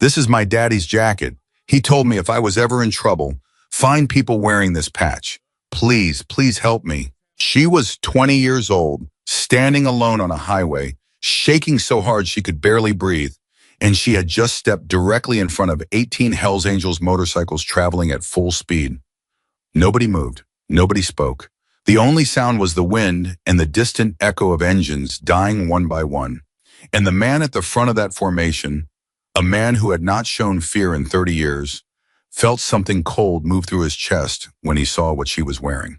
This is my daddy's jacket. He told me if I was ever in trouble, find people wearing this patch. Please, please help me." She was 20 years old, standing alone on a highway, shaking so hard she could barely breathe, and she had just stepped directly in front of 18 Hells Angels motorcycles traveling at full speed. Nobody moved. Nobody spoke. The only sound was the wind and the distant echo of engines dying one by one. And the man at the front of that formation, a man who had not shown fear in 30 years, felt something cold move through his chest when he saw what she was wearing.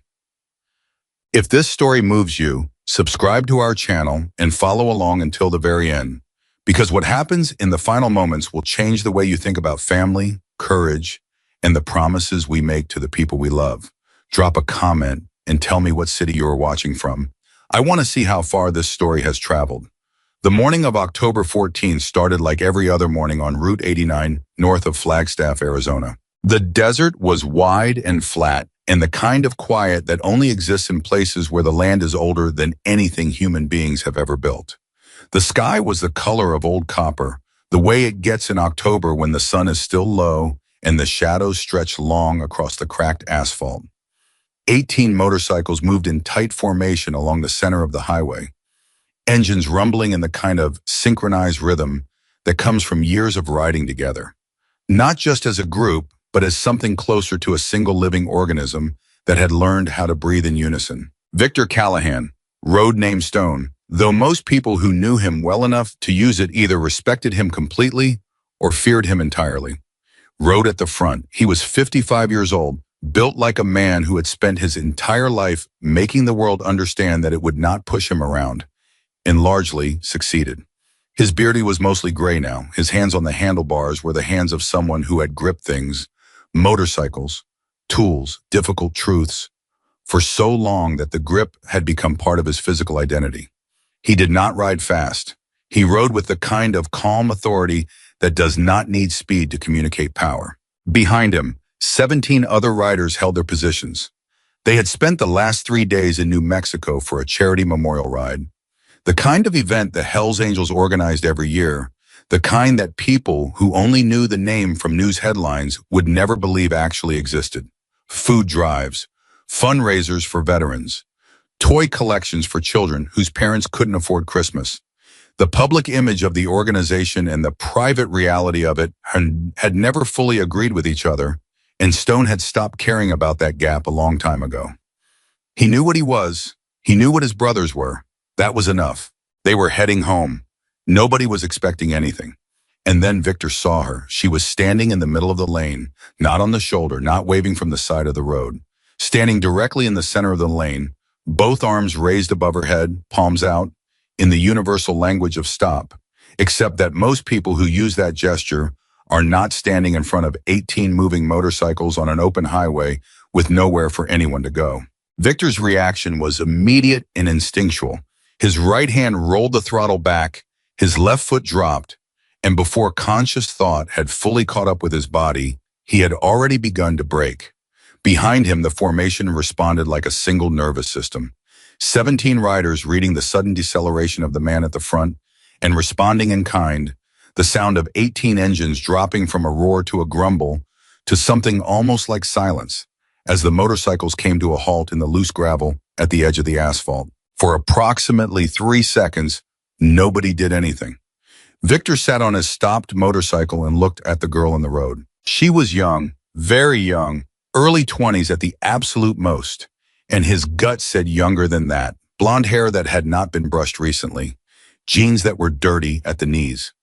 If this story moves you, subscribe to our channel and follow along until the very end, because what happens in the final moments will change the way you think about family, courage, and the promises we make to the people we love. Drop a comment and tell me what city you are watching from. I want to see how far this story has traveled. The morning of October 14th started like every other morning on Route 89 north of Flagstaff, Arizona. The desert was wide and flat, and the kind of quiet that only exists in places where the land is older than anything human beings have ever built. The sky was the color of old copper, the way it gets in October when the sun is still low and the shadows stretch long across the cracked asphalt. 18 motorcycles moved in tight formation along the center of the highway, engines rumbling in the kind of synchronized rhythm that comes from years of riding together. Not just as a group, but as something closer to a single living organism that had learned how to breathe in unison. Victor Callahan, road name Stone, though most people who knew him well enough to use it either respected him completely or feared him entirely, rode at the front. He was 55 years old, built like a man who had spent his entire life making the world understand that it would not push him around, and largely succeeded. His beard was mostly gray now. His hands on the handlebars were the hands of someone who had gripped things, motorcycles, tools, difficult truths, for so long that the grip had become part of his physical identity. He did not ride fast. He rode with the kind of calm authority that does not need speed to communicate power. Behind him, 17 other riders held their positions. They had spent the last 3 days in New Mexico for a charity memorial ride, the kind of event the Hells Angels organized every year, the kind that people who only knew the name from news headlines would never believe actually existed. Food drives, fundraisers for veterans, toy collections for children whose parents couldn't afford Christmas. The public image of the organization and the private reality of it had never fully agreed with each other, and Stone had stopped caring about that gap a long time ago. He knew what he was. He knew what his brothers were. That was enough. They were heading home. Nobody was expecting anything. And then Victor saw her. She was standing in the middle of the lane, not on the shoulder, not waving from the side of the road. Standing directly in the center of the lane, both arms raised above her head, palms out, in the universal language of stop, except that most people who use that gesture are not standing in front of 18 moving motorcycles on an open highway with nowhere for anyone to go. Victor's reaction was immediate and instinctual. His right hand rolled the throttle back, his left foot dropped, and before conscious thought had fully caught up with his body, he had already begun to brake. Behind him, the formation responded like a single nervous system. 17 riders reading the sudden deceleration of the man at the front and responding in kind, the sound of 18 engines dropping from a roar to a grumble to something almost like silence as the motorcycles came to a halt in the loose gravel at the edge of the asphalt. For approximately 3 seconds, nobody did anything. Victor sat on his stopped motorcycle and looked at the girl in the road. She was young, very young, early 20s at the absolute most, and his gut said younger than that. Blonde hair that had not been brushed recently, jeans that were dirty at the knees.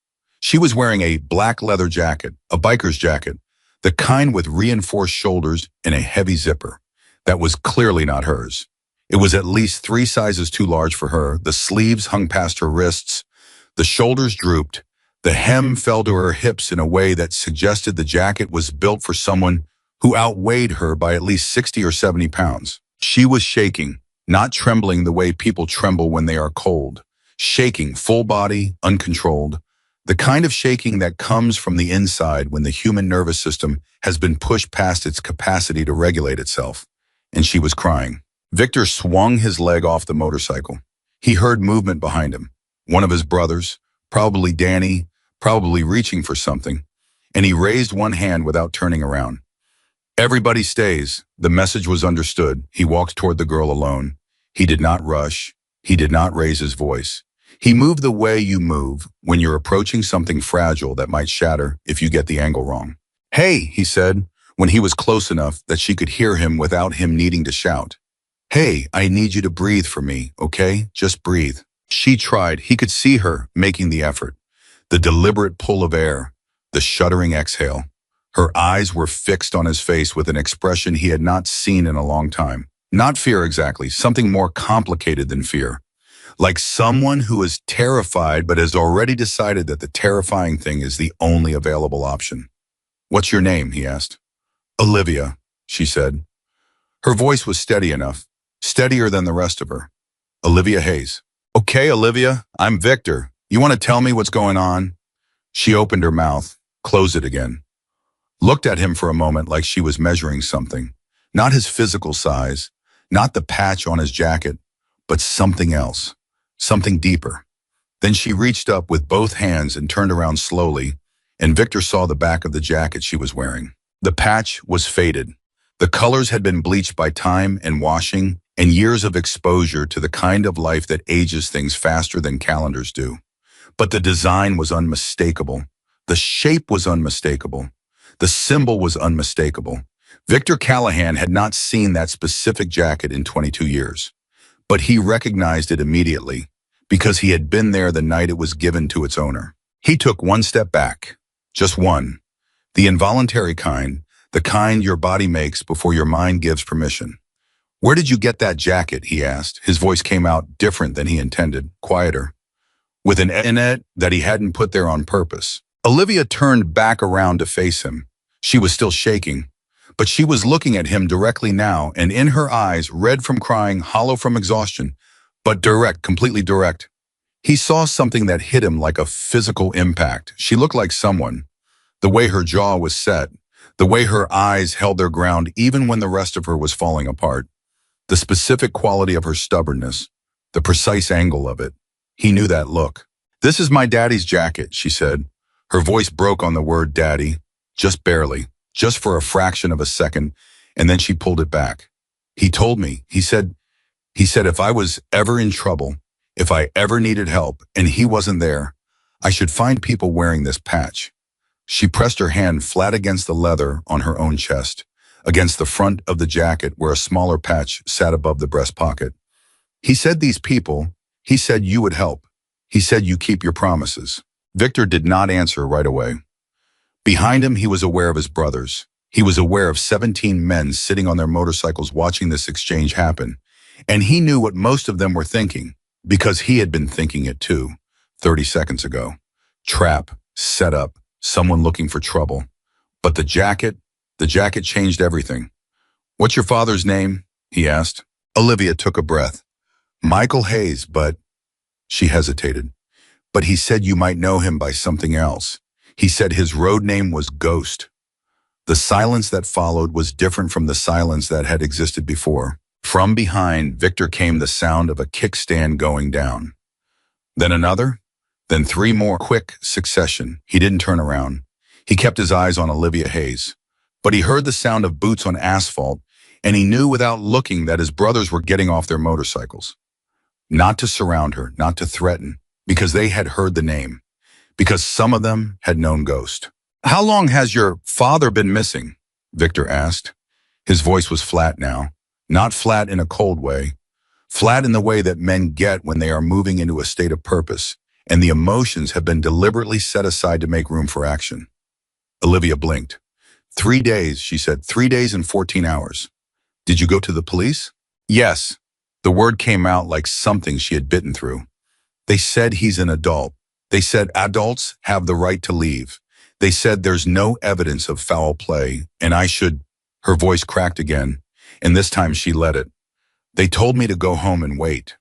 She was wearing a black leather jacket, a biker's jacket, the kind with reinforced shoulders and a heavy zipper. That was clearly not hers. It was at least 3 sizes too large for her. The sleeves hung past her wrists. The shoulders drooped. The hem fell to her hips in a way that suggested the jacket was built for someone who outweighed her by at least 60 or 70 pounds. She was shaking, not trembling the way people tremble when they are cold. Shaking, full body, uncontrolled. The kind of shaking that comes from the inside when the human nervous system has been pushed past its capacity to regulate itself. And she was crying. Victor swung his leg off the motorcycle. He heard movement behind him. One of his brothers, probably Danny, probably reaching for something. and he raised one hand without turning around. Everybody stays. The message was understood. He walked toward the girl alone. He did not rush. He did not raise his voice. He moved the way you move when you're approaching something fragile that might shatter if you get the angle wrong. "Hey," he said, when he was close enough that she could hear him without him needing to shout. "Hey, I need you to breathe for me, okay? Just breathe." She tried. He could see her making the effort. The deliberate pull of air, the shuddering exhale. Her eyes were fixed on his face with an expression he had not seen in a long time. Not fear exactly, something more complicated than fear. Like someone who is terrified but has already decided that the terrifying thing is the only available option. "What's your name?" he asked. "Olivia," she said. Her voice was steady enough, steadier than the rest of her. "Olivia Hayes." "Okay, Olivia, I'm Victor. You want to tell me what's going on?" She opened her mouth, closed it again. Looked at him for a moment like she was measuring something. Not his physical size, not the patch on his jacket, but something else, something deeper. Then she reached up with both hands and turned around slowly, and Victor saw the back of the jacket she was wearing. The patch was faded. The colors had been bleached by time and washing and years of exposure to the kind of life that ages things faster than calendars do. But the design was unmistakable. The shape was unmistakable. The symbol was unmistakable. Victor Callahan had not seen that specific jacket in 22 years, but he recognized it immediately because he had been there the night it was given to its owner. He took one step back, just one, the involuntary kind, the kind your body makes before your mind gives permission. "Where did you get that jacket?" he asked. His voice came out different than he intended, quieter, with an in it that he hadn't put there on purpose. Olivia turned back around to face him. She was still shaking, but she was looking at him directly now, and in her eyes, red from crying, hollow from exhaustion, but direct, completely direct. He saw something that hit him like a physical impact. She looked like someone. The way her jaw was set, the way her eyes held their ground even when the rest of her was falling apart. The specific quality of her stubbornness, the precise angle of it. He knew that look. "This is my daddy's jacket," she said. Her voice broke on the word daddy, just barely, just for a fraction of a second, and then she pulled it back. "He told me," he said if I was ever in trouble, if I ever needed help, and he wasn't there, I should find people wearing this patch. She pressed her hand flat against the leather on her own chest, against the front of the jacket where a smaller patch sat above the breast pocket. "He said these people, he said you would help. He said you keep your promises." Victor did not answer right away. Behind him, he was aware of his brothers. He was aware of 17 men sitting on their motorcycles watching this exchange happen. And he knew what most of them were thinking, because he had been thinking it too, 30 seconds ago. Trap, set up, someone looking for trouble. But the jacket changed everything. "What's your father's name?" he asked. Olivia took a breath. "Michael Hayes, but..." She hesitated. "But he said you might know him by something else. He said his road name was Ghost." The silence that followed was different from the silence that had existed before. From behind, Victor came the sound of a kickstand going down. Then another, then three more, quick succession. He didn't turn around. He kept his eyes on Olivia Hayes. But he heard the sound of boots on asphalt, and he knew without looking that his brothers were getting off their motorcycles. Not to surround her, not to threaten, because they had heard the name, because some of them had known Ghost. "How long has your father been missing?" Victor asked. His voice was flat now, not flat in a cold way, flat in the way that men get when they are moving into a state of purpose, and the emotions have been deliberately set aside to make room for action. Olivia blinked. 3 days, she said, 3 days and 14 hours. "Did you go to the police?" "Yes." The word came out like something she had bitten through. "They said he's an adult. They said adults have the right to leave. They said there's no evidence of foul play, and I should..." Her voice cracked again, and this time she let it. "They told me to go home and wait."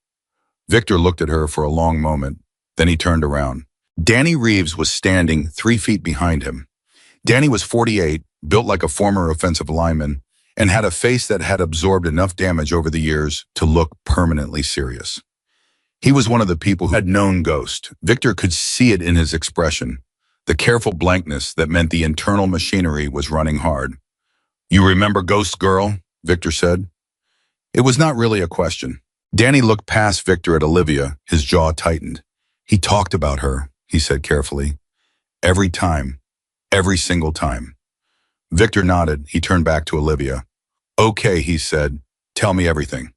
Victor looked at her for a long moment, then he turned around. Danny Reeves was standing 3 feet behind him. Danny was 48, built like a former offensive lineman, and had a face that had absorbed enough damage over the years to look permanently serious. He was one of the people who had known Ghost. Victor could see it in his expression. the careful blankness that meant the internal machinery was running hard. "You remember Ghost Girl?" Victor said. It was not really a question. Danny looked past Victor at Olivia, his jaw tightened. "He talked about her," he said carefully. "Every time. Every single time." Victor nodded. He turned back to Olivia. "Okay," he said. "Tell me everything."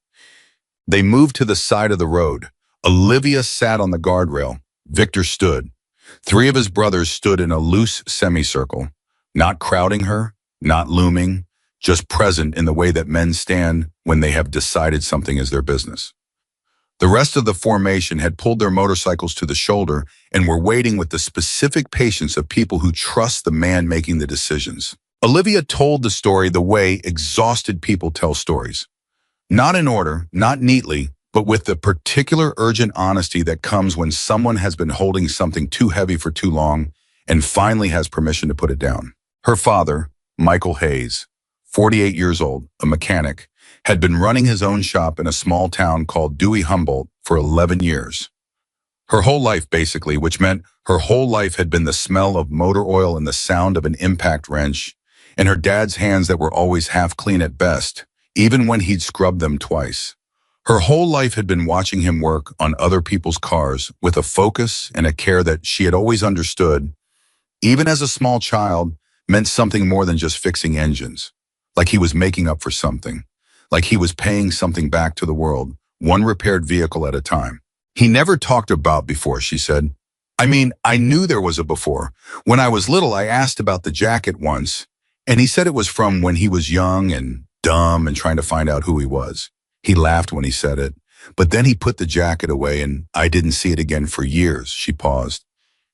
They moved to the side of the road. Olivia sat on the guardrail. Victor stood. Three of his brothers stood in a loose semicircle, not crowding her, not looming, just present in the way that men stand when they have decided something is their business. The rest of the formation had pulled their motorcycles to the shoulder and were waiting with the specific patience of people who trust the man making the decisions. Olivia told the story the way exhausted people tell stories. Not in order, not neatly, but with the particular urgent honesty that comes when someone has been holding something too heavy for too long and finally has permission to put it down. Her father, Michael Hayes, 48 years old, a mechanic, had been running his own shop in a small town called Dewey Humboldt for 11 years. Her whole life, basically, which meant her whole life had been the smell of motor oil and the sound of an impact wrench, and her dad's hands that were always half clean at best, even when he'd scrubbed them twice. Her whole life had been watching him work on other people's cars with a focus and a care that she had always understood, even as a small child, meant something more than just fixing engines. Like he was making up for something. Like he was paying something back to the world, one repaired vehicle at a time. "He never talked about before," she said. "I mean, I knew there was a before. When I was little, I asked about the jacket once, and he said it was from when he was young and dumb and trying to find out who he was. He laughed when he said it, but then he put the jacket away and I didn't see it again for years." She paused.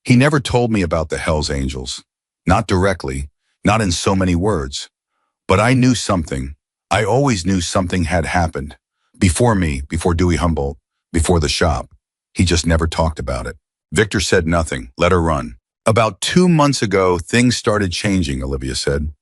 "He never told me about the Hells Angels. Not directly, not in so many words. But I knew something. I always knew something had happened. Before me, before Dewey Humboldt, before the shop. He just never talked about it." Victor said nothing, let her run. "About 2 months ago, things started changing," Olivia said.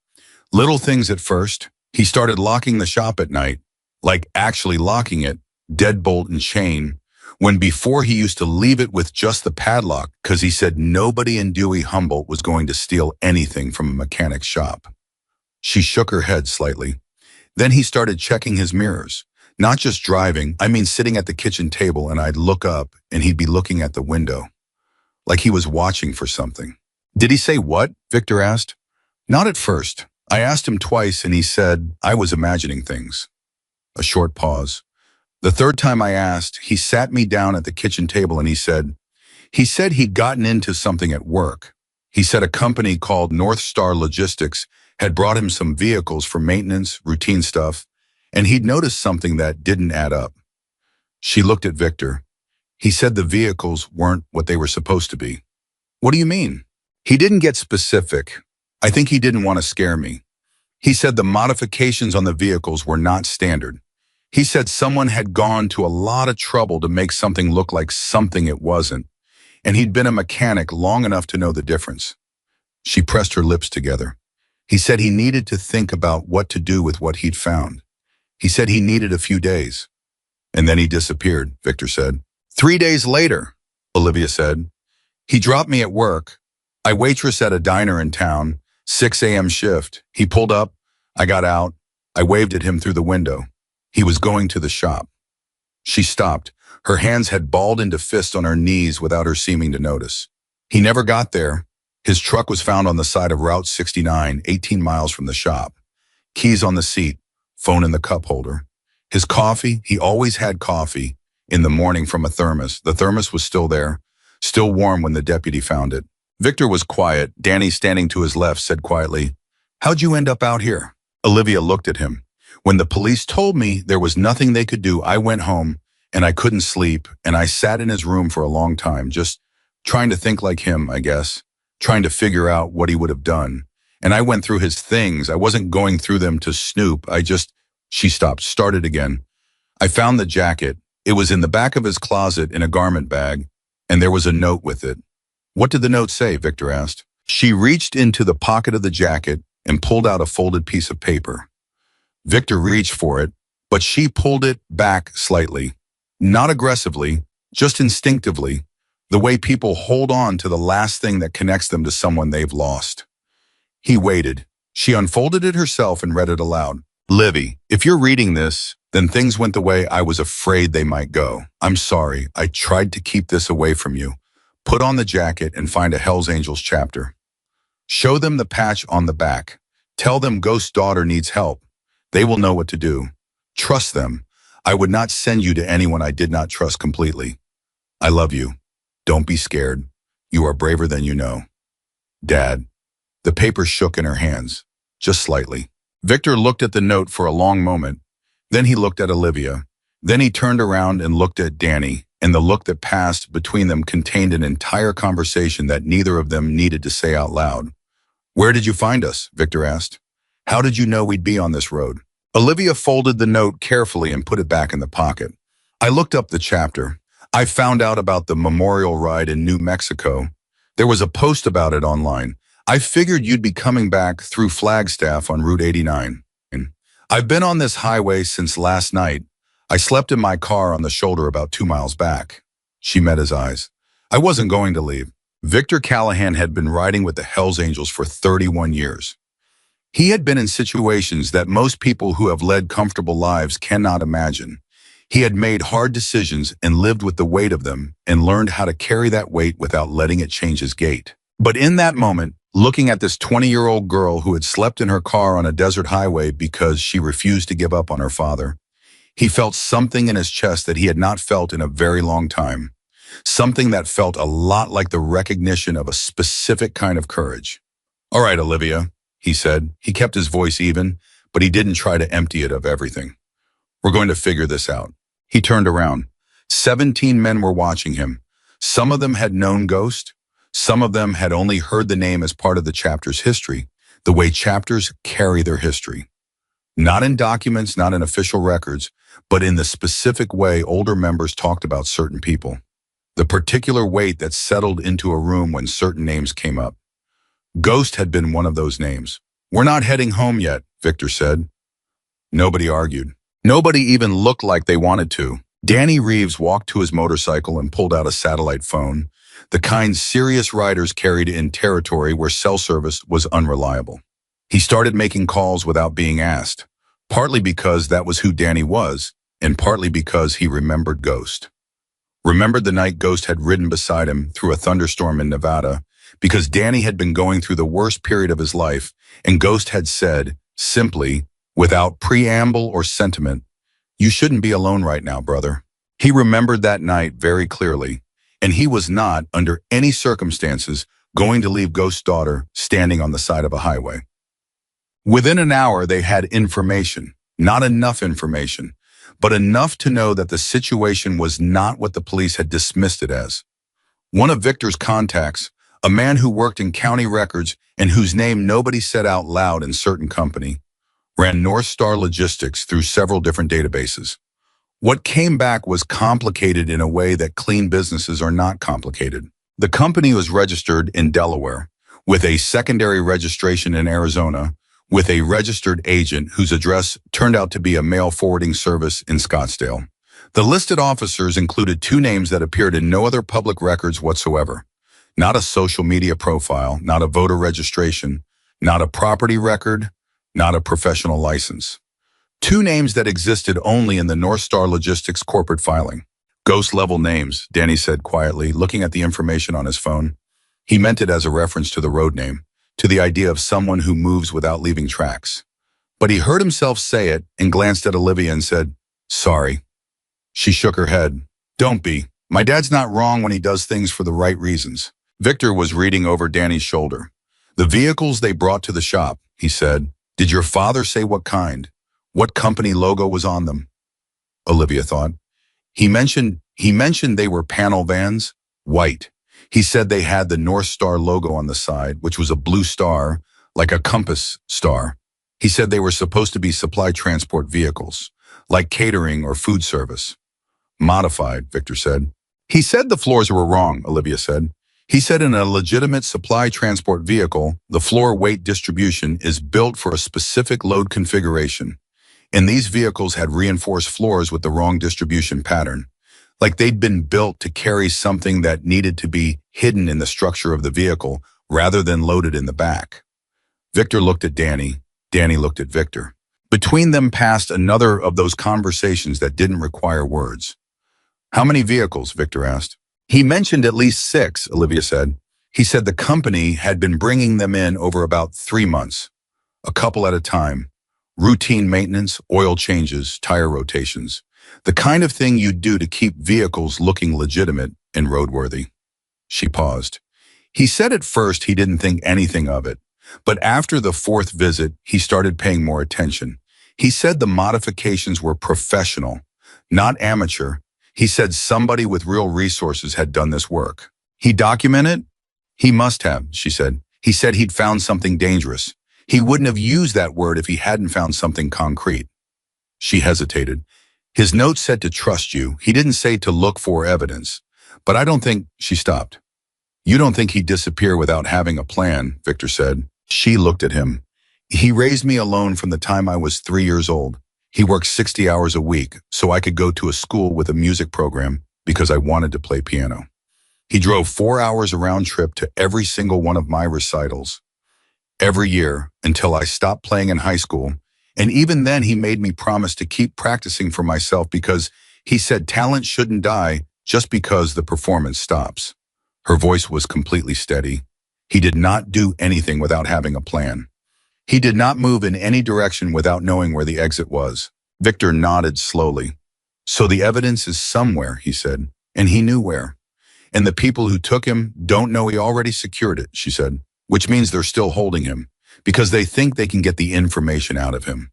"Little things at first. He started locking the shop at night, like actually locking it, deadbolt and chain, when before he used to leave it with just the padlock because he said nobody in Dewey Humboldt was going to steal anything from a mechanic's shop." She shook her head slightly. "Then he started checking his mirrors. Not just driving, I mean sitting at the kitchen table and I'd look up and he'd be looking at the window. Like he was watching for something." "Did he say what?" Victor asked. "Not at first. I asked him twice and he said I was imagining things." A short pause. "The third time I asked, he sat me down at the kitchen table and he said he'd gotten into something at work. He said a company called North Star Logistics had brought him some vehicles for maintenance, routine stuff, and he'd noticed something that didn't add up." She looked at Victor. "He said the vehicles weren't what they were supposed to be." "What do you mean?" "He didn't get specific. I think he didn't want to scare me. He said the modifications on the vehicles were not standard. He said someone had gone to a lot of trouble to make something look like something it wasn't, and he'd been a mechanic long enough to know the difference." She pressed her lips together. "He said he needed to think about what to do with what he'd found. He said he needed a few days." "And then he disappeared," Victor said. 3 days later," Olivia said. "He dropped me at work. I waitress at a diner in town, 6 a.m. shift. He pulled up. I got out. I waved at him through the window. He was going to the shop." She stopped. Her hands had balled into fists on her knees without her seeming to notice. "He never got there. His truck was found on the side of Route 69, 18 miles from the shop. Keys on the seat, phone in the cup holder. His coffee, he always had coffee, in the morning from a thermos. The thermos was still there, still warm when the deputy found it." Victor was quiet. Danny, standing to his left, said quietly, "How'd you end up out here?" Olivia looked at him. "When the police told me there was nothing they could do, I went home, and I couldn't sleep, and I sat in his room for a long time, just trying to think like him, I guess, trying to figure out what he would have done. And I went through his things. I wasn't going through them to snoop. She stopped, started again. "I found the jacket. It was in the back of his closet in a garment bag, and there was a note with it." "What did the note say?" Victor asked. She reached into the pocket of the jacket and pulled out a folded piece of paper. Victor reached for it, but she pulled it back slightly. Not aggressively, just instinctively. The way people hold on to the last thing that connects them to someone they've lost. He waited. She unfolded it herself and read it aloud. Livy, if you're reading this, then things went the way I was afraid they might go. I'm sorry. I tried to keep this away from you. Put on the jacket and find a Hell's Angels chapter. Show them the patch on the back. Tell them Ghost's daughter needs help. They will know what to do. Trust them. I would not send you to anyone I did not trust completely. I love you. Don't be scared. You are braver than you know. Dad. The paper shook in her hands, just slightly. Victor looked at the note for a long moment. Then he looked at Olivia. Then he turned around and looked at Danny, and the look that passed between them contained an entire conversation that neither of them needed to say out loud. Where did you find us? Victor asked. How did you know we'd be on this road? Olivia folded the note carefully and put it back in the pocket. I looked up the chapter. I found out about the memorial ride in New Mexico. There was a post about it online. I figured you'd be coming back through Flagstaff on Route 89. I've been on this highway since last night. I slept in my car on the shoulder about 2 miles back. She met his eyes. I wasn't going to leave. Victor Callahan had been riding with the Hells Angels for 31 years. He had been in situations that most people who have led comfortable lives cannot imagine. He had made hard decisions and lived with the weight of them and learned how to carry that weight without letting it change his gait. But in that moment, looking at this 20-year-old girl who had slept in her car on a desert highway because she refused to give up on her father, he felt something in his chest that he had not felt in a very long time. Something that felt a lot like the recognition of a specific kind of courage. All right, Olivia, he said. He kept his voice even, but he didn't try to empty it of everything. We're going to figure this out. He turned around. 17 men were watching him. Some of them had known Ghost. Some of them had only heard the name as part of the chapter's history, the way chapters carry their history. Not in documents, not in official records, but in the specific way older members talked about certain people. The particular weight that settled into a room when certain names came up. Ghost had been one of those names. We're not heading home yet, Victor said. Nobody argued. Nobody even looked like they wanted to. Danny Reeves walked to his motorcycle and pulled out a satellite phone, the kind serious riders carried in territory where cell service was unreliable. He started making calls without being asked, partly because that was who Danny was, and partly because he remembered Ghost. Remembered the night Ghost had ridden beside him through a thunderstorm in Nevada, because Danny had been going through the worst period of his life, and Ghost had said, simply, without preamble or sentiment, "You shouldn't be alone right now, brother." He remembered that night very clearly, and he was not, under any circumstances, going to leave Ghost's daughter standing on the side of a highway. Within an hour, they had information, not enough information, but enough to know that the situation was not what the police had dismissed it as. One of Victor's contacts, a man who worked in county records and whose name nobody said out loud in certain company, ran North Star Logistics through several different databases. What came back was complicated in a way that clean businesses are not complicated. The company was registered in Delaware, with a secondary registration in Arizona, with a registered agent whose address turned out to be a mail forwarding service in Scottsdale. The listed officers included 2 names that appeared in no other public records whatsoever. Not a social media profile, not a voter registration, not a property record, not a professional license. 2 names that existed only in the North Star Logistics corporate filing. Ghost-level names, Danny said quietly, looking at the information on his phone. He meant it as a reference to the road name, to the idea of someone who moves without leaving tracks. But he heard himself say it and glanced at Olivia and said, "Sorry." She shook her head. "Don't be. My dad's not wrong when he does things for the right reasons." Victor was reading over Danny's shoulder. "The vehicles they brought to the shop," he said. "Did your father say what kind? What company logo was on them?" Olivia thought. He mentioned they were panel vans, white. He said they had the North Star logo on the side, which was a blue star, like a compass star. He said they were supposed to be supply transport vehicles, like catering or food service. Modified, Victor said. He said the floors were wrong, Olivia said. He said in a legitimate supply transport vehicle, the floor weight distribution is built for a specific load configuration. And these vehicles had reinforced floors with the wrong distribution pattern. like they'd been built to carry something that needed to be hidden in the structure of the vehicle rather than loaded in the back. Victor looked at Danny. Danny looked at Victor. Between them passed another of those conversations that didn't require words. How many vehicles? Victor asked. He mentioned at least 6, Olivia said. He said the company had been bringing them in over about 3 months, a couple at a time. Routine maintenance, oil changes, tire rotations. The kind of thing you'd do to keep vehicles looking legitimate and roadworthy. She paused. He said at first he didn't think anything of it, but after the 4th visit, he started paying more attention. He said the modifications were professional, not amateur. He said somebody with real resources had done this work. He documented? He must have, she said. He said he'd found something dangerous. He wouldn't have used that word if he hadn't found something concrete. She hesitated. His note said to trust you. He didn't say to look for evidence. But I don't think, she stopped. You don't think he'd disappear without having a plan, Victor said. She looked at him. He raised me alone from the time I was 3 years old. He worked 60 hours a week so I could go to a school with a music program because I wanted to play piano. He drove 4 hours a round trip to every single one of my recitals. Every year until I stopped playing in high school. And even then he made me promise to keep practicing for myself because he said talent shouldn't die just because the performance stops. Her voice was completely steady. He did not do anything without having a plan. He did not move in any direction without knowing where the exit was. Victor nodded slowly. So the evidence is somewhere, he said, and he knew where. And the people who took him don't know he already secured it, she said, which means they're still holding him because they think they can get the information out of him,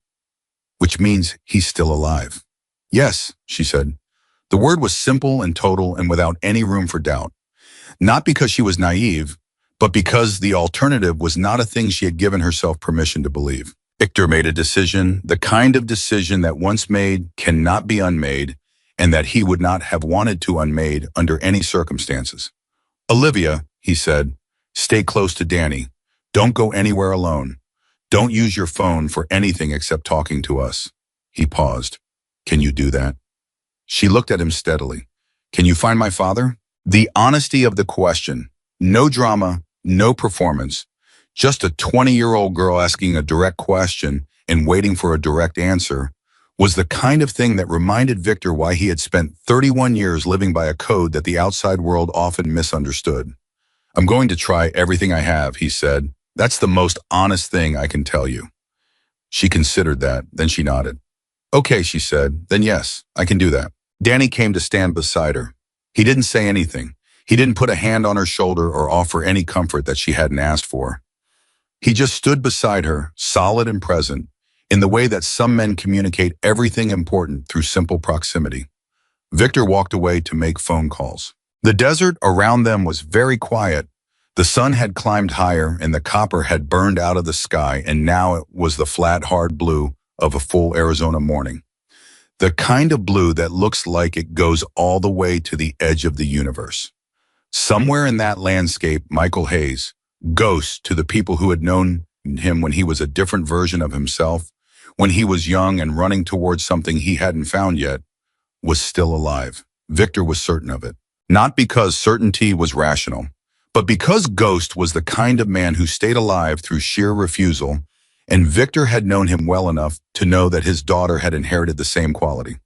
which means he's still alive. Yes, she said. The word was simple and total and without any room for doubt. Not because she was naive, but because the alternative was not a thing she had given herself permission to believe. Victor made a decision, the kind of decision that once made cannot be unmade, and that he would not have wanted to unmade under any circumstances. Olivia, he said, stay close to Danny. Don't go anywhere alone. Don't use your phone for anything except talking to us. He paused. Can you do that? She looked at him steadily. Can you find my father? The honesty of the question. No drama, no performance. Just a 20-year-old girl asking a direct question and waiting for a direct answer was the kind of thing that reminded Victor why he had spent 31 years living by a code that the outside world often misunderstood. I'm going to try everything I have, he said. That's the most honest thing I can tell you. She considered that, then she nodded. Okay, she said, then yes, I can do that. Danny came to stand beside her. He didn't say anything. He didn't put a hand on her shoulder or offer any comfort that she hadn't asked for. He just stood beside her, solid and present, in the way that some men communicate everything important through simple proximity. Victor walked away to make phone calls. The desert around them was very quiet. The sun had climbed higher and the copper had burned out of the sky, and now it was the flat, hard blue of a full Arizona morning. The kind of blue that looks like it goes all the way to the edge of the universe. Somewhere in that landscape, Michael Hayes, ghost to the people who had known him when he was a different version of himself, when he was young and running towards something he hadn't found yet, was still alive. Victor was certain of it. Not because certainty was rational, but because Ghost was the kind of man who stayed alive through sheer refusal, and Victor had known him well enough to know that his daughter had inherited the same quality.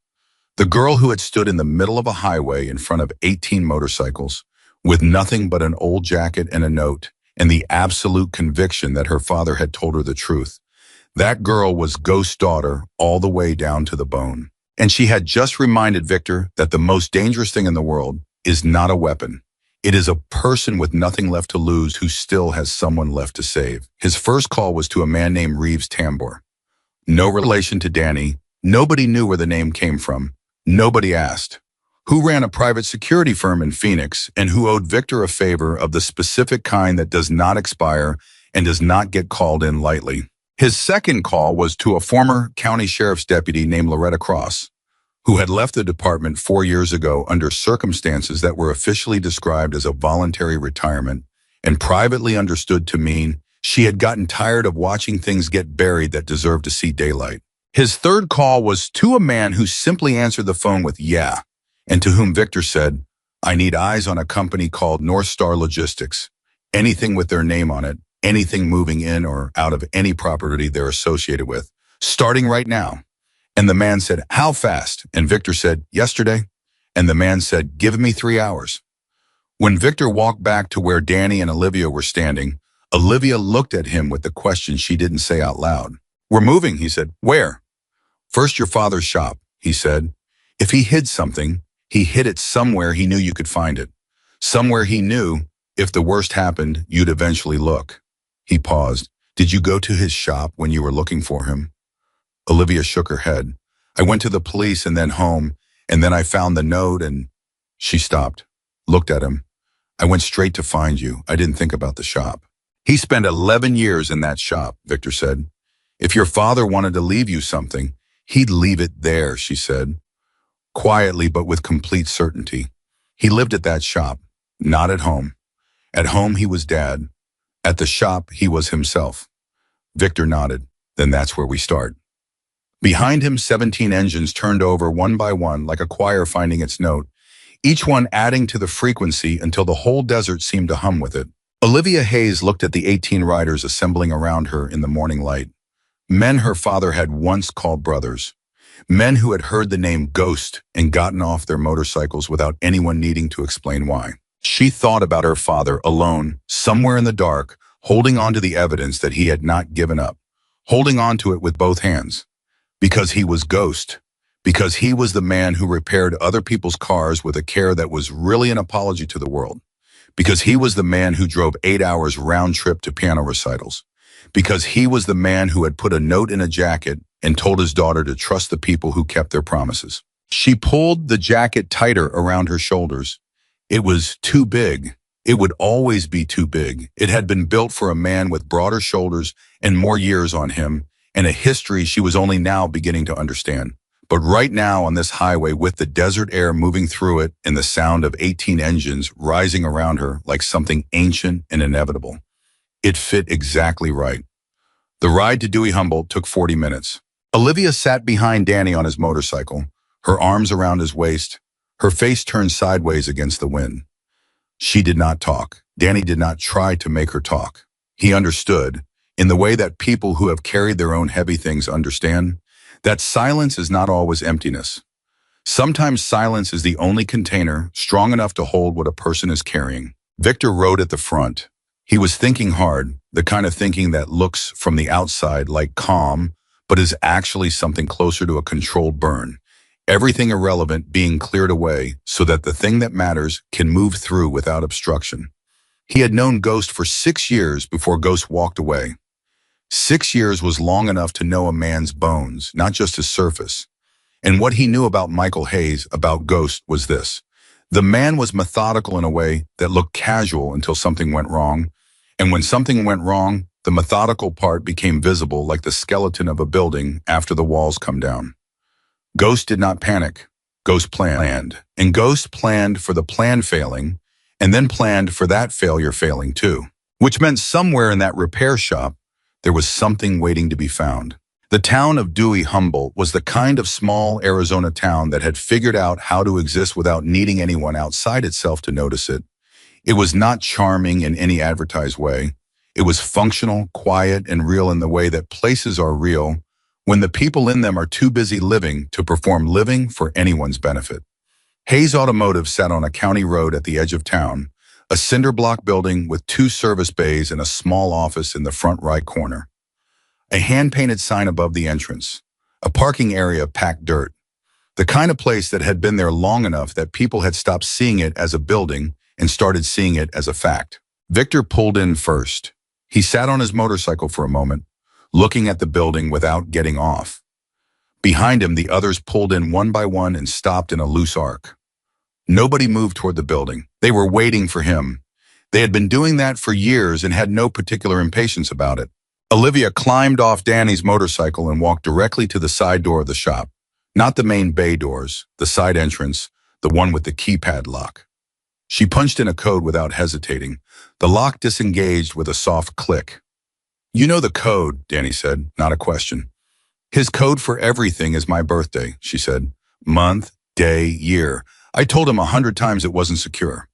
The girl who had stood in the middle of a highway in front of 18 motorcycles, with nothing but an old jacket and a note, and the absolute conviction that her father had told her the truth. That girl was Ghost's daughter all the way down to the bone. And she had just reminded Victor that the most dangerous thing in the world is not a weapon. It is a person with nothing left to lose who still has someone left to save. His first call was to a man named Reeves Tambor. No relation to Danny. Nobody knew where the name came from. Nobody asked. Who ran a private security firm in Phoenix and who owed Victor a favor of the specific kind that does not expire and does not get called in lightly. His second call was to a former county sheriff's deputy named Loretta Cross, who had left the department 4 years ago under circumstances that were officially described as a voluntary retirement and privately understood to mean she had gotten tired of watching things get buried that deserved to see daylight. His third call was to a man who simply answered the phone with "yeah," and to whom Victor said, "I need eyes on a company called North Star Logistics. Anything with their name on it, anything moving in or out of any property they're associated with, starting right now." And the man said, "How fast?" And Victor said, "Yesterday." And the man said, "Give me 3 hours." When Victor walked back to where Danny and Olivia were standing, Olivia looked at him with the question she didn't say out loud. "We're moving," he said. "Where?" "First your father's shop," he said. "If he hid something, he hid it somewhere he knew you could find it. Somewhere he knew, if the worst happened, you'd eventually look." He paused. "Did you go to his shop when you were looking for him?" Olivia shook her head. "I went to the police and then home, and then I found the note and—" She stopped, looked at him. "I went straight to find you. I didn't think about the shop." "He spent 11 years in that shop," Victor said. "If your father wanted to leave you something, he'd leave it there," she said, quietly but with complete certainty. "He lived at that shop, not at home. At home he was Dad. At the shop he was himself." Victor nodded. "Then that's where we start." Behind him, 17 engines turned over one by one like a choir finding its note, each one adding to the frequency until the whole desert seemed to hum with it. Olivia Hayes looked at the 18 riders assembling around her in the morning light. Men her father had once called brothers. Men who had heard the name Ghost and gotten off their motorcycles without anyone needing to explain why. She thought about her father alone, somewhere in the dark, holding on to the evidence that he had not given up, holding on to it with both hands. Because he was Ghost. Because he was the man who repaired other people's cars with a care that was really an apology to the world. Because he was the man who drove 8 hours round trip to piano recitals. Because he was the man who had put a note in a jacket and told his daughter to trust the people who kept their promises. She pulled the jacket tighter around her shoulders. It was too big. It would always be too big. It had been built for a man with broader shoulders and more years on him, and a history she was only now beginning to understand. But right now on this highway, with the desert air moving through it and the sound of 18 engines rising around her like something ancient and inevitable, it fit exactly right. The ride to Dewey Humboldt took 40 minutes. Olivia sat behind Danny on his motorcycle, her arms around his waist, her face turned sideways against the wind. She did not talk. Danny did not try to make her talk. He understood, in the way that people who have carried their own heavy things understand, that silence is not always emptiness. Sometimes silence is the only container strong enough to hold what a person is carrying. Victor rode at the front. He was thinking hard, the kind of thinking that looks from the outside like calm, but is actually something closer to a controlled burn. Everything irrelevant being cleared away so that the thing that matters can move through without obstruction. He had known Ghost for 6 years before Ghost walked away. 6 years was long enough to know a man's bones, not just his surface. And what he knew about Michael Hayes, about Ghost, was this. The man was methodical in a way that looked casual until something went wrong. And when something went wrong, the methodical part became visible like the skeleton of a building after the walls come down. Ghost did not panic. Ghost planned. And Ghost planned for the plan failing, and then planned for that failure failing too. Which meant somewhere in that repair shop, there was something waiting to be found. The town of Dewey Humboldt was the kind of small Arizona town that had figured out how to exist without needing anyone outside itself to notice it. It was not charming in any advertised way. It was functional, quiet, and real in the way that places are real when the people in them are too busy living to perform living for anyone's benefit. Hayes Automotive sat on a county road at the edge of town, a cinder block building with 2 service bays and a small office in the front right corner. A hand-painted sign above the entrance, a parking area of packed dirt, the kind of place that had been there long enough that people had stopped seeing it as a building and started seeing it as a fact. Victor pulled in first. He sat on his motorcycle for a moment, looking at the building without getting off. Behind him, the others pulled in one by one and stopped in a loose arc. Nobody moved toward the building. They were waiting for him. They had been doing that for years and had no particular impatience about it. Olivia climbed off Danny's motorcycle and walked directly to the side door of the shop. Not the main bay doors, the side entrance, the one with the keypad lock. She punched in a code without hesitating. The lock disengaged with a soft click. "You know the code," Danny said, not a question. "His code for everything is my birthday," she said. "Month, day, year. I told him 100 times it wasn't secure.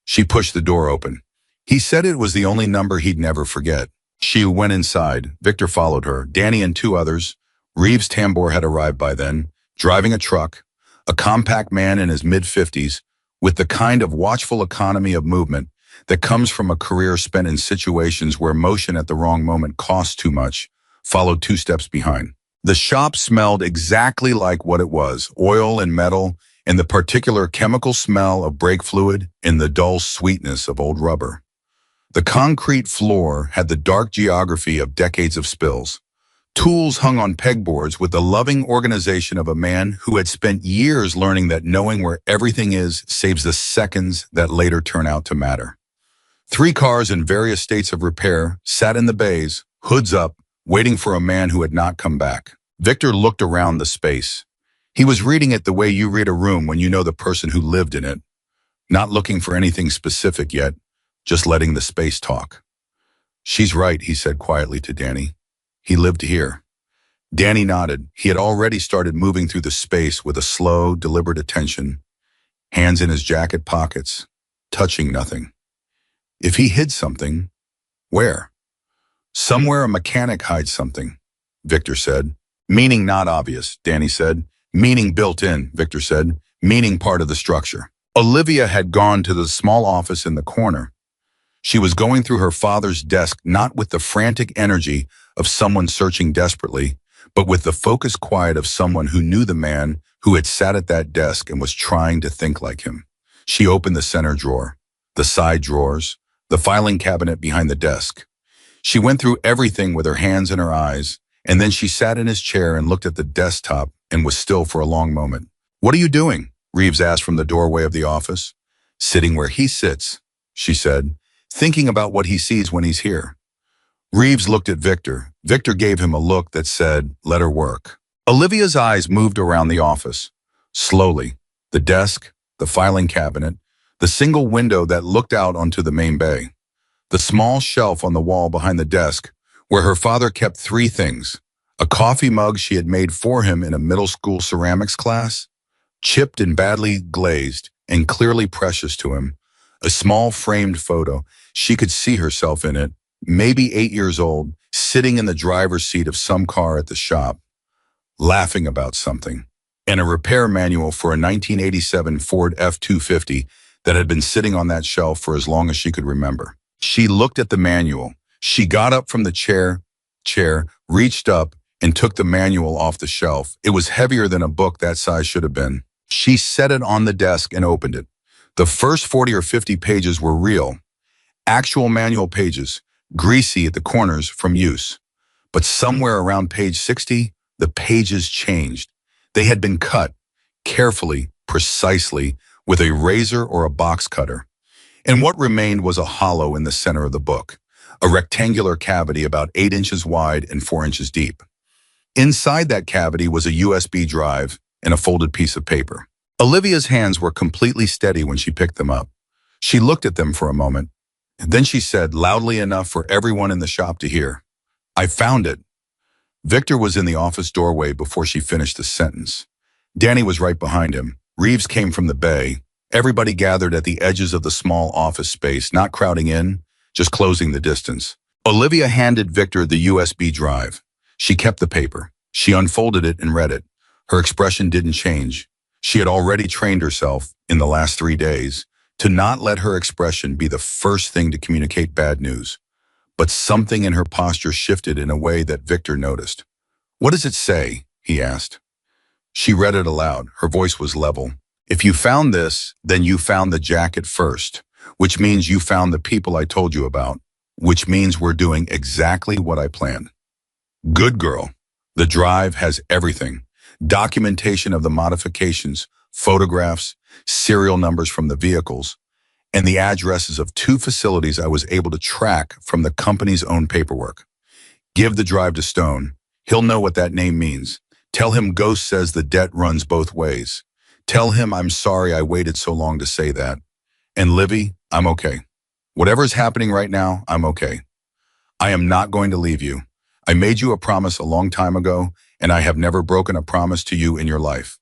She pushed the door open. He said it was the only number he'd never forget. She went inside. Victor followed her. Danny and two others. Reeves Tambor had arrived by then, driving a truck, a compact man in his mid-50s, with the kind of watchful economy of movement that comes from a career spent in situations where motion at the wrong moment costs too much, followed two steps behind. The shop smelled exactly like what it was, oil and metal, and the particular chemical smell of brake fluid and the dull sweetness of old rubber. The concrete floor had the dark geography of decades of spills. Tools hung on pegboards with the loving organization of a man who had spent years learning that knowing where everything is saves the seconds that later turn out to matter. 3 cars in various states of repair sat in the bays, hoods up, waiting for a man who had not come back. Victor looked around the space. He was reading it the way you read a room when you know the person who lived in it, not looking for anything specific yet, just letting the space talk. She's right, he said quietly to Danny. He lived here. Danny nodded. He had already started moving through the space with a slow, deliberate attention, hands in his jacket pockets, touching nothing. If he hid something, where? Somewhere a mechanic hides something, Victor said. Meaning not obvious, Danny said. Meaning built in, Victor said. Meaning part of the structure. Olivia had gone to the small office in the corner. She was going through her father's desk not with the frantic energy of someone searching desperately, but with the focused quiet of someone who knew the man who had sat at that desk and was trying to think like him. She opened the center drawer, the side drawers, the filing cabinet behind the desk. She went through everything with her hands in her eyes, and then she sat in his chair and looked at the desktop and was still for a long moment. "What are you doing?" Reeves asked from the doorway of the office. "Sitting where he sits," she said, "thinking about what he sees when he's here." Reeves looked at Victor. Victor gave him a look that said, "Let her work." Olivia's eyes moved around the office. Slowly, the desk, the filing cabinet, the single window that looked out onto the main bay, the small shelf on the wall behind the desk where her father kept 3 things: a coffee mug she had made for him in a middle school ceramics class, chipped and badly glazed and clearly precious to him, a small framed photo. She could see herself in it, maybe 8 years old, sitting in the driver's seat of some car at the shop, laughing about something, and a repair manual for a 1987 Ford F-250 that had been sitting on that shelf for as long as she could remember. She looked at the manual. She got up from the chair, reached up, and took the manual off the shelf. It was heavier than a book that size should have been. She set it on the desk and opened it. The first 40 or 50 pages were real, actual manual pages, greasy at the corners from use. But somewhere around page 60, the pages changed. They had been cut, carefully, precisely, with a razor or a box cutter. And what remained was a hollow in the center of the book, a rectangular cavity about 8 inches wide and 4 inches deep. Inside that cavity was a USB drive and a folded piece of paper. Olivia's hands were completely steady when she picked them up. She looked at them for a moment, and then she said, loudly enough for everyone in the shop to hear, "I found it." Victor was in the office doorway before she finished the sentence. Danny was right behind him. Reeves came from the bay. Everybody gathered at the edges of the small office space, not crowding in, just closing the distance. Olivia handed Victor the USB drive. She kept the paper. She unfolded it and read it. Her expression didn't change. She had already trained herself, in the last 3 days, to not let her expression be the first thing to communicate bad news. But something in her posture shifted in a way that Victor noticed. "What does it say?" he asked. She read it aloud. Her voice was level. "If you found this, then you found the jacket first, which means you found the people I told you about, which means we're doing exactly what I planned." Good girl. The drive has everything. Documentation of the modifications, photographs, serial numbers from the vehicles, and the addresses of 2 facilities I was able to track from the company's own paperwork. Give the drive to Stone. He'll know what that name means. Tell him Ghost says the debt runs both ways. Tell him I'm sorry I waited so long to say that. And Livy, I'm okay. Whatever's happening right now, I'm okay. I am not going to leave you. I made you a promise a long time ago, and I have never broken a promise to you in your life.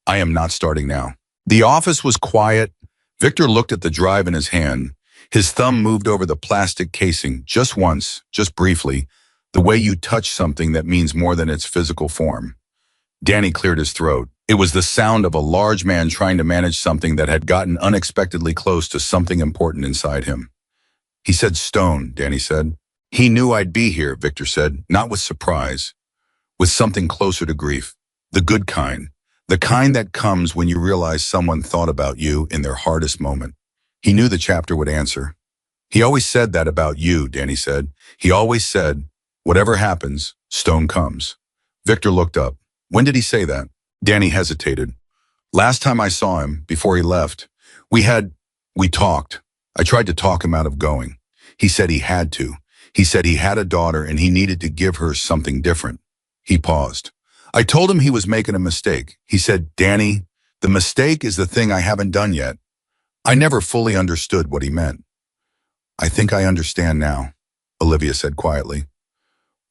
I am not starting now. The office was quiet. Victor looked at the drive in his hand. His thumb moved over the plastic casing just once, just briefly, the way you touch something that means more than its physical form. Danny cleared his throat. It was the sound of a large man trying to manage something that had gotten unexpectedly close to something important inside him. He said stone, Danny said. He knew I'd be here, Victor said, not with surprise, with something closer to grief. The good kind. The kind that comes when you realize someone thought about you in their hardest moment. He knew the chapter would answer. He always said that about you, Danny said. He always said, whatever happens, stone comes. Victor looked up. When did he say that? Danny hesitated. Last time I saw him, before he left, we talked. I tried to talk him out of going. He said he had to. He said he had a daughter and he needed to give her something different. He paused. I told him he was making a mistake. He said, Danny, the mistake is the thing I haven't done yet. I never fully understood what he meant. I think I understand now, Olivia said quietly.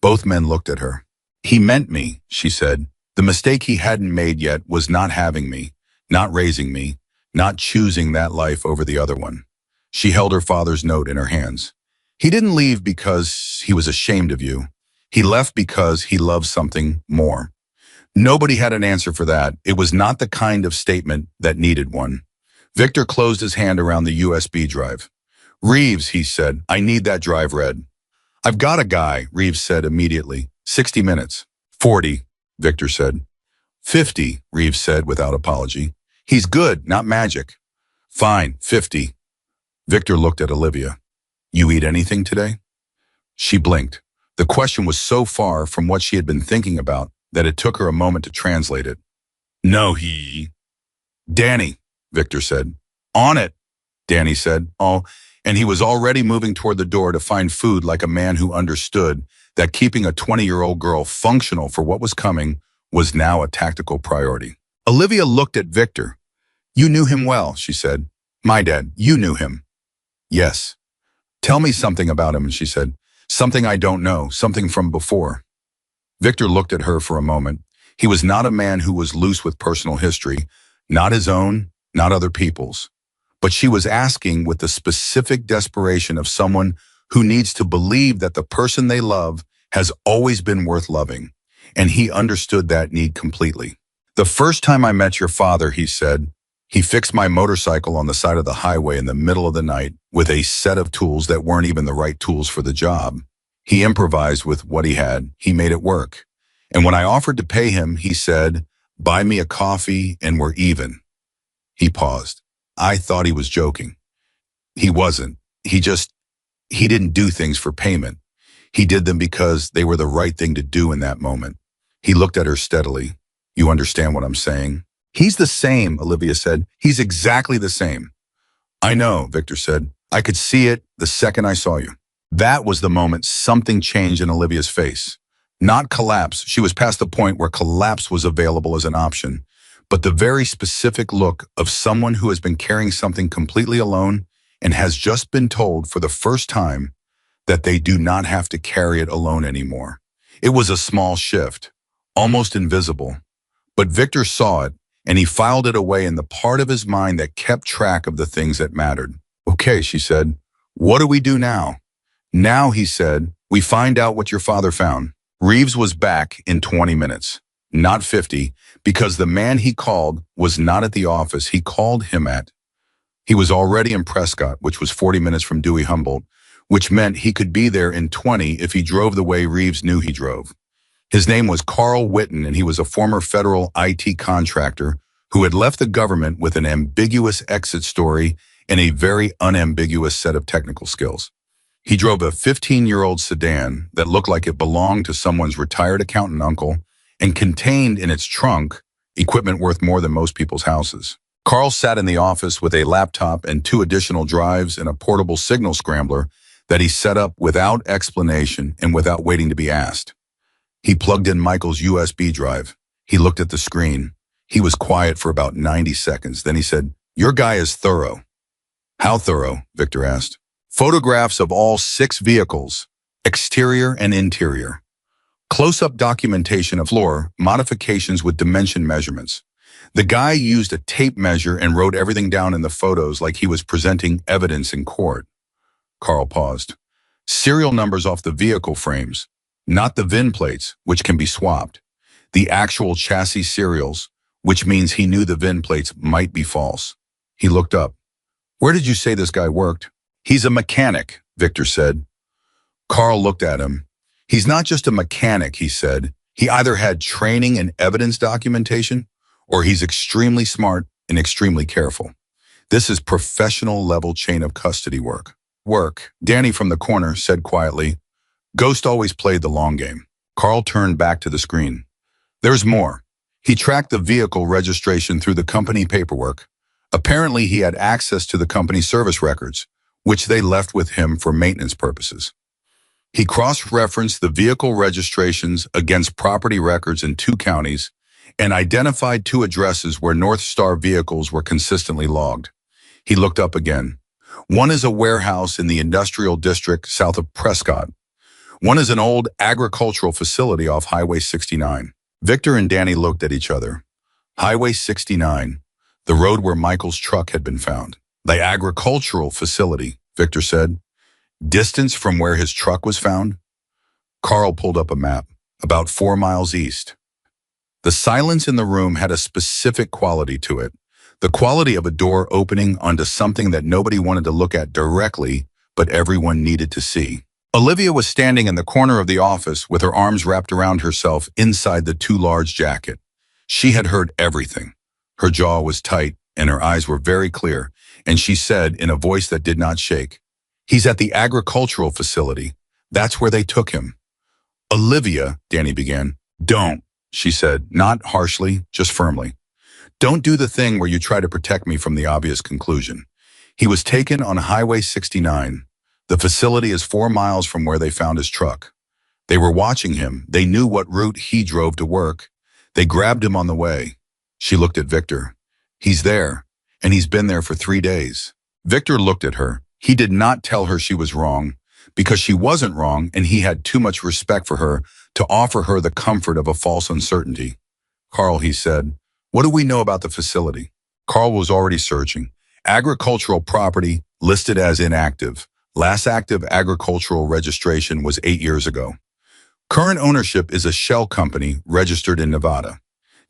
Both men looked at her. He meant me, she said. The mistake he hadn't made yet was not having me, not raising me, not choosing that life over the other one. She held her father's note in her hands. He didn't leave because he was ashamed of you. He left because he loved something more. Nobody had an answer for that. It was not the kind of statement that needed one. Victor closed his hand around the USB drive. Reeves, he said, I need that drive read. I've got a guy, Reeves said immediately. 60 minutes. 40, Victor said. 50, Reeves said without apology. He's good, not magic. Fine, 50. Victor looked at Olivia. You eat anything today? She blinked. The question was so far from what she had been thinking about that it took her a moment to translate it. No, Danny, Victor said. On it, Danny said. Oh, and he was already moving toward the door to find food like a man who understood that keeping a 20-year-old girl functional for what was coming was now a tactical priority. Olivia looked at Victor. You knew him well, she said. My dad, you knew him. Yes. Tell me something about him, she said. Something I don't know, something from before. Victor looked at her for a moment. He was not a man who was loose with personal history, not his own, not other people's. But she was asking with the specific desperation of someone who needs to believe that the person they love has always been worth loving, and he understood that need completely. The first time I met your father, he said, he fixed my motorcycle on the side of the highway in the middle of the night with a set of tools that weren't even the right tools for the job. He improvised with what he had. He made it work. And when I offered to pay him, he said, buy me a coffee and we're even. He paused. I thought he was joking. He wasn't. He didn't do things for payment. He did them because they were the right thing to do in that moment. He looked at her steadily. You understand what I'm saying? He's the same, Olivia said. He's exactly the same. I know, Victor said. I could see it the second I saw you. That was the moment something changed in Olivia's face. Not collapse. She was past the point where collapse was available as an option, but the very specific look of someone who has been carrying something completely alone and has just been told for the first time that they do not have to carry it alone anymore. It was a small shift, almost invisible, but Victor saw it and he filed it away in the part of his mind that kept track of the things that mattered. Okay, she said, what do we do now? Now, he said, we find out what your father found. Reeves was back in 20 minutes, not 50, because the man he called was not at the office he called him at. He was already in Prescott, which was 40 minutes from Dewey Humboldt, which meant he could be there in 20 if he drove the way Reeves knew he drove. His name was Carl Witten, and he was a former federal IT contractor who had left the government with an ambiguous exit story and a very unambiguous set of technical skills. He drove a 15-year-old sedan that looked like it belonged to someone's retired accountant uncle and contained in its trunk equipment worth more than most people's houses. Carl sat in the office with a laptop and 2 additional drives and a portable signal scrambler that he set up without explanation and without waiting to be asked. He plugged in Michael's USB drive. He looked at the screen. He was quiet for about 90 seconds. Then he said, your guy is thorough. How thorough? Victor asked. Photographs of all 6 vehicles, exterior and interior. Close-up documentation of floor modifications with dimension measurements. The guy used a tape measure and wrote everything down in the photos like he was presenting evidence in court. Carl paused. Serial numbers off the vehicle frames, not the VIN plates, which can be swapped. The actual chassis serials, which means he knew the VIN plates might be false. He looked up. Where did you say this guy worked? He's a mechanic, Victor said. Carl looked at him. He's not just a mechanic, he said. He either had training in evidence documentation, or he's extremely smart and extremely careful. This is professional level chain of custody work. Danny from the corner said quietly. Ghost always played the long game. Carl turned back to the screen. There's more. He tracked the vehicle registration through the company paperwork. Apparently he had access to the company service records, which they left with him for maintenance purposes. He cross-referenced the vehicle registrations against property records in 2 counties and identified 2 addresses where North Star vehicles were consistently logged. He looked up again. One is a warehouse in the industrial district south of Prescott. One is an old agricultural facility off Highway 69. Victor and Danny looked at each other. Highway 69, the road where Michael's truck had been found. The agricultural facility, Victor said. Distance from where his truck was found? Carl pulled up a map, about 4 miles east. The silence in the room had a specific quality to it, the quality of a door opening onto something that nobody wanted to look at directly, but everyone needed to see. Olivia was standing in the corner of the office with her arms wrapped around herself inside the too large jacket. She had heard everything. Her jaw was tight and her eyes were very clear, and she said in a voice that did not shake, He's at the agricultural facility. That's where they took him. Olivia, Danny began. Don't, she said, not harshly, just firmly. Don't do the thing where you try to protect me from the obvious conclusion. He was taken on Highway 69. The facility is 4 miles from where they found his truck. They were watching him. They knew what route he drove to work. They grabbed him on the way. She looked at Victor. He's there, and he's been there for 3 days. Victor looked at her. He did not tell her she was wrong, because she wasn't wrong and he had too much respect for her to offer her the comfort of a false uncertainty. Carl, he said, what do we know about the facility? Carl was already searching. Agricultural property listed as inactive. Last active agricultural registration was 8 years ago. Current ownership is a shell company registered in Nevada.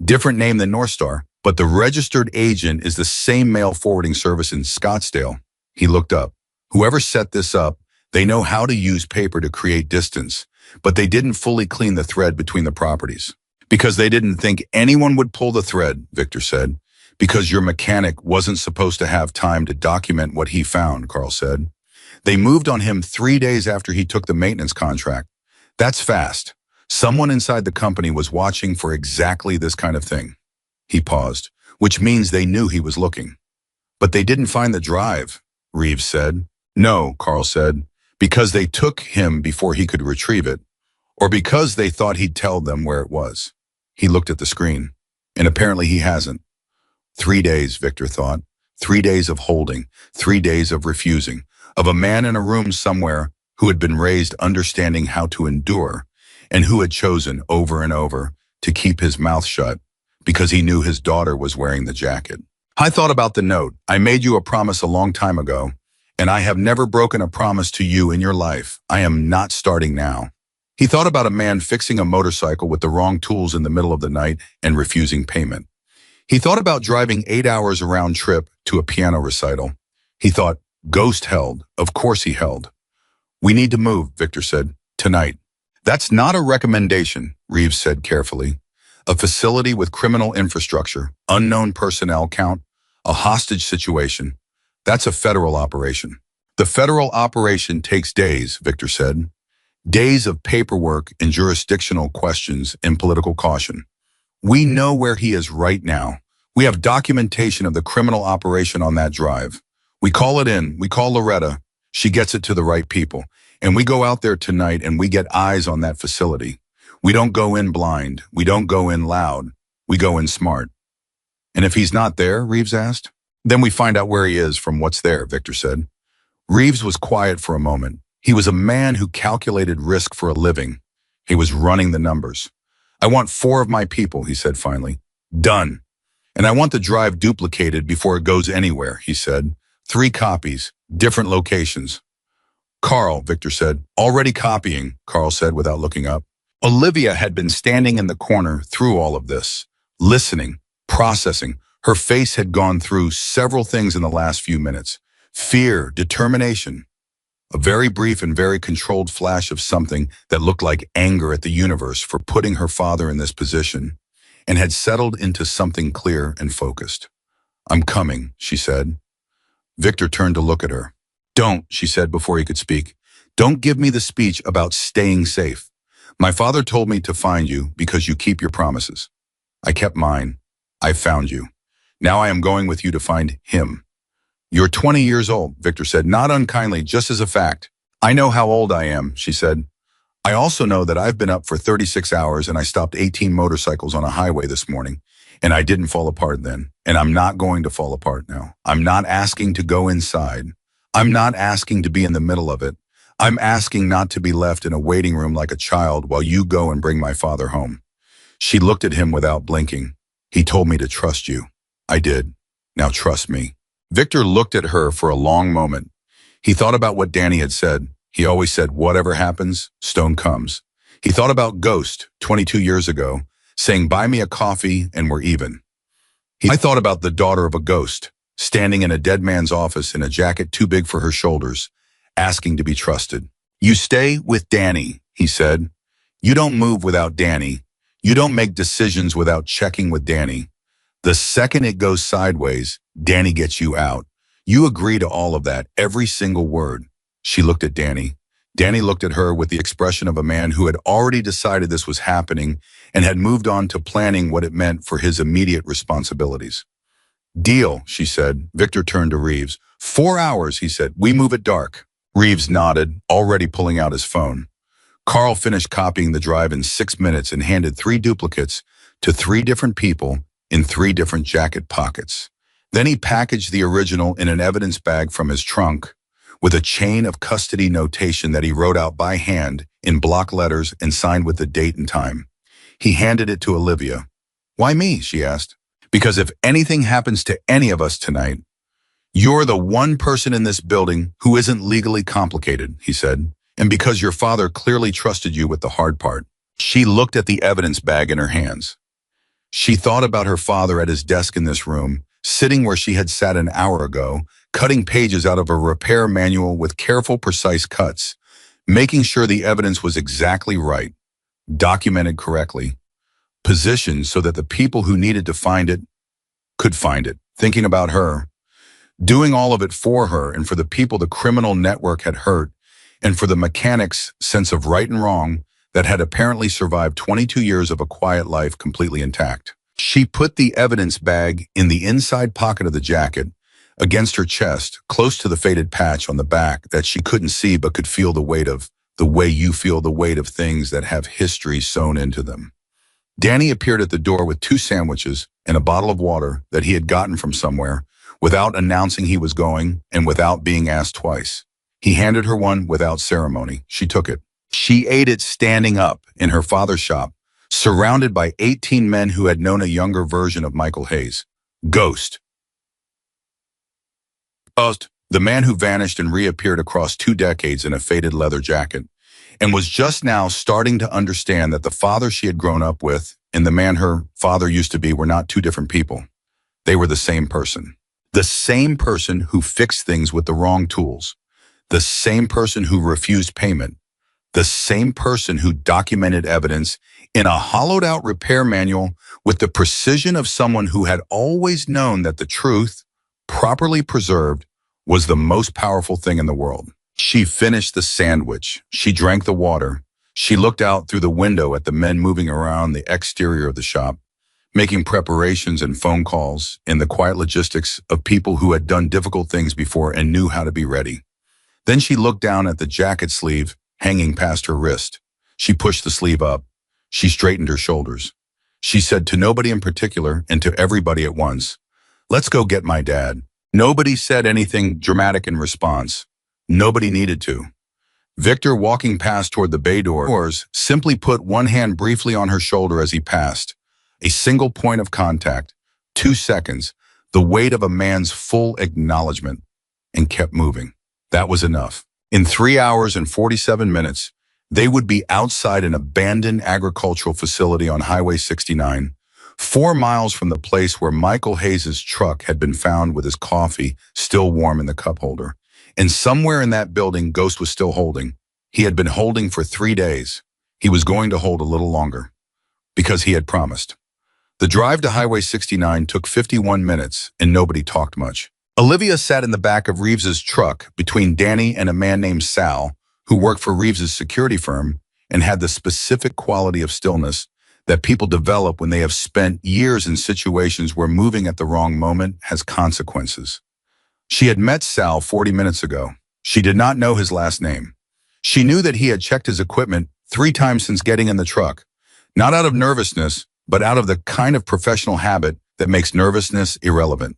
Different name than North Star, but the registered agent is the same mail forwarding service in Scottsdale. He looked up. Whoever set this up, they know how to use paper to create distance, but they didn't fully clean the thread between the properties. Because they didn't think anyone would pull the thread, Victor said. Because your mechanic wasn't supposed to have time to document what he found, Carl said. They moved on him 3 days after he took the maintenance contract. That's fast. Someone inside the company was watching for exactly this kind of thing. He paused, which means they knew he was looking. But they didn't find the drive, Reeves said. No, Carl said, because they took him before he could retrieve it, or because they thought he'd tell them where it was. He looked at the screen, and apparently he hasn't. 3 days, Victor thought. 3 days of holding, 3 days of refusing, of a man in a room somewhere who had been raised understanding how to endure, and who had chosen over and over to keep his mouth shut because he knew his daughter was wearing the jacket. I thought about the note. I made you a promise a long time ago, and I have never broken a promise to you in your life. I am not starting now. He thought about a man fixing a motorcycle with the wrong tools in the middle of the night and refusing payment. He thought about driving 8 hours a round trip to a piano recital. He thought, Ghost held. Of course he held. We need to move, Victor said, tonight. That's not a recommendation, Reeves said carefully. A facility with criminal infrastructure, unknown personnel count, a hostage situation. That's a federal operation. The federal operation takes days, Victor said. Days of paperwork and jurisdictional questions and political caution. We know where he is right now. We have documentation of the criminal operation on that drive. We call it in. We call Loretta. She gets it to the right people. And we go out there tonight and we get eyes on that facility. We don't go in blind. We don't go in loud. We go in smart. And if he's not there, Reeves asked, then we find out where he is from what's there, Victor said. Reeves was quiet for a moment. He was a man who calculated risk for a living. He was running the numbers. I want 4 of my people, he said finally. Done. And I want the drive duplicated before it goes anywhere, he said. 3 copies, different locations. Carl, Victor said. Already copying, Carl said without looking up. Olivia had been standing in the corner through all of this, listening, processing. Her face had gone through several things in the last few minutes. Fear, determination, a very brief and very controlled flash of something that looked like anger at the universe for putting her father in this position, and had settled into something clear and focused. I'm coming, she said. Victor turned to look at her. Don't, she said before he could speak. Don't give me the speech about staying safe. My father told me to find you because you keep your promises. I kept mine. I found you. Now I am going with you to find him. You're 20 years old, Victor said, not unkindly, just as a fact. I know how old I am, she said. I also know that I've been up for 36 hours and I stopped 18 motorcycles on a highway this morning. And I didn't fall apart then. And I'm not going to fall apart now. I'm not asking to go inside. I'm not asking to be in the middle of it. I'm asking not to be left in a waiting room like a child while you go and bring my father home. She looked at him without blinking. He told me to trust you. I did. Now trust me. Victor looked at her for a long moment. He thought about what Danny had said. He always said, whatever happens, stone comes. He thought about Ghost, 22 years ago, saying, buy me a coffee and we're even. I thought about the daughter of a ghost, standing in a dead man's office in a jacket too big for her shoulders, asking to be trusted. You stay with Danny, he said. You don't move without Danny. You don't make decisions without checking with Danny. The second it goes sideways, Danny gets you out. You agree to all of that, every single word. She looked at Danny. Danny looked at her with the expression of a man who had already decided this was happening and had moved on to planning what it meant for his immediate responsibilities. Deal, she said. Victor turned to Reeves. 4 hours, he said. We move at dark. Reeves nodded, already pulling out his phone. Carl finished copying the drive in 6 minutes and handed 3 duplicates to 3 different people in 3 different jacket pockets. Then he packaged the original in an evidence bag from his trunk with a chain of custody notation that he wrote out by hand in block letters and signed with the date and time. He handed it to Olivia. Why me? She asked. Because if anything happens to any of us tonight, you're the one person in this building who isn't legally complicated, he said, and because your father clearly trusted you with the hard part. She looked at the evidence bag in her hands. She thought about her father at his desk in this room, sitting where she had sat an hour ago, cutting pages out of a repair manual with careful, precise cuts, making sure the evidence was exactly right, documented correctly, positioned so that the people who needed to find it could find it, thinking about her, doing all of it for her and for the people the criminal network had hurt, and for the mechanic's sense of right and wrong that had apparently survived 22 years of a quiet life completely intact. She put the evidence bag in the inside pocket of the jacket, against her chest, close to the faded patch on the back that she couldn't see but could feel the weight of, the way you feel the weight of things that have history sewn into them. Danny appeared at the door with 2 sandwiches and a bottle of water that he had gotten from somewhere, without announcing he was going and without being asked twice. He handed her one without ceremony. She took it. She ate it standing up in her father's shop, surrounded by 18 men who had known a younger version of Michael Hayes. Ghost. The man who vanished and reappeared across 2 decades in a faded leather jacket, and was just now starting to understand that the father she had grown up with and the man her father used to be were not 2 different people. They were the same person. The same person who fixed things with the wrong tools. The same person who refused payment. The same person who documented evidence in a hollowed-out repair manual with the precision of someone who had always known that the truth, properly preserved, was the most powerful thing in the world. She finished the sandwich. She drank the water. She looked out through the window at the men moving around the exterior of the shop, making preparations and phone calls in the quiet logistics of people who had done difficult things before and knew how to be ready. Then she looked down at the jacket sleeve hanging past her wrist. She pushed the sleeve up. She straightened her shoulders. She said to nobody in particular and to everybody at once, "Let's go get my dad." Nobody said anything dramatic in response. Nobody needed to. Victor, walking past toward the bay doors, simply put one hand briefly on her shoulder as he passed. A single point of contact, 2 seconds, the weight of a man's full acknowledgement, and kept moving. That was enough. In 3 hours and 47 minutes, they would be outside an abandoned agricultural facility on Highway 69, 4 miles from the place where Michael Hayes' truck had been found with his coffee still warm in the cup holder. And somewhere in that building, Ghost was still holding. He had been holding for 3 days. He was going to hold a little longer, because he had promised. The drive to Highway 69 took 51 minutes, and nobody talked much. Olivia sat in the back of Reeves's truck between Danny and a man named Sal, who worked for Reeves's security firm and had the specific quality of stillness that people develop when they have spent years in situations where moving at the wrong moment has consequences. She had met Sal 40 minutes ago. She did not know his last name. She knew that he had checked his equipment 3 times since getting in the truck, not out of nervousness, but out of the kind of professional habit that makes nervousness irrelevant.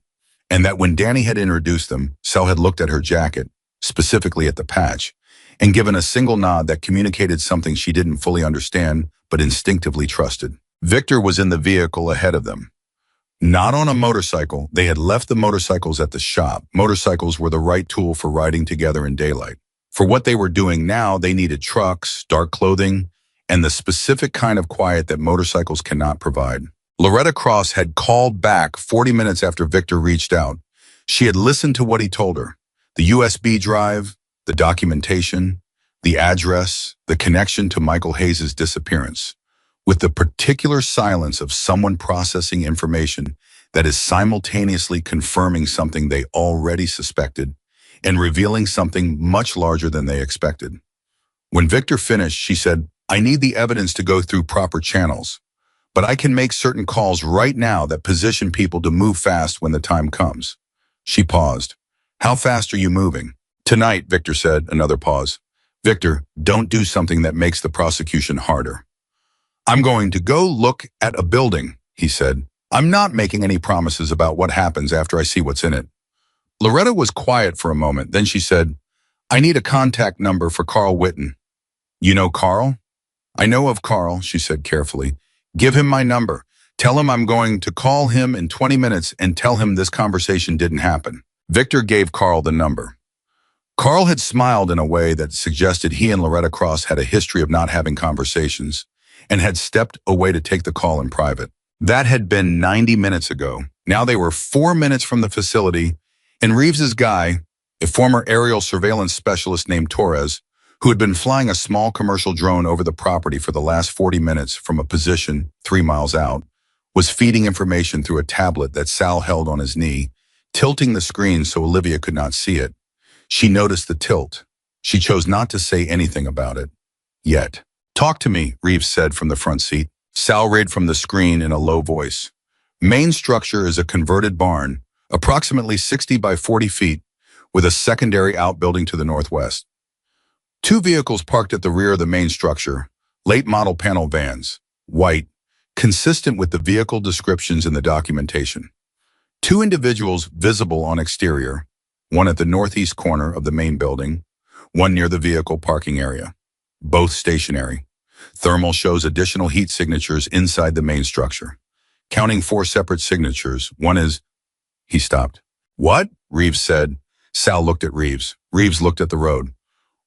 And that when Danny had introduced them, Sal had looked at her jacket, specifically at the patch, and given a single nod that communicated something she didn't fully understand, but instinctively trusted. Victor was in the vehicle ahead of them. Not on a motorcycle. They had left the motorcycles at the shop. Motorcycles were the right tool for riding together in daylight. For what they were doing now, they needed trucks, dark clothing, and the specific kind of quiet that motorcycles cannot provide. Loretta Cross had called back 40 minutes after Victor reached out. She had listened to what he told her. The USB drive, the documentation, the address, the connection to Michael Hayes' disappearance, with the particular silence of someone processing information that is simultaneously confirming something they already suspected and revealing something much larger than they expected. When Victor finished, she said, "I need the evidence to go through proper channels, but I can make certain calls right now that position people to move fast when the time comes." She paused. "How fast are you moving?" "Tonight," Victor said, another pause. "Victor, don't do something that makes the prosecution harder." "I'm going to go look at a building," he said. "I'm not making any promises about what happens after I see what's in it." Loretta was quiet for a moment. Then she said, "I need a contact number for Carl Witten." "You know Carl?" "I know of Carl," she said carefully. "Give him my number. Tell him I'm going to call him in 20 minutes and tell him this conversation didn't happen." Victor gave Carl the number. Carl had smiled in a way that suggested he and Loretta Cross had a history of not having conversations and had stepped away to take the call in private. That had been 90 minutes ago. Now they were 4 minutes from the facility, and Reeves's guy, a former aerial surveillance specialist named Torres, who had been flying a small commercial drone over the property for the last 40 minutes from a position 3 miles out, was feeding information through a tablet that Sal held on his knee, tilting the screen so Olivia could not see it. She noticed the tilt. She chose not to say anything about it. Yet. "Talk to me," Reeves said from the front seat. Sal read from the screen in a low voice. "Main structure is a converted barn, approximately 60 by 40 feet, with a secondary outbuilding to the northwest. 2 vehicles parked at the rear of the main structure, late model panel vans, white, consistent with the vehicle descriptions in the documentation. 2 individuals visible on exterior, one at the northeast corner of the main building, one near the vehicle parking area. Both stationary. Thermal shows additional heat signatures inside the main structure. Counting 4 separate signatures, one is..." He stopped. "What?" Reeves said. Sal looked at Reeves. Reeves looked at the road.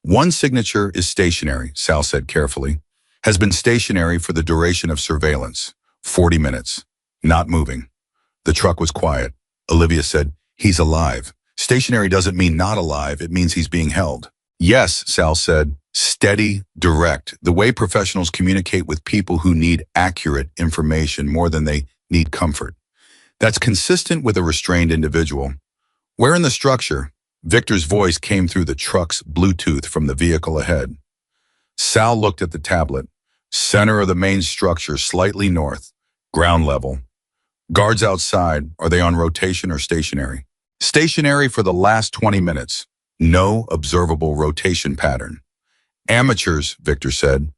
"One signature is stationary," Sal said carefully. "Has been stationary for the duration of surveillance. 40 minutes. Not moving." The truck was quiet. Olivia said, "He's alive." "Stationary doesn't mean not alive. It means he's being held." "Yes," Sal said. "Steady, direct. The way professionals communicate with people who need accurate information more than they need comfort. That's consistent with a restrained individual." "Where in the structure?" Victor's voice came through the truck's Bluetooth from the vehicle ahead. Sal looked at the tablet. "Center of the main structure, slightly north. Ground level. Guards outside, are they on rotation or stationary?" "Stationary for the last 20 minutes. No observable rotation pattern." "Amateurs," Victor said.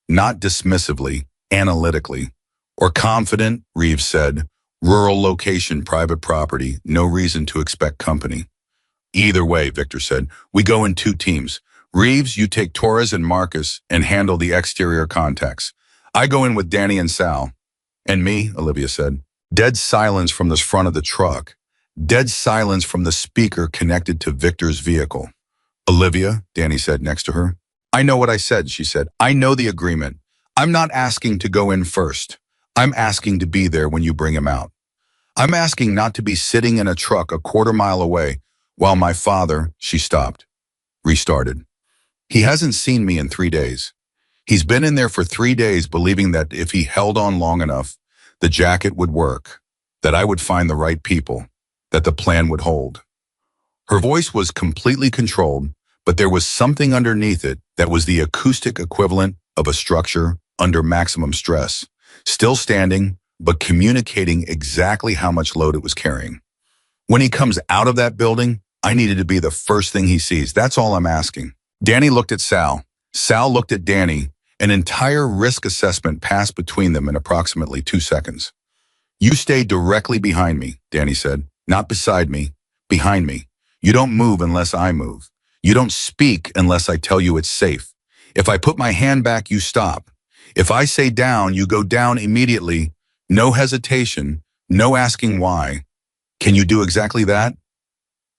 Not dismissively, analytically. "Or confident," Reeves said. "Rural location, private property, no reason to expect company." "Either way," Victor said, "we go in 2 teams. Reeves, you take Torres and Marcus and handle the exterior contacts. I go in with Danny and Sal." "And me," Olivia said. Dead silence from the front of the truck. Dead silence from the speaker connected to Victor's vehicle. Olivia, Danny said next to her. I know what I said, she said. I know the agreement. I'm not asking to go in first. I'm asking to be there when you bring him out. I'm asking not to be sitting in a truck a quarter mile away while my father, she stopped, restarted. He hasn't seen me in 3 days. He's been in there for 3 days believing that if he held on long enough, the jacket would work, that I would find the right people, that the plan would hold. Her voice was completely controlled, but there was something underneath it that was the acoustic equivalent of a structure under maximum stress, still standing, but communicating exactly how much load it was carrying. When he comes out of that building, I needed to be the first thing he sees. That's all I'm asking. Danny looked at Sal. Sal looked at Danny. An entire risk assessment passed between them in approximately 2 seconds. You stay directly behind me, Danny said. Not beside me, behind me. You don't move unless I move. You don't speak unless I tell you it's safe. If I put my hand back, you stop. If I say down, you go down immediately. No hesitation, no asking why. Can you do exactly that?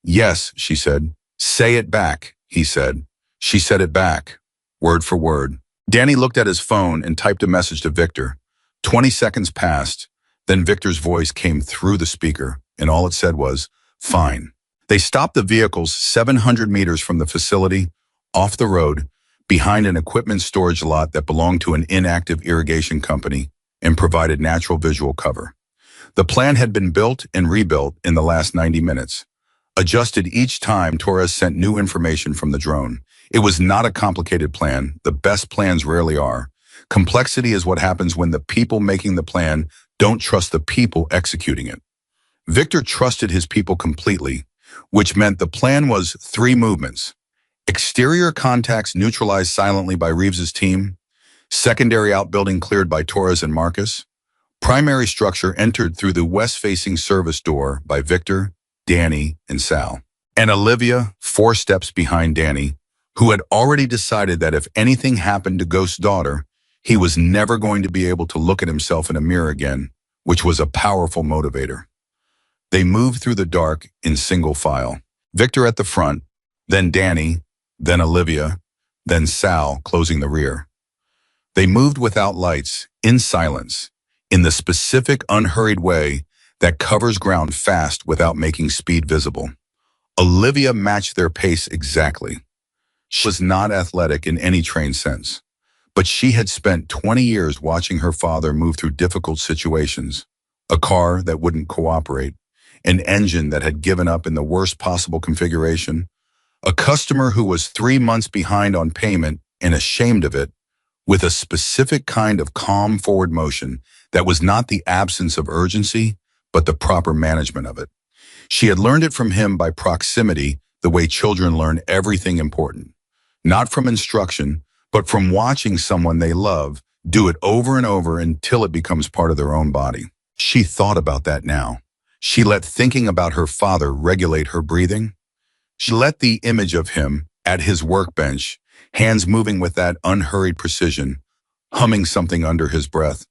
Yes, she said. Say it back, he said. She said it back, word for word. Danny looked at his phone and typed a message to Victor. 20 seconds passed. Then Victor's voice came through the speaker, and all it said was, fine. They stopped the vehicles 700 meters from the facility, off the road, behind an equipment storage lot that belonged to an inactive irrigation company and provided natural visual cover. The plan had been built and rebuilt in the last 90 minutes, adjusted each time Torres sent new information from the drone. It was not a complicated plan. The best plans rarely are. Complexity is what happens when the people making the plan don't trust the people executing it. Victor trusted his people completely, which meant the plan was 3 movements. Exterior contacts neutralized silently by Reeves's team. Secondary outbuilding cleared by Torres and Marcus. Primary structure entered through the west-facing service door by Victor, Danny, and Sal. And Olivia, 4 steps behind Danny, who had already decided that if anything happened to Ghost's daughter, he was never going to be able to look at himself in a mirror again, which was a powerful motivator. They moved through the dark in single file. Victor at the front, then Danny, then Olivia, then Sal closing the rear. They moved without lights, in silence, in the specific unhurried way that covers ground fast without making speed visible. Olivia matched their pace exactly. She was not athletic in any trained sense, but she had spent 20 years watching her father move through difficult situations, a car that wouldn't cooperate, an engine that had given up in the worst possible configuration, a customer who was 3 months behind on payment and ashamed of it, with a specific kind of calm forward motion that was not the absence of urgency, but the proper management of it. She had learned it from him by proximity, the way children learn everything important. Not from instruction, but from watching someone they love do it over and over until it becomes part of their own body. She thought about that now. She let thinking about her father regulate her breathing. She let the image of him at his workbench, hands moving with that unhurried precision, humming something under his breath,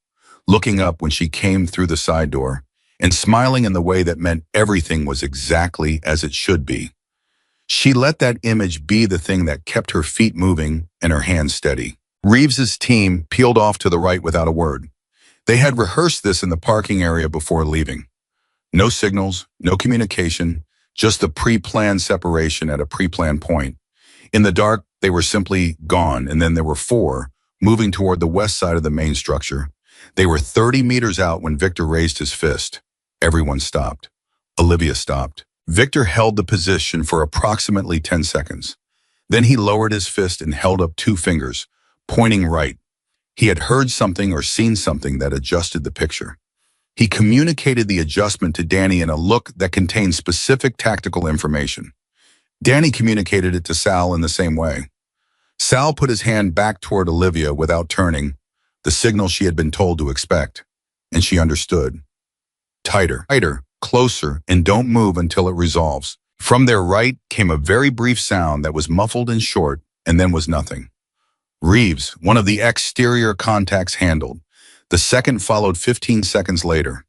looking up when she came through the side door, and smiling in the way that meant everything was exactly as it should be. She let that image be the thing that kept her feet moving and her hands steady. Reeves's team peeled off to the right without a word. They had rehearsed this in the parking area before leaving. No signals, no communication, just the pre-planned separation at a pre-planned point. In the dark, they were simply gone, and then there were 4, moving toward the west side of the main structure. They were 30 meters out when Victor raised his fist. Everyone stopped. Olivia stopped. Victor held the position for approximately 10 seconds. Then he lowered his fist and held up 2 fingers, pointing right. He had heard something or seen something that adjusted the picture. He communicated the adjustment to Danny in a look that contained specific tactical information. Danny communicated it to Sal in the same way. Sal put his hand back toward Olivia without turning, the signal she had been told to expect, and she understood. Tighter, closer, and don't move until it resolves. From their right came a very brief sound that was muffled and short, and then was nothing. Reeves, one of the exterior contacts, handled. The second followed 15 seconds later.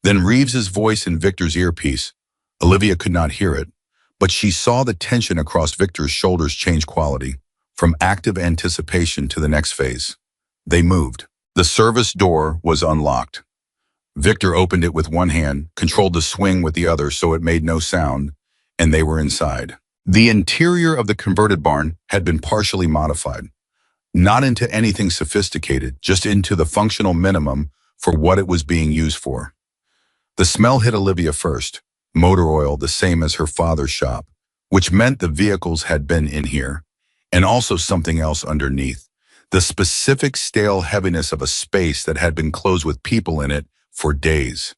Then Reeves's voice in Victor's earpiece. Olivia could not hear it, but she saw the tension across Victor's shoulders change quality, from active anticipation to the next phase. They moved. The service door was unlocked. Victor opened it with one hand, controlled the swing with the other so it made no sound, and they were inside. The interior of the converted barn had been partially modified, not into anything sophisticated, just into the functional minimum for what it was being used for. The smell hit Olivia first, motor oil the same as her father's shop, which meant the vehicles had been in here, and also something else underneath, the specific stale heaviness of a space that had been closed with people in it for days.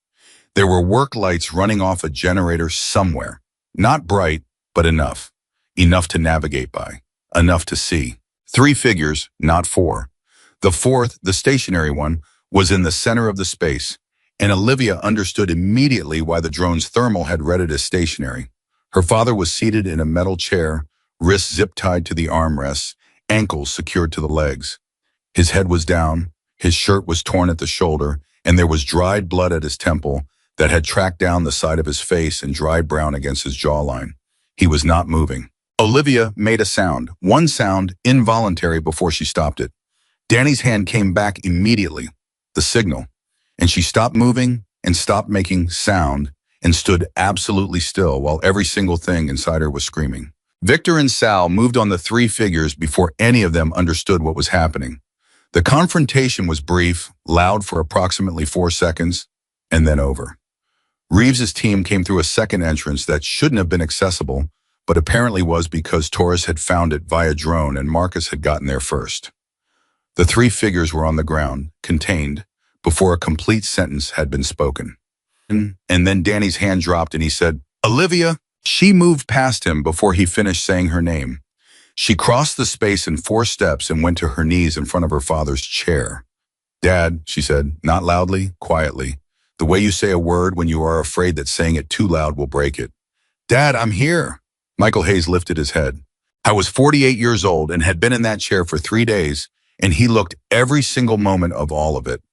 There were work lights running off a generator somewhere, not bright, but enough. Enough to navigate by, enough to see. 3 figures, not 4. The fourth, the stationary one, was in the center of the space, and Olivia understood immediately why the drone's thermal had read it as stationary. Her father was seated in a metal chair, wrists zip-tied to the armrests, ankles secured to the legs. His head was down, his shirt was torn at the shoulder, and there was dried blood at his temple that had tracked down the side of his face and dried brown against his jawline. He was not moving. Olivia made a sound, one sound, involuntary before she stopped it. Danny's hand came back immediately, the signal, and she stopped moving and stopped making sound and stood absolutely still while every single thing inside her was screaming. Victor and Sal moved on the 3 figures before any of them understood what was happening. The confrontation was brief, loud for approximately 4 seconds, and then over. Reeves's team came through a second entrance that shouldn't have been accessible, but apparently was because Torres had found it via drone and Marcus had gotten there first. The 3 figures were on the ground, contained, before a complete sentence had been spoken. And then Danny's hand dropped and he said, "Olivia." She moved past him before he finished saying her name. She crossed the space in 4 steps and went to her knees in front of her father's chair. "Dad," she said, not loudly, quietly, the way you say a word when you are afraid that saying it too loud will break it. "Dad, I'm here." Michael Hayes lifted his head. I was 48 years old and had been in that chair for 3 days, and he looked every single moment of all of it.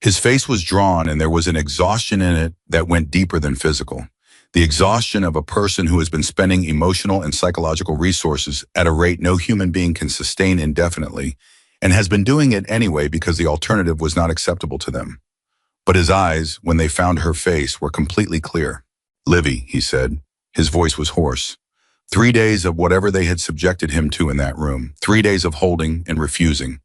His face was drawn and there was an exhaustion in it that went deeper than physical. The exhaustion of a person who has been spending emotional and psychological resources at a rate no human being can sustain indefinitely, and has been doing it anyway because the alternative was not acceptable to them. But his eyes, when they found her face, were completely clear. "Livy," he said. His voice was hoarse. 3 days of whatever they had subjected him to in that room. 3 days of holding and refusing.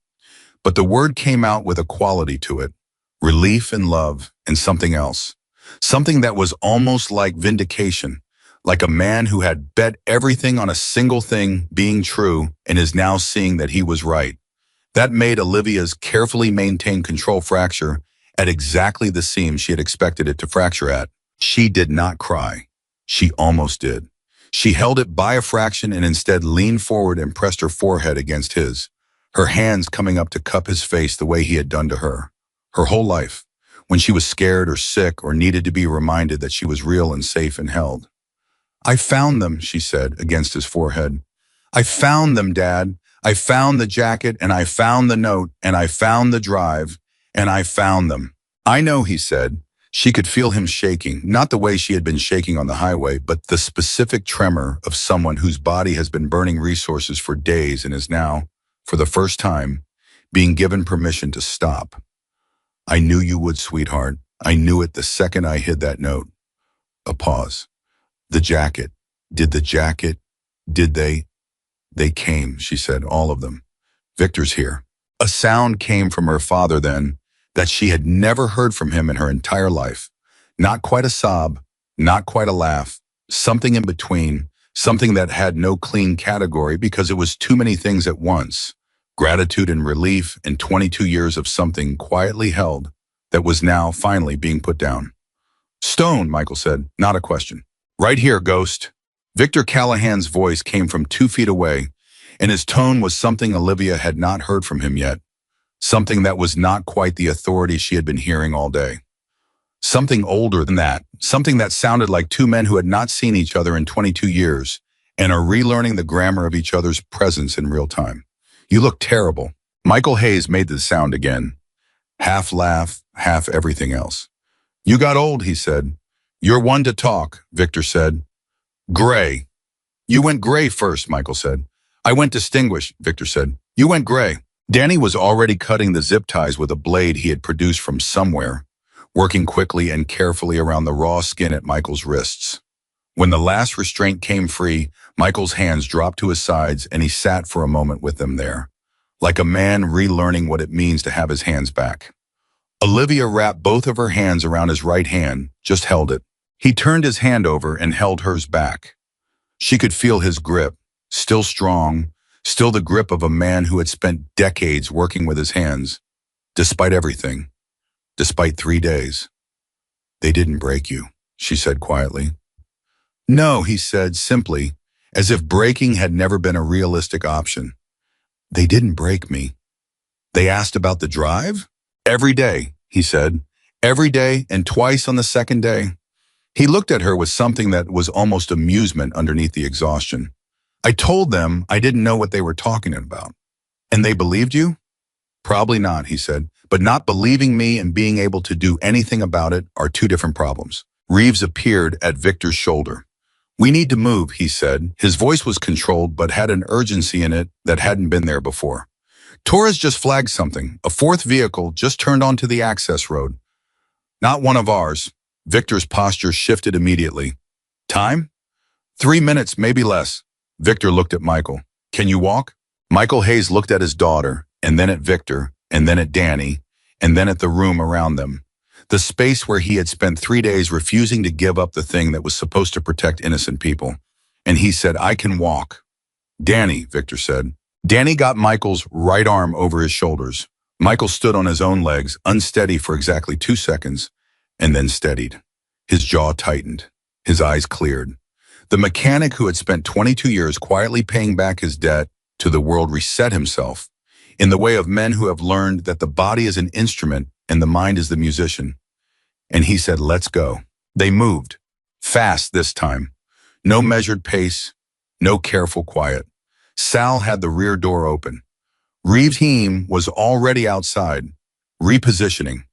But the word came out with a quality to it. Relief and love and something else. Something that was almost like vindication. Like a man who had bet everything on a single thing being true and is now seeing that he was right. That made Olivia's carefully maintained control fracture at exactly the seam she had expected it to fracture at. She did not cry. She almost did. She held it by a fraction and instead leaned forward and pressed her forehead against his, her hands coming up to cup his face the way he had done to her. Her whole life, when she was scared or sick or needed to be reminded that she was real and safe and held. "I found them," she said against his forehead. "I found them, Dad. I found the jacket and I found the note and I found the drive and I found them." "I know," he said. She could feel him shaking, not the way she had been shaking on the highway, but the specific tremor of someone whose body has been burning resources for days and is now, for the first time, being given permission to stop. "I knew you would, sweetheart. I knew it the second I hid that note." A pause. "The jacket. Did they? They came," she said, "all of them. Victor's here." A sound came from her father then that she had never heard from him in her entire life. Not quite a sob, not quite a laugh, something in between, something that had no clean category because it was too many things at once. Gratitude and relief and 22 years of something quietly held that was now finally being put down. "Stone," Michael said, not a question. "Right here, Ghost." Victor Callahan's voice came from 2 feet away, and his tone was something Olivia had not heard from him yet. Something that was not quite the authority she had been hearing all day. Something older than that, something that sounded like 2 men who had not seen each other in 22 years and are relearning the grammar of each other's presence in real time. "You look terrible." Michael Hayes made the sound again. Half laugh, half everything else. You got old, he said. You're one to talk, Victor said. Gray. You went gray first, Michael said. I went distinguished, Victor said. You went gray. Danny was already cutting the zip ties with a blade he had produced from somewhere, working quickly and carefully around the raw skin at Michael's wrists. When the last restraint came free, Michael's hands dropped to his sides and he sat for a moment with them there, like a man relearning what it means to have his hands back. Olivia wrapped both of her hands around his right hand, just held it. He turned his hand over and held hers back. She could feel his grip, still strong, still the grip of a man who had spent decades working with his hands, despite everything, despite 3 days. They didn't break you, she said quietly. No, he said simply, as if breaking had never been a realistic option. They didn't break me. They asked about the drive? Every day, he said. Every day and twice on the second day. He looked at her with something that was almost amusement underneath the exhaustion. I told them I didn't know what they were talking about. And they believed you? Probably not, he said. But not believing me and being able to do anything about it are two different problems. Reeves appeared at Victor's shoulder. We need to move, he said. His voice was controlled but had an urgency in it that hadn't been there before. Torres just flagged something. A fourth vehicle just turned onto the access road. Not one of ours. Victor's posture shifted immediately. Time? 3 minutes, maybe less. Victor looked at Michael. Can you walk? Michael Hayes looked at his daughter, and then at Victor, and then at Danny, and then at the room around them. The space where he had spent 3 days refusing to give up the thing that was supposed to protect innocent people. And he said, I can walk. Danny, Victor said. Danny got Michael's right arm over his shoulders. Michael stood on his own legs, unsteady for exactly 2 seconds, and then steadied. His jaw tightened. His eyes cleared. The mechanic who had spent 22 years quietly paying back his debt to the world reset himself, in the way of men who have learned that the body is an instrument and the mind is the musician. And he said, let's go. They moved. Fast this time. No measured pace. No careful quiet. Sal had the rear door open. Reeves' team was already outside, repositioning.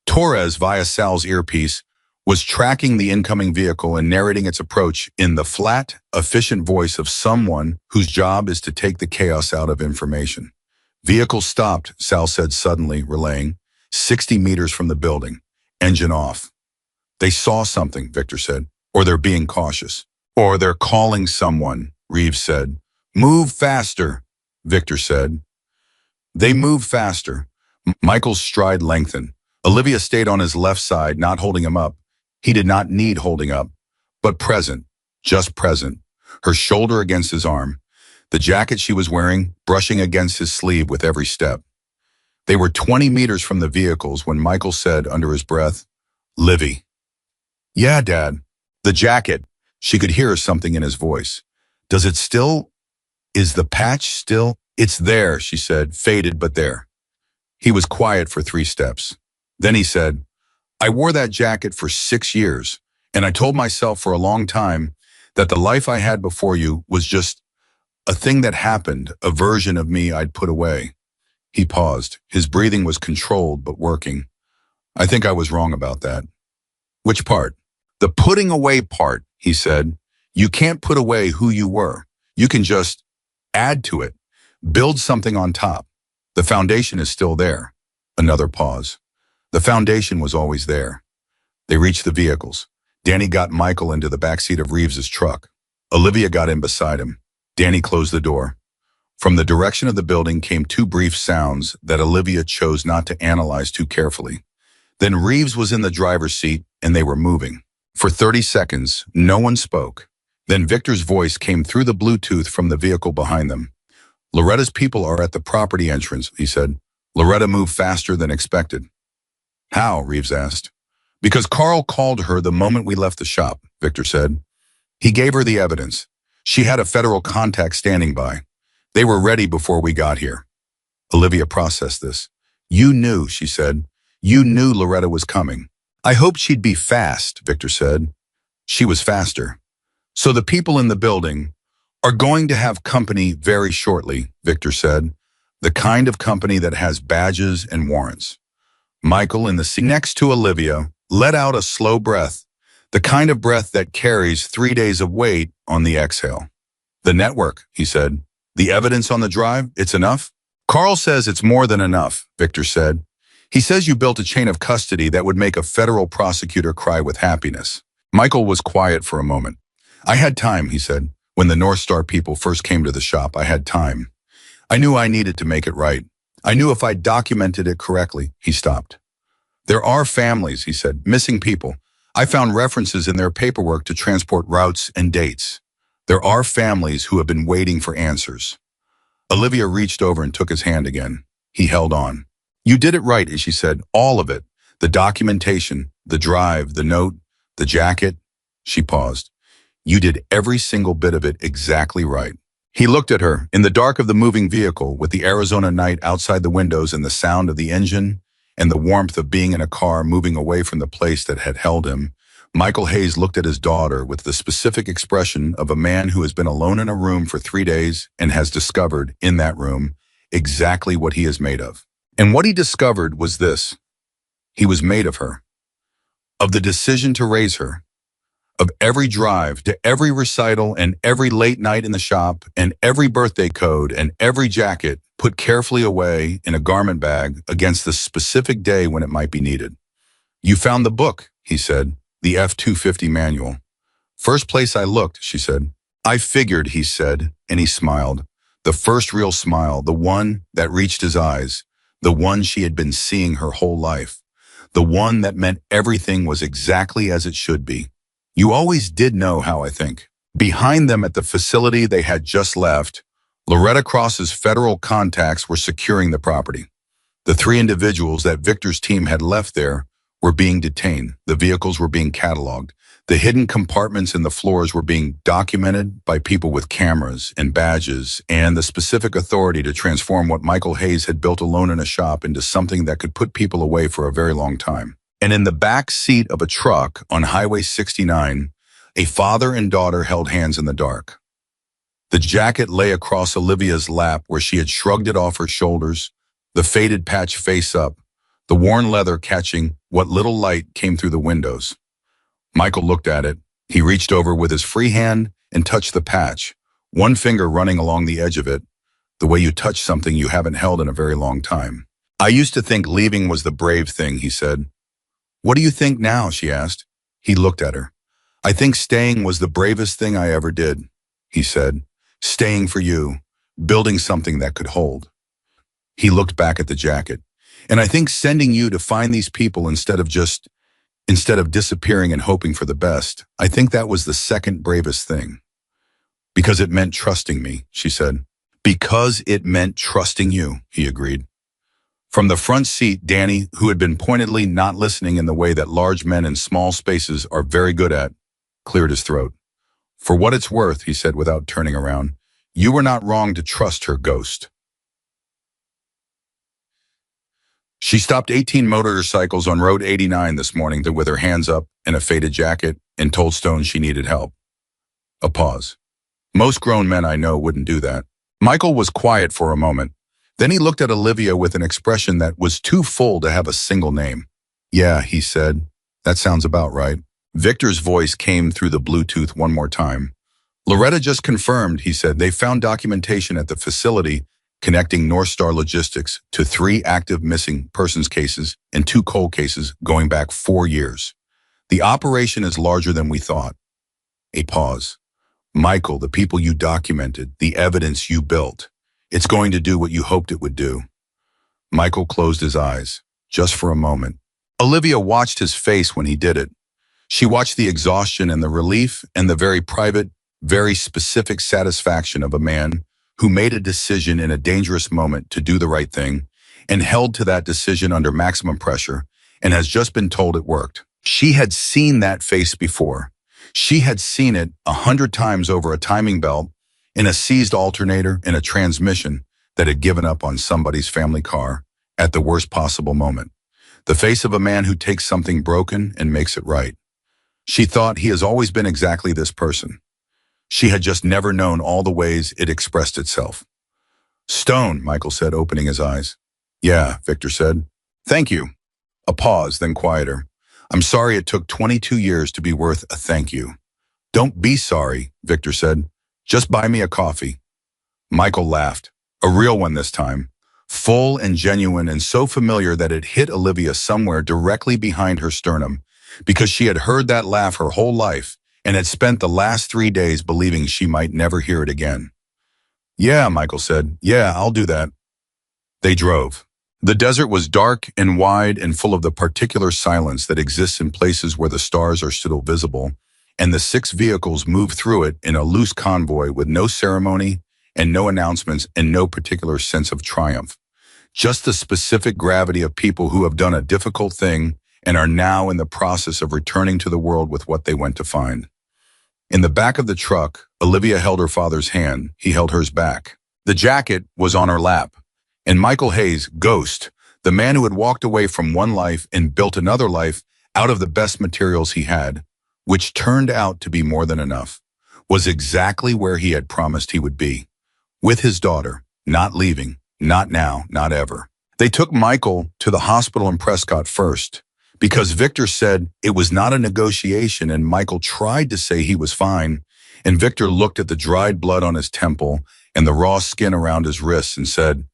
Torres, via Sal's earpiece, was tracking the incoming vehicle and narrating its approach in the flat, efficient voice of someone whose job is to take the chaos out of information. Vehicle stopped, Sal said suddenly, relaying, 60 meters from the building. Engine off. They saw something, Victor said. Or they're being cautious. Or they're calling someone, Reeves said. Move faster, Victor said. They moved faster. Michael's stride lengthened. Olivia stayed on his left side, not holding him up. He did not need holding up, but present, just present, her shoulder against his arm, the jacket she was wearing brushing against his sleeve with every step. They were 20 meters from the vehicles when Michael said under his breath, Livy. Yeah, Dad. The jacket. She could hear something in his voice. Does it still? Is the patch still? It's there, she said, faded but there. He was quiet for 3 steps. Then he said, I wore that jacket for 6 years, and I told myself for a long time that the life I had before you was just a thing that happened, a version of me I'd put away. He paused. His breathing was controlled but working. I think I was wrong about that. Which part? The putting away part, he said. You can't put away who you were. You can just add to it, build something on top. The foundation is still there. Another pause. The foundation was always there. They reached the vehicles. Danny got Michael into the backseat of Reeves's truck. Olivia got in beside him. Danny closed the door. From the direction of the building came 2 brief sounds that Olivia chose not to analyze too carefully. Then Reeves was in the driver's seat and they were moving. For 30 seconds, no one spoke. Then Victor's voice came through the Bluetooth from the vehicle behind them. Loretta's people are at the property entrance, he said. Loretta moved faster than expected. How? Reeves asked. Because Carl called her the moment we left the shop, Victor said. He gave her the evidence. She had a federal contact standing by. They were ready before we got here. Olivia processed this. You knew, she said. You knew Loretta was coming. I hoped she'd be fast, Victor said. She was faster. So the people in the building are going to have company very shortly, Victor said. The kind of company that has badges and warrants. Michael in the seat next to Olivia let out a slow breath, the kind of breath that carries 3 days of weight on the exhale. The network, he said. The evidence on the drive, it's enough? Carl says it's more than enough, Victor said. He says you built a chain of custody that would make a federal prosecutor cry with happiness. Michael was quiet for a moment. I had time, he said. When the North Star people first came to the shop, I had time. I knew I needed to make it right. I knew if I documented it correctly, he stopped. There are families, he said, missing people. I found references in their paperwork to transport routes and dates. There are families who have been waiting for answers. Olivia reached over and took his hand again. He held on. You did it right, she said, all of it. The documentation, the drive, the note, the jacket. She paused. You did every single bit of it exactly right. He looked at her, in the dark of the moving vehicle, with the Arizona night outside the windows and the sound of the engine and the warmth of being in a car moving away from the place that had held him. Michael Hayes looked at his daughter with the specific expression of a man who has been alone in a room for 3 days and has discovered, in that room, exactly what he is made of. And what he discovered was this. He was made of her, of the decision to raise her, of every drive to every recital and every late night in the shop and every birthday code and every jacket put carefully away in a garment bag against the specific day when it might be needed. You found the book, he said, the F-250 manual. First place I looked, she said. I figured, he said, and he smiled. The first real smile, the one that reached his eyes, the one she had been seeing her whole life, the one that meant everything was exactly as it should be. You always did know how I think. Behind them at the facility they had just left, Loretta Cross's federal contacts were securing the property. The 3 individuals that Victor's team had left there were being detained. The vehicles were being cataloged. The hidden compartments in the floors were being documented by people with cameras and badges and the specific authority to transform what Michael Hayes had built alone in a shop into something that could put people away for a very long time. And in the back seat of a truck on Highway 69, a father and daughter held hands in the dark. The jacket lay across Olivia's lap where she had shrugged it off her shoulders, the faded patch face up, the worn leather catching what little light came through the windows. Michael looked at it. He reached over with his free hand and touched the patch, one finger running along the edge of it, the way you touch something you haven't held in a very long time. I used to think leaving was the brave thing, he said. What do you think now, she asked. He looked at her. I think staying was the bravest thing I ever did, he said. Staying for you, building something that could hold. He looked back at the jacket. And I think sending you to find these people instead of disappearing and hoping for the best, I think that was the second bravest thing. Because it meant trusting me, she said. Because it meant trusting you, he agreed. From the front seat, Danny, who had been pointedly not listening in the way that large men in small spaces are very good at, cleared his throat. For what it's worth, he said without turning around, you were not wrong to trust her ghost. She stopped 18 motorcycles on Road 89 this morning with her hands up in a faded jacket and told Stone she needed help. A pause. Most grown men I know wouldn't do that. Michael was quiet for a moment. Then he looked at Olivia with an expression that was too full to have a single name. Yeah, he said. That sounds about right. Victor's voice came through the Bluetooth one more time. Loretta just confirmed, he said, they found documentation at the facility connecting North Star Logistics to 3 active missing persons cases and 2 cold cases going back 4 years. The operation is larger than we thought. A pause. Michael, the people you documented, the evidence you built, it's going to do what you hoped it would do. Michael closed his eyes, just for a moment. Olivia watched his face when he did it. She watched the exhaustion and the relief and the very private, very specific satisfaction of a man who made a decision in a dangerous moment to do the right thing and held to that decision under maximum pressure and has just been told it worked. She had seen that face before. She had seen it 100 times over a timing belt, in a seized alternator, in a transmission that had given up on somebody's family car at the worst possible moment. The face of a man who takes something broken and makes it right. She thought he has always been exactly this person. She had just never known all the ways it expressed itself. Stone, Michael said, opening his eyes. Yeah, Victor said. Thank you. A pause, then quieter. I'm sorry it took 22 years to be worth a thank you. Don't be sorry, Victor said. Just buy me a coffee. Michael laughed, a real one this time, full and genuine and so familiar that it hit Olivia somewhere directly behind her sternum, because she had heard that laugh her whole life and had spent the last 3 days believing she might never hear it again. Yeah, Michael said. Yeah, I'll do that. They drove. The desert was dark and wide and full of the particular silence that exists in places where the stars are still visible, and the 6 vehicles moved through it in a loose convoy with no ceremony and no announcements and no particular sense of triumph. Just the specific gravity of people who have done a difficult thing and are now in the process of returning to the world with what they went to find. In the back of the truck, Olivia held her father's hand. He held hers back. The jacket was on her lap. And Michael Hayes, Ghost, the man who had walked away from one life and built another life out of the best materials he had, which turned out to be more than enough, was exactly where he had promised he would be. With his daughter, not leaving, not now, not ever. They took Michael to the hospital in Prescott first, because Victor said it was not a negotiation, and Michael tried to say he was fine, and Victor looked at the dried blood on his temple and the raw skin around his wrists and said,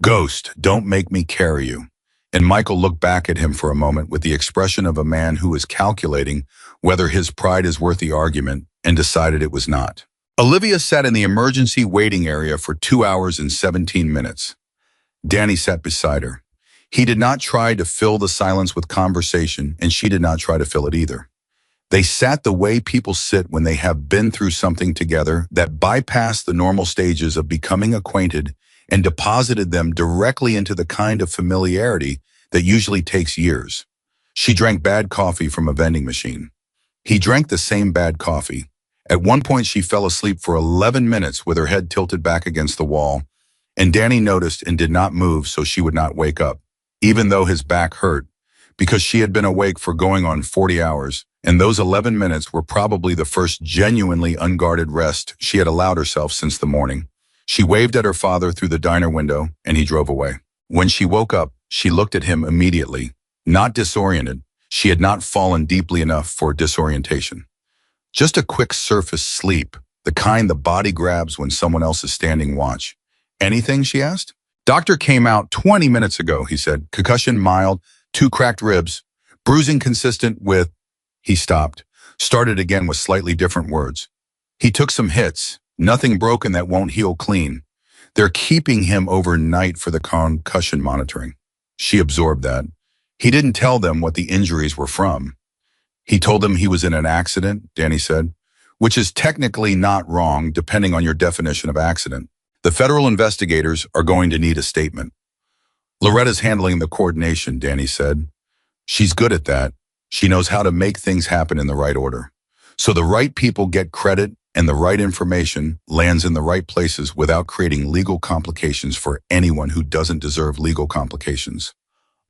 "Ghost, don't make me carry you." And Michael looked back at him for a moment with the expression of a man who is calculating whether his pride is worth the argument, and decided it was not. Olivia sat in the emergency waiting area for 2 hours and 17 minutes. Danny sat beside her. He did not try to fill the silence with conversation, and she did not try to fill it either. They sat the way people sit when they have been through something together that bypassed the normal stages of becoming acquainted and deposited them directly into the kind of familiarity that usually takes years. She drank bad coffee from a vending machine. He drank the same bad coffee. At one point, she fell asleep for 11 minutes with her head tilted back against the wall, and Danny noticed and did not move so she would not wake up, even though his back hurt, because she had been awake for going on 40 hours, and those 11 minutes were probably the first genuinely unguarded rest she had allowed herself since the morning. She waved at her father through the diner window, and he drove away. When she woke up, she looked at him immediately, not disoriented. She had not fallen deeply enough for disorientation. Just a quick surface sleep, the kind the body grabs when someone else is standing watch. "Anything?" she asked. "Doctor came out 20 minutes ago," he said. "Concussion mild, 2 cracked ribs, bruising consistent with..." He stopped, started again with slightly different words. "He took some hits, nothing broken that won't heal clean. They're keeping him overnight for the concussion monitoring." She absorbed that. He didn't tell them what the injuries were from. "He told them he was in an accident," Danny said, "which is technically not wrong depending on your definition of accident. The federal investigators are going to need a statement." "Loretta's handling the coordination," Danny said. "She's good at that. She knows how to make things happen in the right order. So the right people get credit and the right information lands in the right places without creating legal complications for anyone who doesn't deserve legal complications."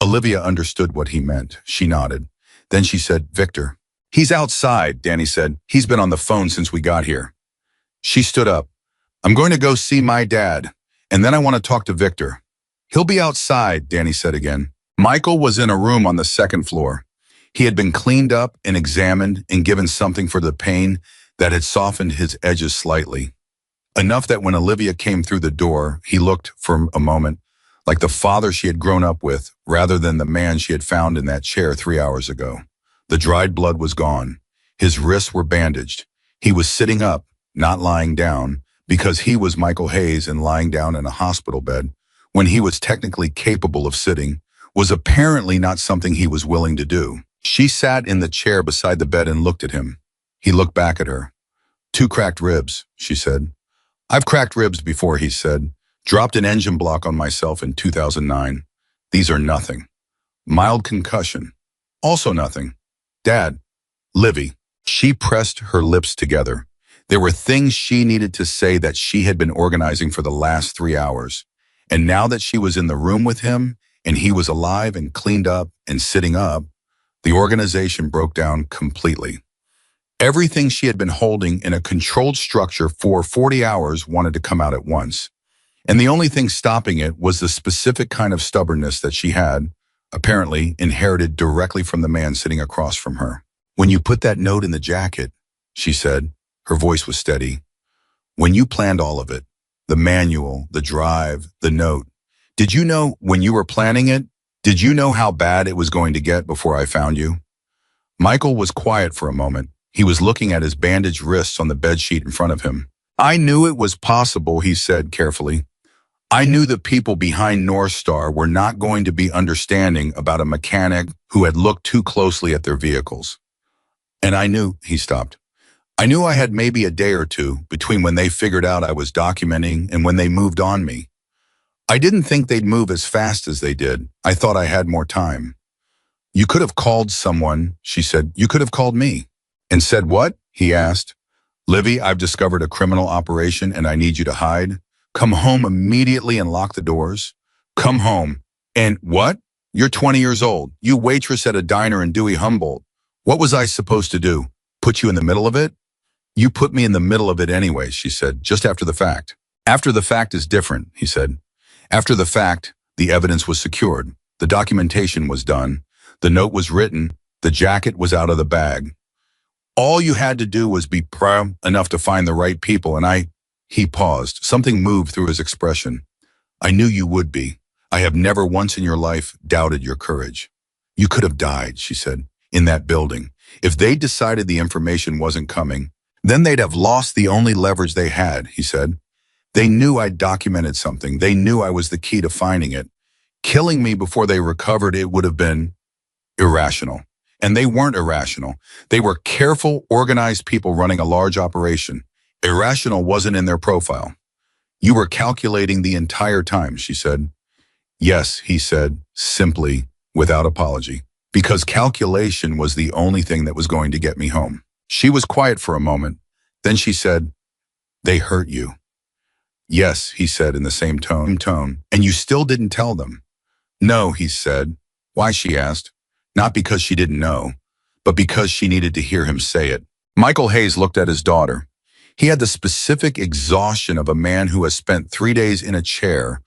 Olivia understood what he meant. She nodded. Then she said, "Victor." "He's outside," Danny said. "He's been on the phone since we got here." She stood up. "I'm going to go see my dad, and then I want to talk to Victor." "He'll be outside," Danny said again. Michael was in a room on the 2nd floor. He had been cleaned up and examined and given something for the pain that had softened his edges slightly. Enough that when Olivia came through the door, he looked for a moment like the father she had grown up with, rather than the man she had found in that chair 3 hours ago. The dried blood was gone. His wrists were bandaged. He was sitting up, not lying down, because he was Michael Hayes, and lying down in a hospital bed, when he was technically capable of sitting, was apparently not something he was willing to do. She sat in the chair beside the bed and looked at him. He looked back at her. "2 cracked ribs," she said. "I've cracked ribs before," he said. "Dropped an engine block on myself in 2009. These are nothing. Mild concussion. Also nothing. Dad." "Livy." She pressed her lips together. There were things she needed to say that she had been organizing for the last 3 hours. And now that she was in the room with him, and he was alive and cleaned up and sitting up, the organization broke down completely. Everything she had been holding in a controlled structure for 40 hours wanted to come out at once. And the only thing stopping it was the specific kind of stubbornness that she had, apparently inherited directly from the man sitting across from her. When you put that note in the jacket, she said, her voice was steady. When you planned all of it, the manual, the drive, the note, did you know when you were planning it? Did you know how bad it was going to get before I found you? Michael was quiet for a moment. He was looking at his bandaged wrists on the bedsheet in front of him. I knew it was possible, he said carefully. I knew the people behind North Star were not going to be understanding about a mechanic who had looked too closely at their vehicles. And I knew, he stopped. I knew I had maybe a day or two between when they figured out I was documenting and when they moved on me. I didn't think they'd move as fast as they did. I thought I had more time. You could have called someone, she said. You could have called me. And said what? He asked. Livy, I've discovered a criminal operation and I need you to hide. Come home immediately and lock the doors. Come home. And what? You're 20 years old. You waitress at a diner in Dewey Humboldt. What was I supposed to do? Put you in the middle of it? You put me in the middle of it anyway, she said, just after the fact. After the fact is different, he said. After the fact, the evidence was secured. The documentation was done. The note was written. The jacket was out of the bag. All you had to do was be proud enough to find the right people, and he paused. Something moved through his expression. I knew you would be. I have never once in your life doubted your courage. You could have died, she said, in that building. If they decided the information wasn't coming, then they'd have lost the only leverage they had, he said. They knew I'd documented something. They knew I was the key to finding it. Killing me before they recovered it would have been irrational. And they weren't irrational. They were careful, organized people running a large operation. Irrational wasn't in their profile. You were calculating the entire time, she said. Yes, he said, simply, without apology. Because calculation was the only thing that was going to get me home. She was quiet for a moment. Then she said, they hurt you. Yes, he said in the same tone. And you still didn't tell them. No, he said. Why, she asked. Not because she didn't know, but because she needed to hear him say it. Michael Hayes looked at his daughter. He had the specific exhaustion of a man who has spent 3 days in a chair,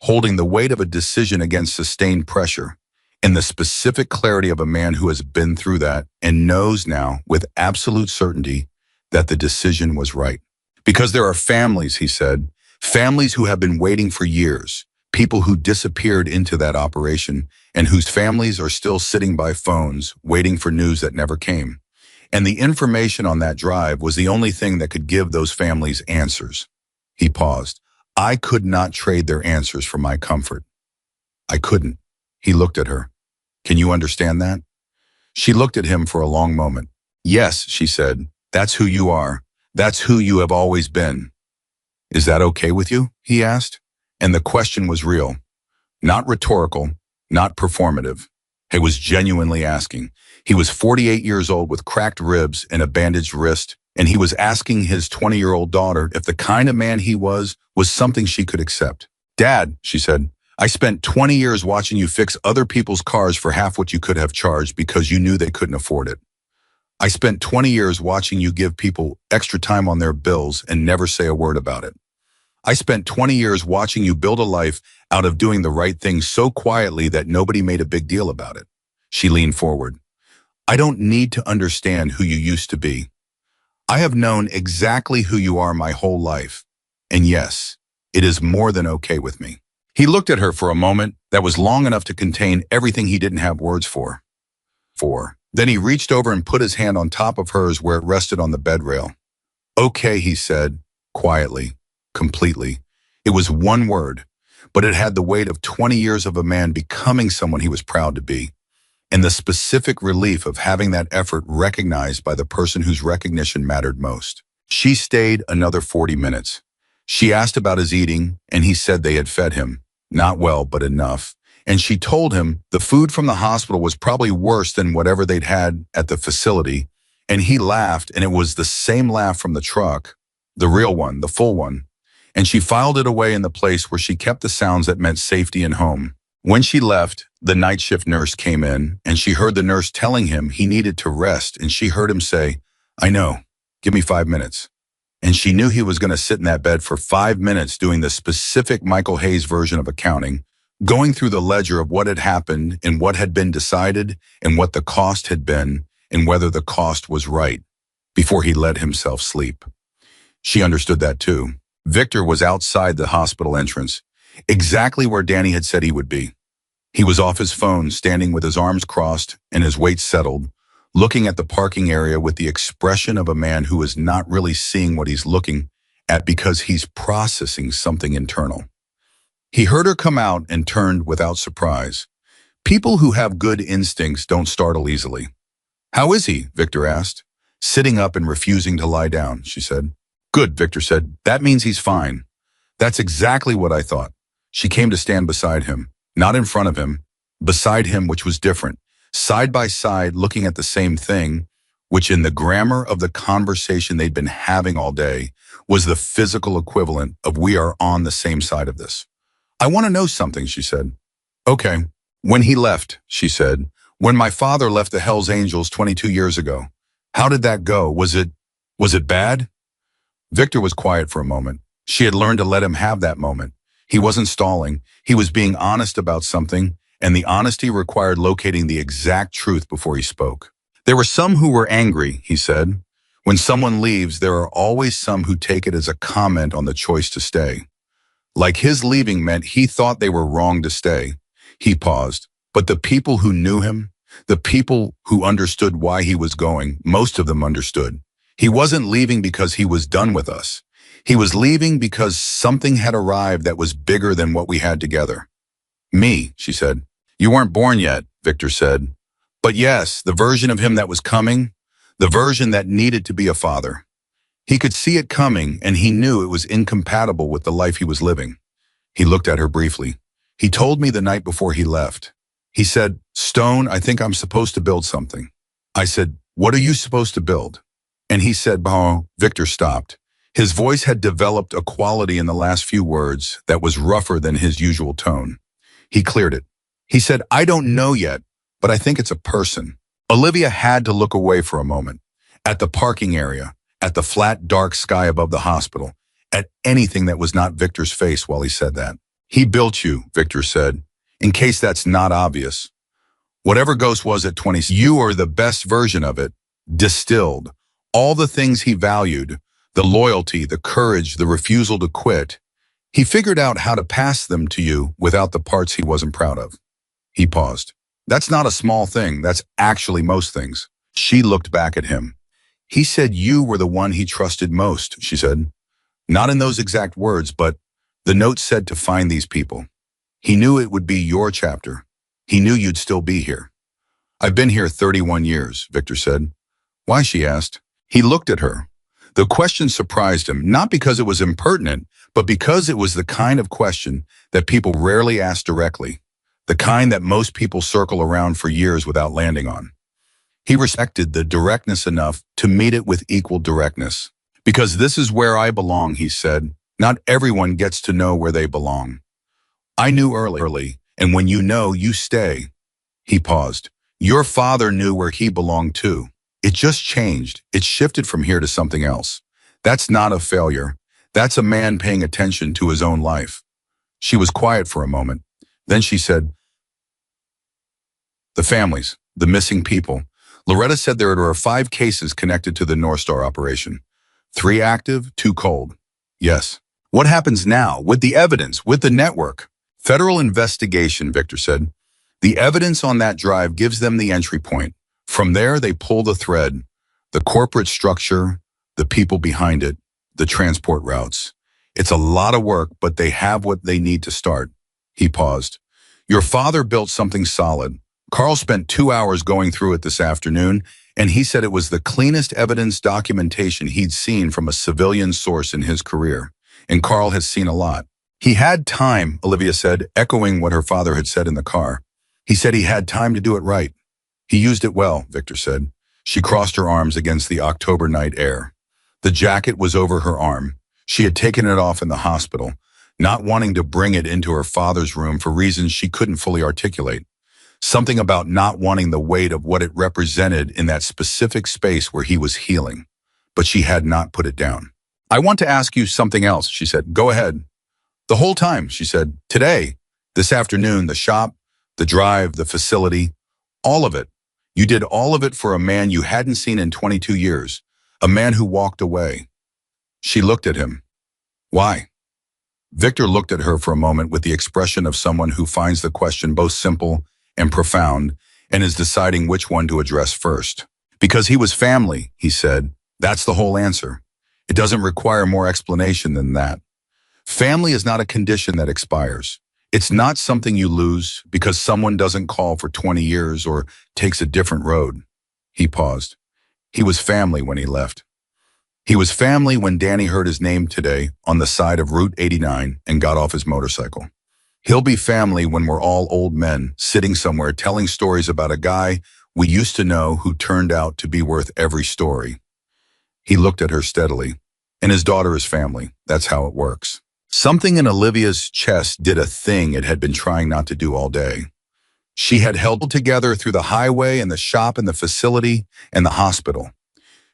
holding the weight of a decision against sustained pressure, and the specific clarity of a man who has been through that and knows now with absolute certainty that the decision was right. Because there are families, he said, families who have been waiting for years, people who disappeared into that operation and whose families are still sitting by phones waiting for news that never came. And the information on that drive was the only thing that could give those families answers. He paused. I could not trade their answers for my comfort. I couldn't. He looked at her. Can you understand that? She looked at him for a long moment. Yes, she said. That's who you are. That's who you have always been. Is that okay with you? He asked. And the question was real. Not rhetorical, not performative. He was genuinely asking. He was 48 years old with cracked ribs and a bandaged wrist, and he was asking his 20-year-old daughter if the kind of man he was something she could accept. Dad, she said, I spent 20 years watching you fix other people's cars for half what you could have charged because you knew they couldn't afford it. I spent 20 years watching you give people extra time on their bills and never say a word about it. I spent 20 years watching you build a life out of doing the right thing so quietly that nobody made a big deal about it. She leaned forward. I don't need to understand who you used to be. I have known exactly who you are my whole life. And yes, it is more than okay with me. He looked at her for a moment that was long enough to contain everything he didn't have words for. Then he reached over and put his hand on top of hers where it rested on the bed rail. Okay, he said, quietly, completely. It was one word, but it had the weight of 20 years of a man becoming someone he was proud to be, and the specific relief of having that effort recognized by the person whose recognition mattered most. She stayed another 40 minutes. She asked about his eating, and he said they had fed him. Not well, but enough. And she told him the food from the hospital was probably worse than whatever they'd had at the facility, and he laughed, and it was the same laugh from the truck, the real one, the full one. And she filed it away in the place where she kept the sounds that meant safety and home. When she left, the night shift nurse came in, and she heard the nurse telling him he needed to rest, and she heard him say, I know, give me 5 minutes. And she knew he was going to sit in that bed for 5 minutes doing the specific Michael Hayes version of accounting, going through the ledger of what had happened and what had been decided and what the cost had been and whether the cost was right before he let himself sleep. She understood that too. Victor was outside the hospital entrance, exactly where Danny had said he would be. He was off his phone, standing with his arms crossed and his weight settled, looking at the parking area with the expression of a man who is not really seeing what he's looking at because he's processing something internal. He heard her come out and turned without surprise. People who have good instincts don't startle easily. "How is he?" Victor asked. "Sitting up and refusing to lie down," she said. "Good," Victor said. "That means he's fine." "That's exactly what I thought." She came to stand beside him, not in front of him, beside him, which was different, side by side, looking at the same thing, which in the grammar of the conversation they'd been having all day was the physical equivalent of "we are on the same side of this." "I want to know something," she said. "Okay." "When he left," she said, "when my father left the Hells Angels 22 years ago, how did that go? Was it bad?" Victor was quiet for a moment. She had learned to let him have that moment. He wasn't stalling. He was being honest about something, and the honesty required locating the exact truth before he spoke. "There were some who were angry," he said. "When someone leaves, there are always some who take it as a comment on the choice to stay. Like his leaving meant he thought they were wrong to stay." He paused. "But the people who knew him, the people who understood why he was going, most of them understood. He wasn't leaving because he was done with us. He was leaving because something had arrived that was bigger than what we had together." "Me," she said. "You weren't born yet," Victor said. "But yes, the version of him that was coming, the version that needed to be a father. He could see it coming, and he knew it was incompatible with the life he was living." He looked at her briefly. "He told me the night before he left. He said, 'Stone, I think I'm supposed to build something.' I said, 'What are you supposed to build?' And he said, 'Bah.'" Victor stopped. His voice had developed a quality in the last few words that was rougher than his usual tone. He cleared it. He said, "I don't know yet, but I think it's a person." Olivia had to look away for a moment. At the parking area, at the flat, dark sky above the hospital, at anything that was not Victor's face while he said that. "He built you," Victor said, "in case that's not obvious. Whatever Ghost was at 20, you are the best version of it, distilled. All the things he valued, the loyalty, the courage, the refusal to quit. He figured out how to pass them to you without the parts he wasn't proud of." He paused. "That's not a small thing. That's actually most things." She looked back at him. "He said you were the one he trusted most," she said. "Not in those exact words, but the note said to find these people. He knew it would be your chapter. He knew you'd still be here." "I've been here 31 years, Victor said. "Why?" she asked. He looked at her. The question surprised him, not because it was impertinent, but because it was the kind of question that people rarely ask directly, the kind that most people circle around for years without landing on. He respected the directness enough to meet it with equal directness. "Because this is where I belong," he said. "Not everyone gets to know where they belong. I knew early, and when you know, you stay." He paused. "Your father knew where he belonged too. It just changed. It shifted from here to something else. That's not a failure. That's a man paying attention to his own life." She was quiet for a moment. Then she said, "The families, the missing people. Loretta said there are 5 cases connected to the North Star operation. 3 active, 2 cold." "Yes." "What happens now, with the evidence, with the network?" "Federal investigation," Victor said. "The evidence on that drive gives them the entry point. From there, they pull the thread, the corporate structure, the people behind it, the transport routes. It's a lot of work, but they have what they need to start." He paused. "Your father built something solid. Carl spent 2 hours going through it this afternoon, and he said it was the cleanest evidence documentation he'd seen from a civilian source in his career. And Carl has seen a lot." "He had time," Olivia said, echoing what her father had said in the car. "He said he had time to do it right." "He used it well," Victor said. She crossed her arms against the October night air. The jacket was over her arm. She had taken it off in the hospital, not wanting to bring it into her father's room for reasons she couldn't fully articulate. Something about not wanting the weight of what it represented in that specific space where he was healing. But she had not put it down. "I want to ask you something else," she said. "Go ahead." "The whole time," she said. "Today, This afternoon, the shop, the drive, the facility, all of it. You did all of it for a man you hadn't seen in 22 years, a man who walked away. She looked at him. Why? Victor looked at her for a moment with the expression of someone who finds the question both simple and profound and is deciding which one to address first. Because he was family, he said. That's the whole answer. It doesn't require more explanation than that. Family is not a condition that expires. It's not something you lose because someone doesn't call for 20 years or takes a different road. He paused. He was family when he left. He was family when Danny heard his name today on the side of Route 89 and got off his motorcycle. He'll be family when we're all old men sitting somewhere telling stories about a guy we used to know who turned out to be worth every story. He looked at her steadily. And his daughter is family. That's how it works. Something in Olivia's chest did a thing it had been trying not to do all day. She had held together through the highway and the shop and the facility and the hospital.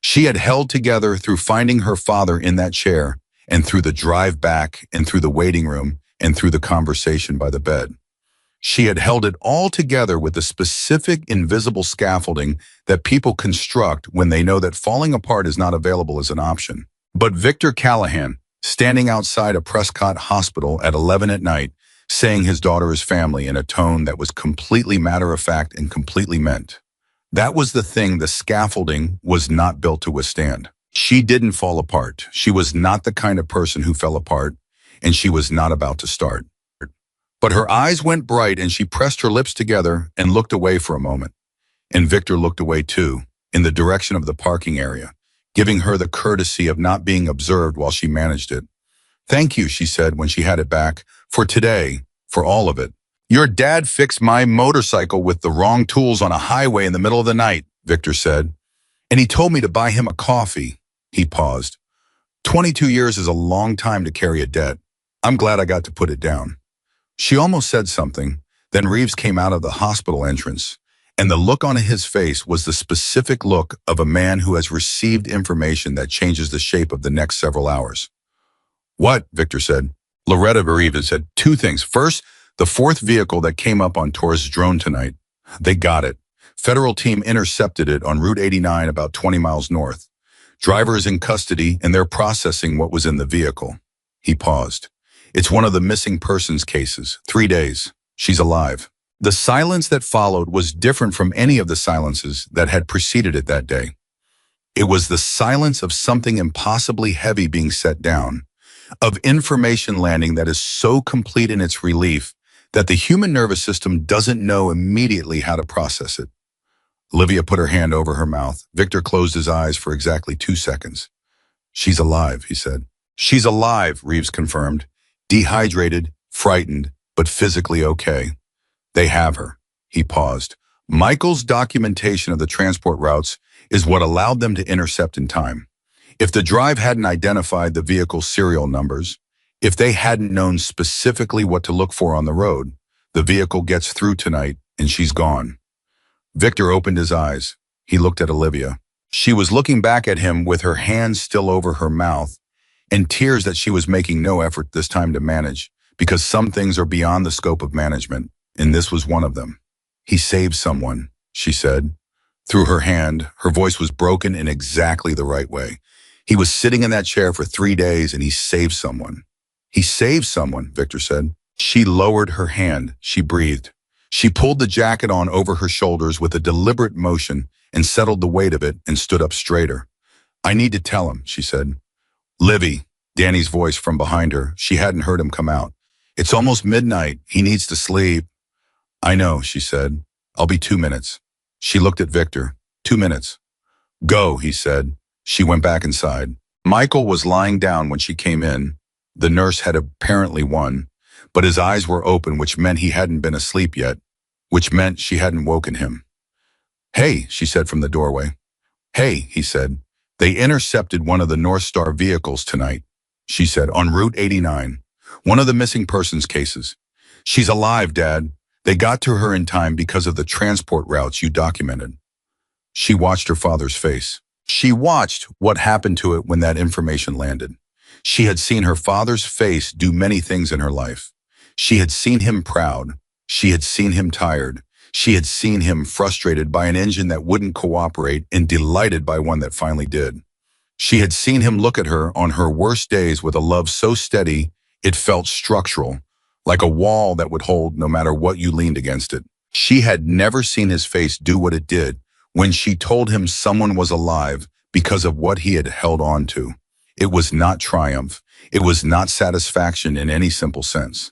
She had held together through finding her father in that chair and through the drive back and through the waiting room and through the conversation by the bed. She had held it all together with the specific invisible scaffolding that people construct when they know that falling apart is not available as an option. But Victor Callahan, standing outside a Prescott hospital at 11 at night, saying his daughter is family in a tone that was completely matter-of-fact and completely meant. That was the thing the scaffolding was not built to withstand. She didn't fall apart. She was not the kind of person who fell apart, and she was not about to start. But her eyes went bright and she pressed her lips together and looked away for a moment. And Victor looked away too, in the direction of the parking area, giving her the courtesy of not being observed while she managed it. "Thank you," she said when she had it back, "for today, for all of it." "Your dad fixed my motorcycle with the wrong tools on a highway in the middle of the night," Victor said. "And he told me to buy him a coffee." He paused. 22 years is a long time to carry a debt. I'm glad I got to put it down. She almost said something. Then Reeves came out of the hospital entrance, and the look on his face was the specific look of a man who has received information that changes the shape of the next several hours. "What?" Victor said. Loretta Reeves said 2 things. First, the 4th vehicle that came up on Torres' drone tonight. They got it. Federal team intercepted it on Route 89 about 20 miles north. Driver is in custody and they're processing what was in the vehicle. He paused. It's one of the missing persons cases. 3 days. She's alive. The silence that followed was different from any of the silences that had preceded it that day. It was the silence of something impossibly heavy being set down, of information landing that is so complete in its relief that the human nervous system doesn't know immediately how to process it. Olivia put her hand over her mouth. Victor closed his eyes for exactly 2 seconds. "She's alive," he said. "She's alive," Reeves confirmed. "Dehydrated, frightened, but physically okay. They have her." He paused. Michael's documentation of the transport routes is what allowed them to intercept in time. If the drive hadn't identified the vehicle's serial numbers, if they hadn't known specifically what to look for on the road, the vehicle gets through tonight and she's gone. Victor opened his eyes. He looked at Olivia. She was looking back at him with her hands still over her mouth and tears that she was making no effort this time to manage, because some things are beyond the scope of management, and this was one of them. "He saved someone," she said. Through her hand, her voice was broken in exactly the right way. "He was sitting in that chair for 3 days and he saved someone." "He saved someone," Victor said. She lowered her hand. She breathed. She pulled the jacket on over her shoulders with a deliberate motion and settled the weight of it and stood up straighter. "I need to tell him," she said. "Livy," Danny's voice from behind her. She hadn't heard him come out. "It's almost midnight. He needs to sleep." "I know," she said. "I'll be 2 minutes." She looked at Victor. 2 minutes. "Go," he said. She went back inside. Michael was lying down when she came in. The nurse had apparently won, but his eyes were open, which meant he hadn't been asleep yet, which meant she hadn't woken him. "Hey," she said from the doorway. "Hey," he said. "They intercepted one of the North Star vehicles tonight," she said, "on Route 89. One of the missing persons cases. She's alive, Dad. They got to her in time because of the transport routes you documented." She watched her father's face. She watched what happened to it when that information landed. She had seen her father's face do many things in her life. She had seen him proud. She had seen him tired. She had seen him frustrated by an engine that wouldn't cooperate and delighted by one that finally did. She had seen him look at her on her worst days with a love so steady it felt structural, like a wall that would hold no matter what you leaned against it. She had never seen his face do what it did when she told him someone was alive because of what he had held on to. It was not triumph. It was not satisfaction in any simple sense.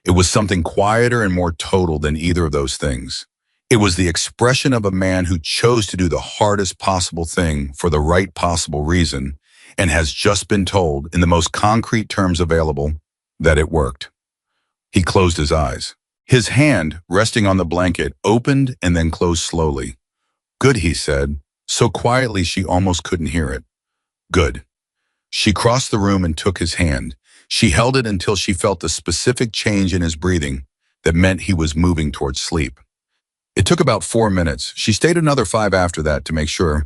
It was something quieter and more total than either of those things. It was the expression of a man who chose to do the hardest possible thing for the right possible reason and has just been told, in the most concrete terms available, that it worked. He closed his eyes. His hand, resting on the blanket, opened and then closed slowly. "Good," he said, so quietly she almost couldn't hear it. "Good." She crossed the room and took his hand. She held it until she felt the specific change in his breathing that meant he was moving towards sleep. It took about 4 minutes. She stayed another 5 after that to make sure.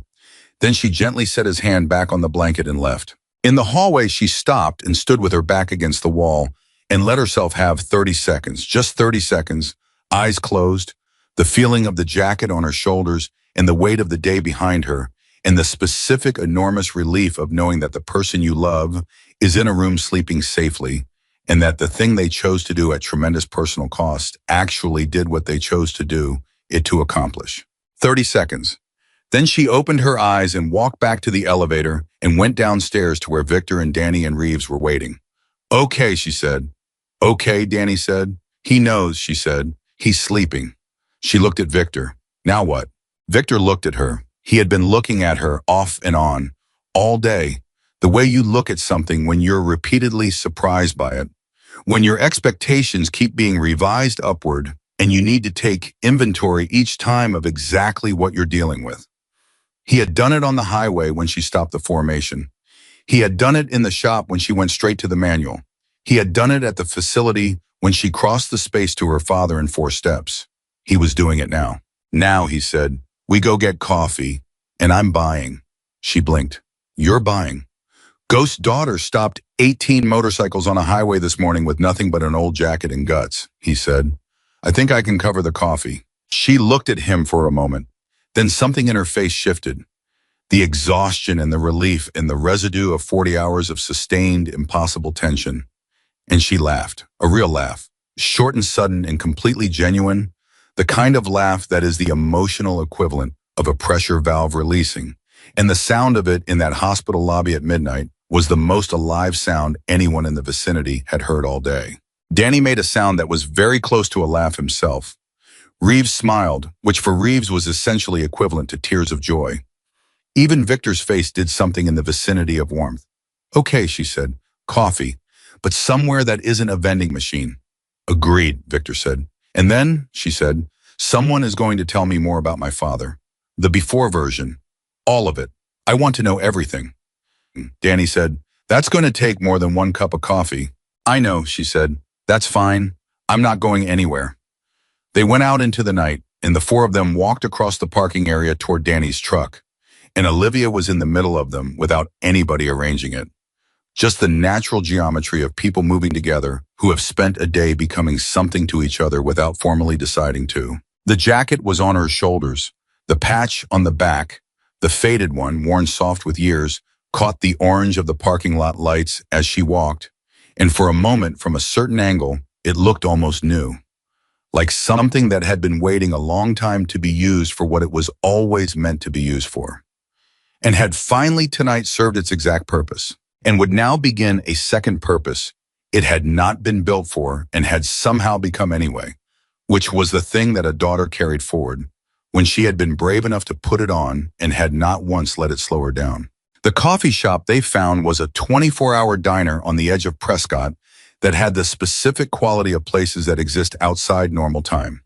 Then she gently set his hand back on the blanket and left. In the hallway, she stopped and stood with her back against the wall and let herself have 30 seconds, just 30 seconds, eyes closed, the feeling of the jacket on her shoulders and the weight of the day behind her, and the specific enormous relief of knowing that the person you love is in a room sleeping safely, and that the thing they chose to do at tremendous personal cost actually did what they chose to do it to accomplish. 30 seconds. Then she opened her eyes and walked back to the elevator and went downstairs to where Victor and Danny and Reeves were waiting. "Okay," she said. "Okay," Danny said. "He knows," she said. "He's sleeping." She looked at Victor. "Now what?" Victor looked at her. He had been looking at her off and on all day, the way you look at something when you're repeatedly surprised by it, when your expectations keep being revised upward and you need to take inventory each time of exactly what you're dealing with. He had done it on the highway when she stopped the formation. He had done it in the shop when she went straight to the manual. He had done it at the facility when she crossed the space to her father in 4 steps. He was doing it now. "Now," he said, "we go get coffee, and I'm buying." She blinked. "You're buying?" Ghost's daughter stopped 18 motorcycles on a highway this morning with nothing but an old jacket and guts, he said. "I think I can cover the coffee." She looked at him for a moment. Then something in her face shifted. The exhaustion and the relief and the residue of 40 hours of sustained, impossible tension. And she laughed, a real laugh, short and sudden and completely genuine, the kind of laugh that is the emotional equivalent of a pressure valve releasing. And the sound of it in that hospital lobby at midnight was the most alive sound anyone in the vicinity had heard all day. Danny made a sound that was very close to a laugh himself. Reeves smiled, which for Reeves was essentially equivalent to tears of joy. Even Victor's face did something in the vicinity of warmth. "Okay," she said, "coffee, but somewhere that isn't a vending machine." "Agreed," Victor said. "And then," she said, "someone is going to tell me more about my father. The before version. All of it. I want to know everything." Danny said, "That's going to take more than 1 cup of coffee." "I know," she said. "That's fine. I'm not going anywhere." They went out into the night, and the 4 of them walked across the parking area toward Danny's truck. And Olivia was in the middle of them without anybody arranging it. Just the natural geometry of people moving together who have spent a day becoming something to each other without formally deciding to. The jacket was on her shoulders. The patch on the back, the faded one, worn soft with years, caught the orange of the parking lot lights as she walked, and for a moment, from a certain angle, it looked almost new. Like something that had been waiting a long time to be used for what it was always meant to be used for, and had finally tonight served its exact purpose, and would now begin a second purpose it had not been built for and had somehow become anyway, which was the thing that a daughter carried forward when she had been brave enough to put it on and had not once let it slow her down. The coffee shop they found was a 24-hour diner on the edge of Prescott that had the specific quality of places that exist outside normal time.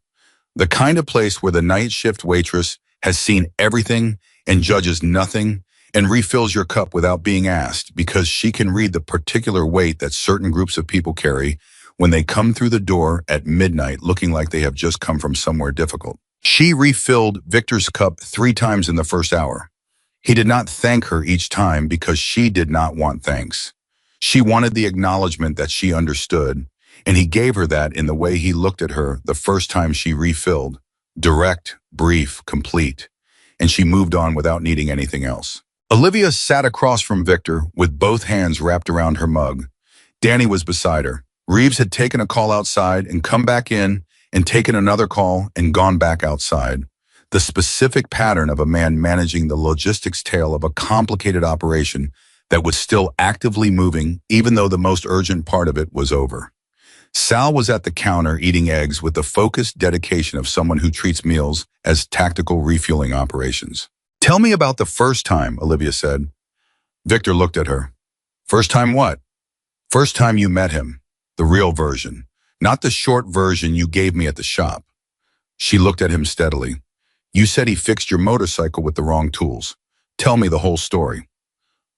The kind of place where the night shift waitress has seen everything and judges nothing and refills your cup without being asked because she can read the particular weight that certain groups of people carry when they come through the door at midnight looking like they have just come from somewhere difficult. She refilled Victor's cup 3 times in the first hour. He did not thank her each time because she did not want thanks. She wanted the acknowledgement that she understood, And he gave her that in the way he looked at her the first time she refilled. Direct, brief, complete. And she moved on without needing anything else. Olivia sat across from Victor with both hands wrapped around her mug. Danny was beside her. Reeves had taken a call outside and come back in and taken another call and gone back outside. The specific pattern of a man managing the logistics tail of a complicated operation that was still actively moving even though the most urgent part of it was over. Sal was at the counter eating eggs with the focused dedication of someone who treats meals as tactical refueling operations. "Tell me about the first time," Olivia said. Victor looked at her. "First time what?" "First time you met him. The real version. Not the short version you gave me at the shop." She looked at him steadily. "You said he fixed your motorcycle with the wrong tools. Tell me the whole story."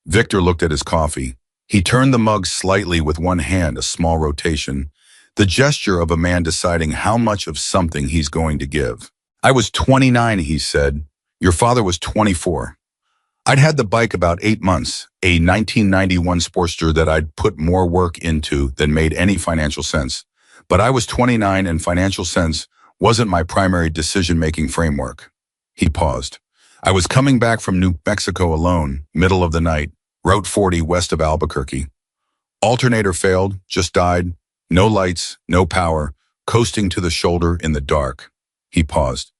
Victor looked at his coffee. He turned the mug slightly with one hand, a small rotation, the gesture of a man deciding how much of something he's going to give. "I was 29, he said. Your father was 24. I'd had the bike about 8 months, a 1991 Sportster that I'd put more work into than made any financial sense. But I was 29 and financial sense wasn't my primary decision-making framework." He paused. "I was coming back from New Mexico alone, middle of the night, Route 40 west of Albuquerque. Alternator failed, just died, no lights, no power, coasting to the shoulder in the dark." He paused.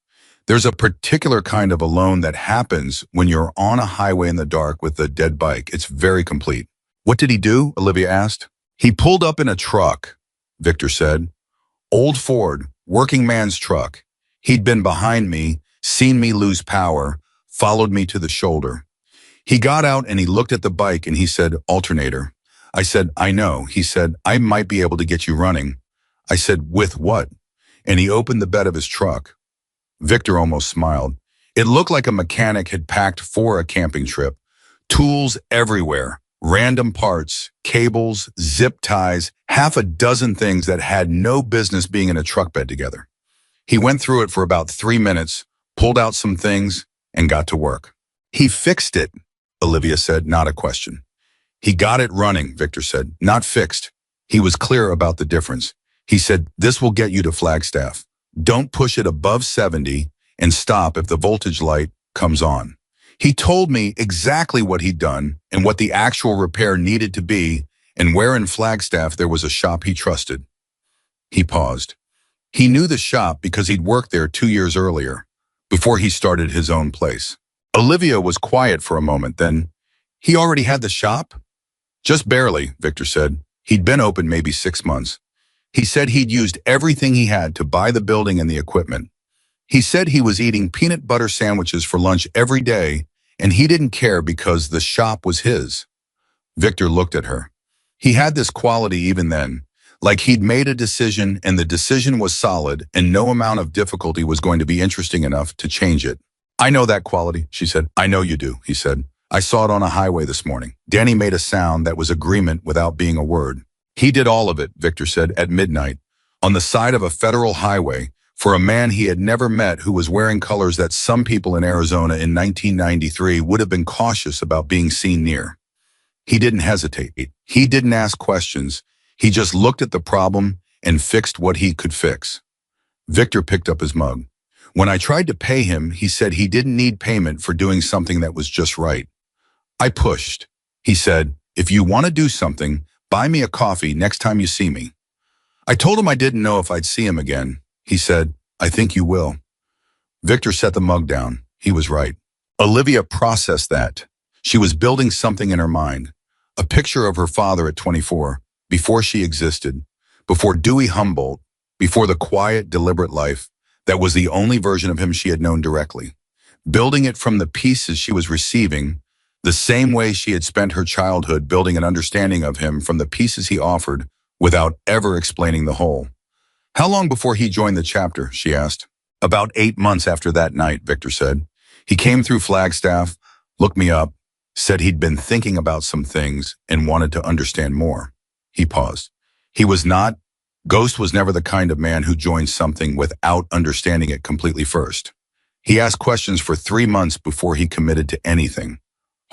"There's a particular kind of alone that happens when you're on a highway in the dark with a dead bike. It's very complete." "What did he do?" Olivia asked. "He pulled up in a truck," Victor said. "Old Ford, working man's truck. He'd been behind me, seen me lose power, followed me to the shoulder. He got out and he looked at the bike and he said, 'Alternator.' I said, 'I know.' He said, 'I might be able to get you running.' I said, 'With what?' And he opened the bed of his truck." Victor almost smiled. It looked like a mechanic had packed for a camping trip. Tools everywhere, random parts, cables, zip ties, half a dozen things that had no business being in a truck bed together. He went through it for about 3 minutes, pulled out some things, and got to work. "He fixed it," Olivia said, not a question. "He got it running," Victor said, "not fixed." He was clear about the difference. He said, "This will get you to Flagstaff. Don't push it above 70 and stop if the voltage light comes on." He told me exactly what he'd done and what the actual repair needed to be and where in Flagstaff there was a shop he trusted. He paused. He knew the shop because he'd worked there 2 years earlier, before he started his own place. Olivia was quiet for a moment, then, "He already had the shop?" "Just barely," Victor said. "He'd been open maybe 6 months. He said he'd used everything he had to buy the building and the equipment. He said he was eating peanut butter sandwiches for lunch every day, and he didn't care because the shop was his." Victor looked at her. He had this quality even then, like he'd made a decision and the decision was solid and no amount of difficulty was going to be interesting enough to change it. "I know that quality," she said. "I know you do," he said. "I saw it on a highway this morning." Danny made a sound that was agreement without being a word. "He did all of it," Victor said, "at midnight, on the side of a federal highway, for a man he had never met who was wearing colors that some people in Arizona in 1993 would have been cautious about being seen near. He didn't hesitate. He didn't ask questions. He just looked at the problem and fixed what he could fix." Victor picked up his mug. "When I tried to pay him, he said he didn't need payment for doing something that was just right. I pushed. He said, 'If you want to do something, buy me a coffee next time you see me.' I told him I didn't know if I'd see him again. He said, 'I think you will.'" Victor set the mug down. He was right. Olivia processed that. She was building something in her mind. A picture of her father at 24, before she existed, before Dewey Humboldt, before the quiet, deliberate life that was the only version of him she had known directly. Building it from the pieces she was receiving, the same way she had spent her childhood building an understanding of him from the pieces he offered without ever explaining the whole. "How long before he joined the chapter?" she asked. "About 8 months after that night," Victor said. "He came through Flagstaff, looked me up, said he'd been thinking about some things and wanted to understand more." He paused. Ghost was never the kind of man who joined something without understanding it completely first. He asked questions for 3 months before he committed to anything.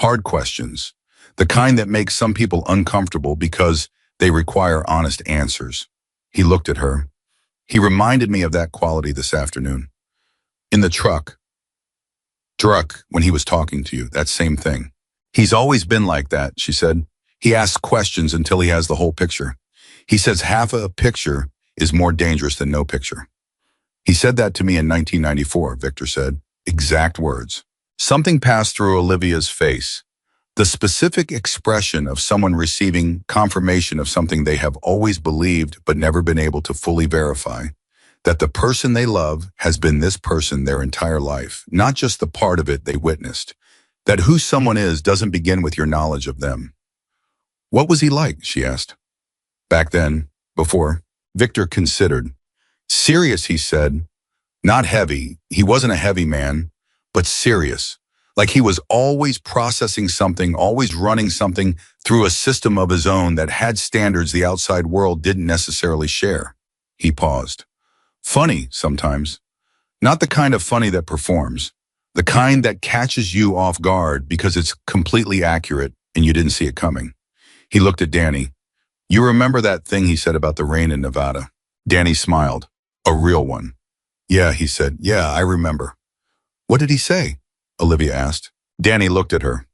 Hard questions. The kind that make some people uncomfortable because they require honest answers. He looked at her. He reminded me of that quality this afternoon. In the truck, when he was talking to you, that same thing. He's always been like that, she said. He asks questions until he has the whole picture. He says half a picture is more dangerous than no picture. He said that to me in 1994, Victor said. Exact words. Something passed through Olivia's face. The specific expression of someone receiving confirmation of something they have always believed but never been able to fully verify. That the person they love has been this person their entire life, not just the part of it they witnessed. That who someone is doesn't begin with your knowledge of them. What was he like, she asked. Back then, before, Victor considered. Serious, he said. Not heavy. He wasn't a heavy man, but serious. Like he was always processing something, always running something through a system of his own that had standards the outside world didn't necessarily share. He paused. Funny, sometimes. Not the kind of funny that performs. The kind that catches you off guard because it's completely accurate and you didn't see it coming. He looked at Danny. You remember that thing he said about the rain in Nevada? Danny smiled. A real one. Yeah, he said. Yeah, I remember. What did he say? Olivia asked. Danny looked at her.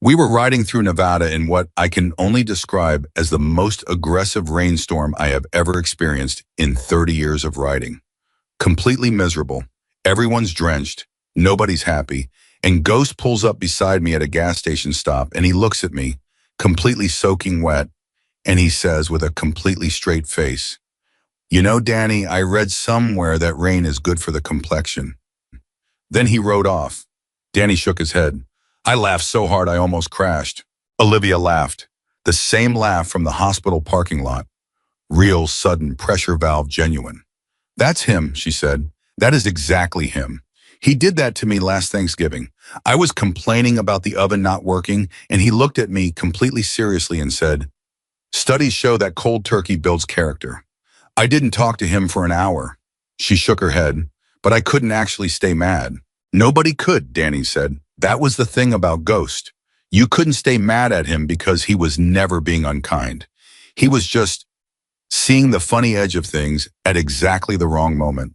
We were riding through Nevada in what I can only describe as the most aggressive rainstorm I have ever experienced in 30 years of riding. Completely miserable. Everyone's drenched. Nobody's happy. And Ghost pulls up beside me at a gas station stop and he looks at me, completely soaking wet, and he says with a completely straight face, You know, Danny, I read somewhere that rain is good for the complexion. Then he rode off. Danny shook his head. I laughed so hard I almost crashed. Olivia laughed. The same laugh from the hospital parking lot. Real, sudden, pressure valve genuine. That's him, she said. That is exactly him. He did that to me last Thanksgiving. I was complaining about the oven not working, and he looked at me completely seriously and said, Studies show that cold turkey builds character. I didn't talk to him for an hour. She shook her head, but I couldn't actually stay mad. Nobody could, Danny said. That was the thing about Ghost. You couldn't stay mad at him because he was never being unkind. He was just seeing the funny edge of things at exactly the wrong moment.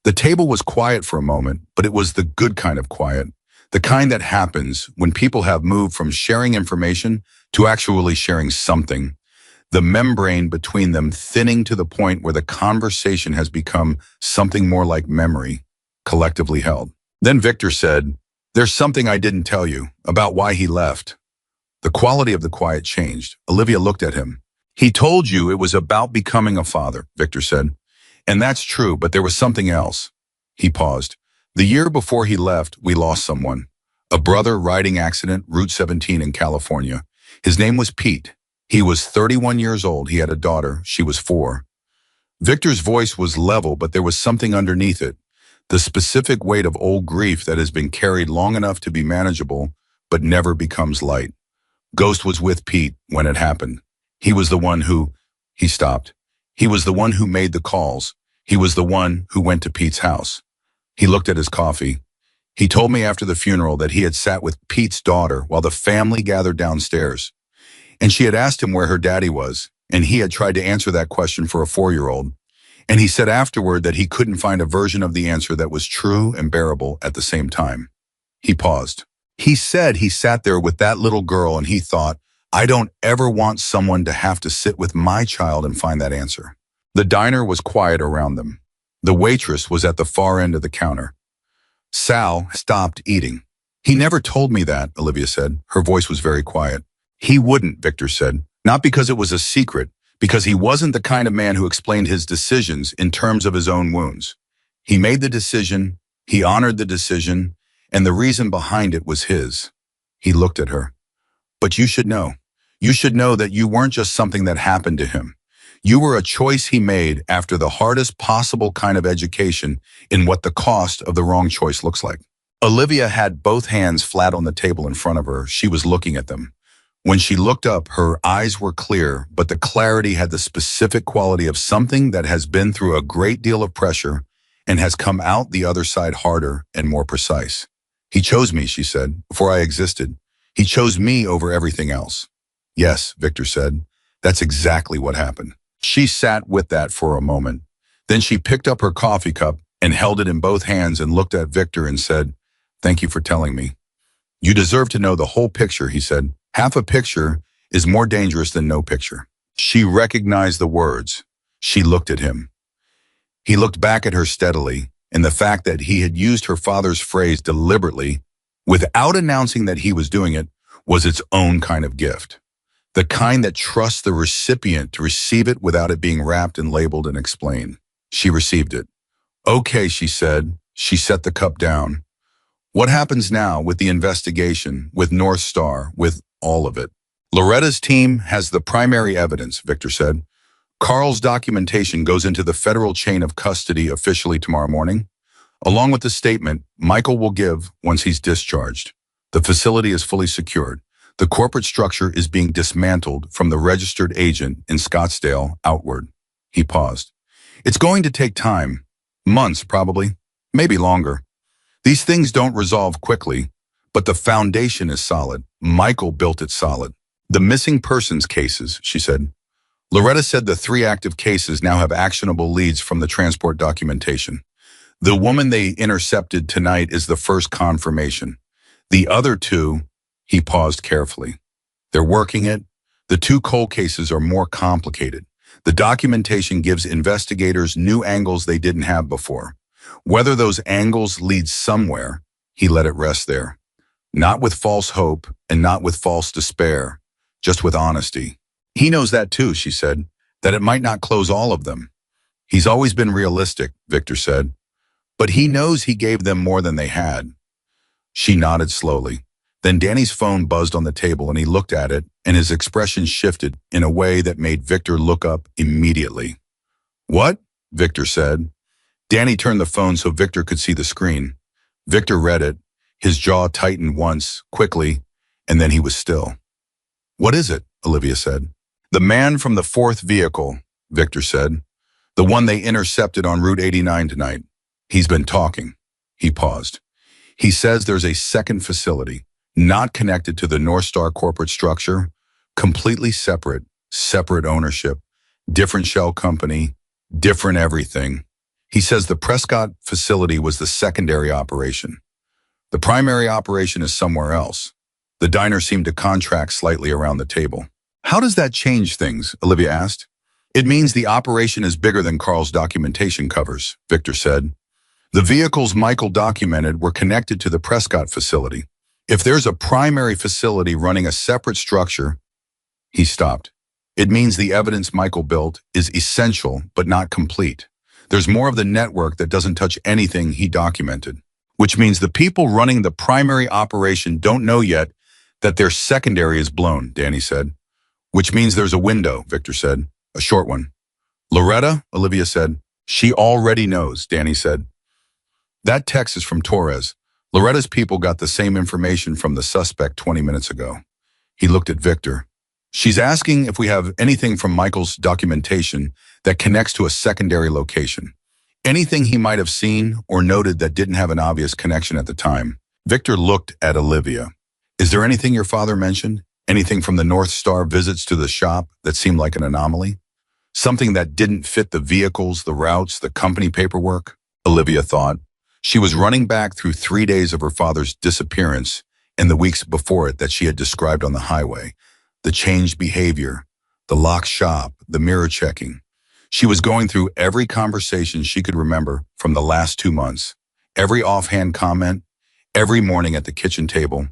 The table was quiet for a moment, but it was the good kind of quiet, the kind that happens when people have moved from sharing information to actually sharing something, the membrane between them thinning to the point where the conversation has become something more like memory, collectively held. Then Victor said, There's something I didn't tell you about why he left. The quality of the quiet changed. Olivia looked at him. He told you it was about becoming a father, Victor said. And that's true, but there was something else. He paused. The year before he left, we lost someone. A brother riding accident, Route 17 in California. His name was Pete. He was 31 years old. He had a daughter. She was 4. Victor's voice was level, but there was something underneath it. The specific weight of old grief that has been carried long enough to be manageable, but never becomes light. Ghost was with Pete when it happened. He was the one who... He stopped. He was the one who made the calls. He was the one who went to Pete's house. He looked at his coffee. He told me after the funeral that he had sat with Pete's daughter while the family gathered downstairs. And she had asked him where her daddy was, and he had tried to answer that question for a 4-year-old. And he said afterward that he couldn't find a version of the answer that was true and bearable at the same time. He paused. He said he sat there with that little girl and he thought, I don't ever want someone to have to sit with my child and find that answer. The diner was quiet around them. The waitress was at the far end of the counter. Sal stopped eating. He never told me that, Olivia said. Her voice was very quiet. He wouldn't, Victor said. Not because it was a secret, because he wasn't the kind of man who explained his decisions in terms of his own wounds. He made the decision, he honored the decision, and the reason behind it was his. He looked at her. But you should know. You should know that you weren't just something that happened to him. You were a choice he made after the hardest possible kind of education in what the cost of the wrong choice looks like. Olivia had both hands flat on the table in front of her. She was looking at them. When she looked up, her eyes were clear, but the clarity had the specific quality of something that has been through a great deal of pressure and has come out the other side harder and more precise. He chose me, she said, before I existed. He chose me over everything else. Yes, Victor said. That's exactly what happened. She sat with that for a moment. Then she picked up her coffee cup and held it in both hands and looked at Victor and said, "Thank you for telling me." "You deserve to know the whole picture," he said. "Half a picture is more dangerous than no picture." She recognized the words. She looked at him. He looked back at her steadily, and the fact that he had used her father's phrase deliberately, without announcing that he was doing it, was its own kind of gift. The kind that trusts the recipient to receive it without it being wrapped and labeled and explained. She received it. "Okay," she said. She set the cup down. "What happens now with the investigation, with North Star, with all of it?" "Loretta's team has the primary evidence," Victor said. "Carl's documentation goes into the federal chain of custody officially tomorrow morning, along with the statement Michael will give once he's discharged. The facility is fully secured. The corporate structure is being dismantled from the registered agent in Scottsdale outward." He paused. "It's going to take time. Months, probably. Maybe longer. These things don't resolve quickly, but the foundation is solid. Michael built it solid." "The missing persons cases," she said. Loretta said the 3 active cases now have actionable leads from the transport documentation. The woman they intercepted tonight is the first confirmation. The other 2, he paused carefully. "They're working it. The 2 cold cases are more complicated. The documentation gives investigators new angles they didn't have before. Whether those angles lead somewhere, he let it rest there. Not with false hope and not with false despair, just with honesty. He knows that too," she said, "that it might not close all of them. He's always been realistic," Victor said. "But he knows he gave them more than they had." She nodded slowly. Then Danny's phone buzzed on the table and he looked at it, and his expression shifted in a way that made Victor look up immediately. "What?" Victor said. Danny turned the phone so Victor could see the screen. Victor read it. His jaw tightened once, quickly, and then he was still. "What is it?" Olivia said. "The man from the 4th vehicle," Victor said. "The one they intercepted on Route 89 tonight. He's been talking." He paused. "He says there's a second facility, not connected to the North Star corporate structure, completely separate ownership, different shell company, different everything. He says the Prescott facility was the secondary operation. The primary operation is somewhere else." The diner seemed to contract slightly around the table. "How does that change things?" Olivia asked. "It means the operation is bigger than Carl's documentation covers," Victor said. "The vehicles Michael documented were connected to the Prescott facility. If there's a primary facility running a separate structure," he stopped. "It means the evidence Michael built is essential but not complete. There's more of the network that doesn't touch anything he documented, which means the people running the primary operation don't know yet that their secondary is blown," Danny said. "Which means there's a window," Victor said. "A short one." "Loretta," Olivia said. "She already knows," Danny said. "That text is from Torres. Loretta's people got the same information from the suspect 20 minutes ago." He looked at Victor. "She's asking if we have anything from Michael's documentation that connects to a secondary location. Anything he might have seen or noted that didn't have an obvious connection at the time." Victor looked at Olivia. "Is there anything your father mentioned? Anything from the North Star visits to the shop that seemed like an anomaly? Something that didn't fit the vehicles, the routes, the company paperwork?" Olivia thought. She was running back through 3 days of her father's disappearance and the weeks before it that she had described on the highway. The changed behavior, the locked shop, the mirror checking. She was going through every conversation she could remember from the last 2 months. Every offhand comment, every morning at the kitchen table,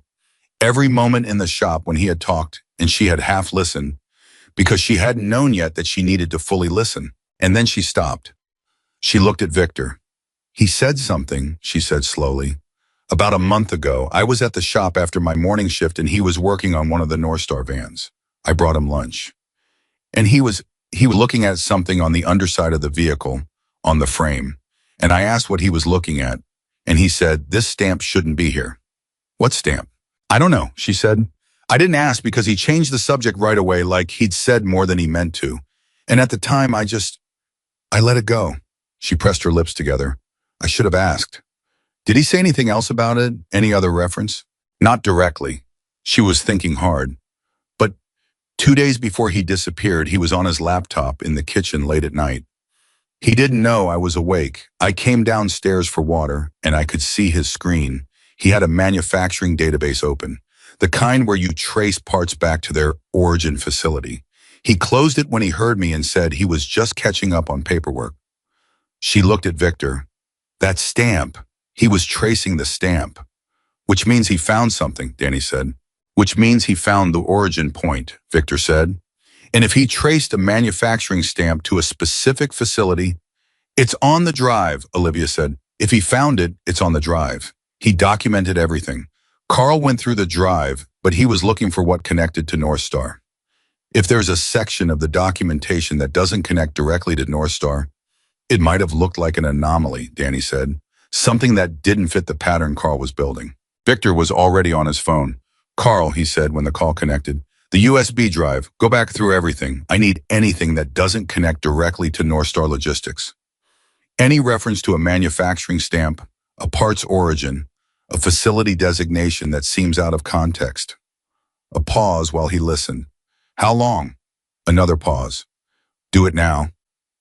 every moment in the shop when he had talked and she had half listened because she hadn't known yet that she needed to fully listen. And then she stopped. She looked at Victor. "He said something," she said slowly. "About a month ago, I was at the shop after my morning shift and he was working on one of the North Star vans. I brought him lunch. And he was looking at something on the underside of the vehicle, on the frame. And I asked what he was looking at. And he said, 'This stamp shouldn't be here.'" "What stamp?" "I don't know," she said. "I didn't ask because he changed the subject right away, like he'd said more than he meant to. And at the time, I let it go." She pressed her lips together. "I should have asked." "Did he say anything else about it? Any other reference?" "Not directly." She was thinking hard. "But 2 days before he disappeared, he was on his laptop in the kitchen late at night. He didn't know I was awake. I came downstairs for water, and I could see his screen. He had a manufacturing database open, the kind where you trace parts back to their origin facility. He closed it when he heard me and said he was just catching up on paperwork. She looked at Victor. That stamp. He was tracing the stamp. Which means he found something, Danny said. Which means he found the origin point, Victor said. And if he traced a manufacturing stamp to a specific facility, it's on the drive, Olivia said. If he found it, it's on the drive. He documented everything. Carl went through the drive, but he was looking for what connected to North Star. If there's a section of the documentation that doesn't connect directly to North Star, it might have looked like an anomaly, Danny said. Something that didn't fit the pattern Carl was building. Victor was already on his phone. Carl, he said when the call connected, the USB drive, go back through everything. I need anything that doesn't connect directly to North Star Logistics. Any reference to a manufacturing stamp, a part's origin, a facility designation that seems out of context. A pause while he listened. How long? Another pause. Do it now.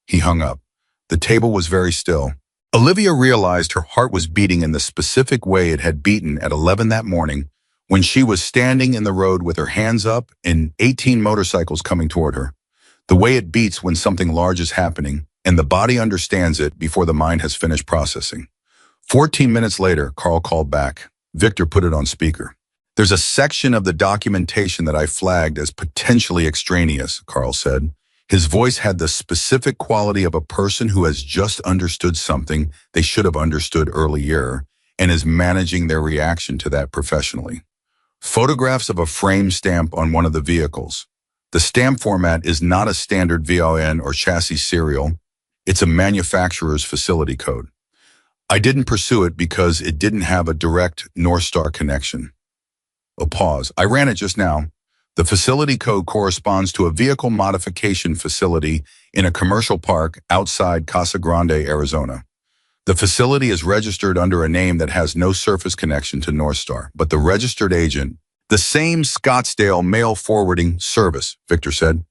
He hung up. The table was very still. Olivia realized her heart was beating in the specific way it had beaten at 11 that morning when she was standing in the road with her hands up and 18 motorcycles coming toward her. The way it beats when something large is happening and the body understands it before the mind has finished processing. 14 minutes later, Carl called back. Victor put it on speaker. There's a section of the documentation that I flagged as potentially extraneous, Carl said. His voice had the specific quality of a person who has just understood something they should have understood earlier and is managing their reaction to that professionally. Photographs of a frame stamp on one of the vehicles. The stamp format is not a standard VIN or chassis serial. It's a manufacturer's facility code. I didn't pursue it because it didn't have a direct North Star connection. A pause. I ran it just now. The facility code corresponds to a vehicle modification facility in a commercial park outside Casa Grande, Arizona. The facility is registered under a name that has no surface connection to North Star, but the registered agent, the same Scottsdale mail forwarding service, Victor said.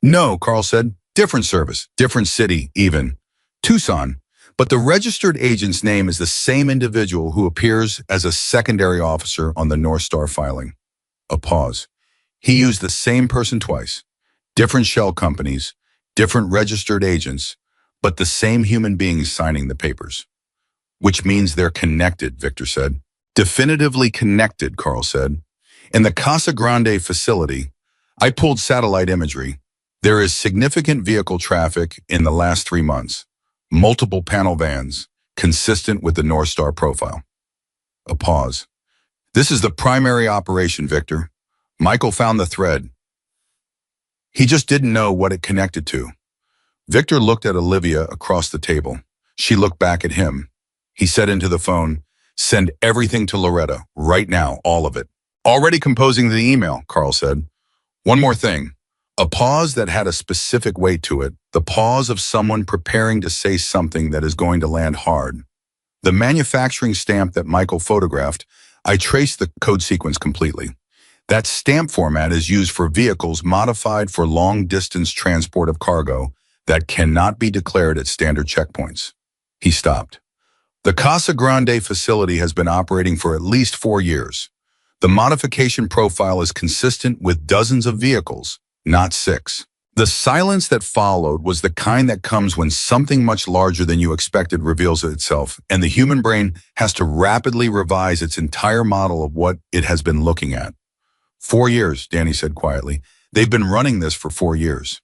No, Carl said. Different service, different city, even. Tucson. But the registered agent's name is the same individual who appears as a secondary officer on the North Star filing. A pause. He used the same person twice. Different shell companies, different registered agents, but the same human beings signing the papers. Which means they're connected, Victor said. Definitively connected, Carl said. In the Casa Grande facility, I pulled satellite imagery. There is significant vehicle traffic in the last 3 months. Multiple panel vans, consistent with the North Star profile. A pause. This is the primary operation, Victor. Michael found the thread. He just didn't know what it connected to. Victor looked at Olivia across the table. She looked back at him. He said into the phone, send everything to Loretta, right now, all of it. Already composing the email, Carl said. One more thing. A pause that had a specific weight to it, the pause of someone preparing to say something that is going to land hard. The manufacturing stamp that Michael photographed, I traced the code sequence completely. That stamp format is used for vehicles modified for long-distance transport of cargo that cannot be declared at standard checkpoints. He stopped. The Casa Grande facility has been operating for at least 4 years. The modification profile is consistent with dozens of vehicles, not 6. The silence that followed was the kind that comes when something much larger than you expected reveals itself, and the human brain has to rapidly revise its entire model of what it has been looking at. 4 years, Danny said quietly. They've been running this for 4 years.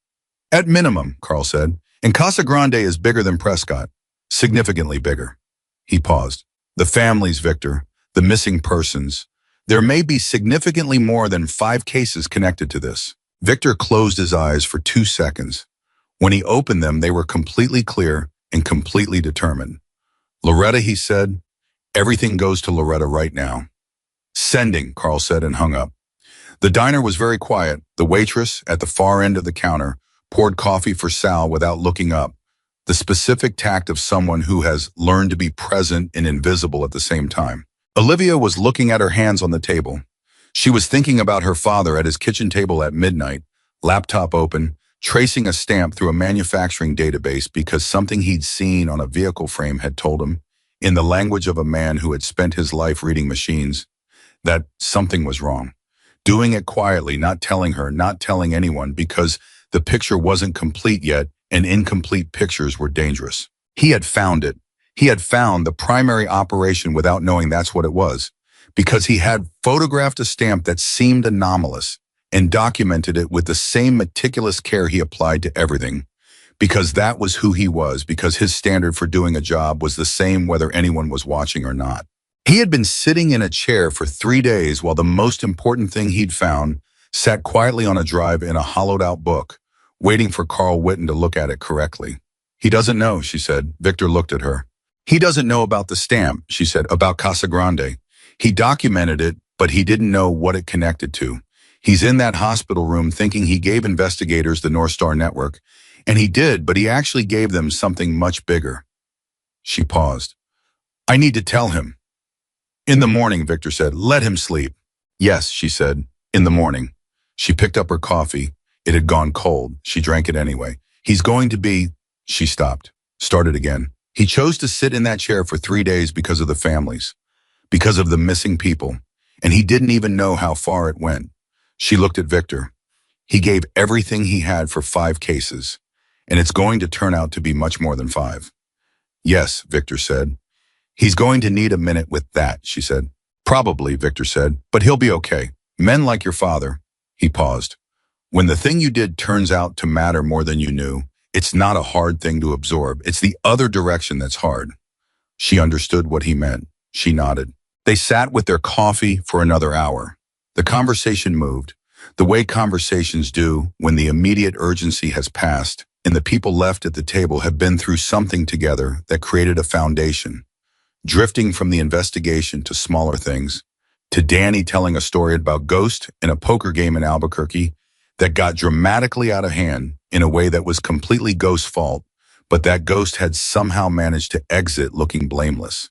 At minimum, Carl said. And Casa Grande is bigger than Prescott. Significantly bigger. He paused. The families, Victor. The missing persons. There may be significantly more than 5 cases connected to this. Victor closed his eyes for 2 seconds. When he opened them, they were completely clear and completely determined. Loretta, he said. Everything goes to Loretta right now. Sending, Carl said and hung up. The diner was very quiet. The waitress, at the far end of the counter, poured coffee for Sal without looking up, the specific tact of someone who has learned to be present and invisible at the same time. Olivia was looking at her hands on the table. She was thinking about her father at his kitchen table at midnight, laptop open, tracing a stamp through a manufacturing database because something he'd seen on a vehicle frame had told him, in the language of a man who had spent his life reading machines, that something was wrong. Doing it quietly, not telling her, not telling anyone, because the picture wasn't complete yet, and incomplete pictures were dangerous. He had found it. He had found the primary operation without knowing that's what it was, because he had photographed a stamp that seemed anomalous and documented it with the same meticulous care he applied to everything, because that was who he was, because his standard for doing a job was the same whether anyone was watching or not. He had been sitting in a chair for 3 days while the most important thing he'd found sat quietly on a drive in a hollowed-out book, waiting for Carl Whitten to look at it correctly. He doesn't know, she said. Victor looked at her. He doesn't know about the stamp, she said, about Casa Grande. He documented it, but he didn't know what it connected to. He's in that hospital room thinking he gave investigators the North Star Network, and he did, but he actually gave them something much bigger. She paused. I need to tell him. In the morning, Victor said. Let him sleep. Yes, she said. In the morning. She picked up her coffee. It had gone cold. She drank it anyway. He's going to be... She stopped. Started again. He chose to sit in that chair for 3 days because of the families, because of the missing people, and he didn't even know how far it went. She looked at Victor. He gave everything he had for 5 cases, and it's going to turn out to be much more than 5. Yes, Victor said. He's going to need a minute with that, she said. Probably, Victor said, but he'll be okay. Men like your father. He paused. When the thing you did turns out to matter more than you knew, it's not a hard thing to absorb. It's the other direction that's hard. She understood what he meant. She nodded. They sat with their coffee for another hour. The conversation moved, the way conversations do when the immediate urgency has passed and the people left at the table have been through something together that created a foundation, drifting from the investigation to smaller things, to Danny telling a story about Ghost in a poker game in Albuquerque that got dramatically out of hand in a way that was completely Ghost's fault, but that Ghost had somehow managed to exit looking blameless,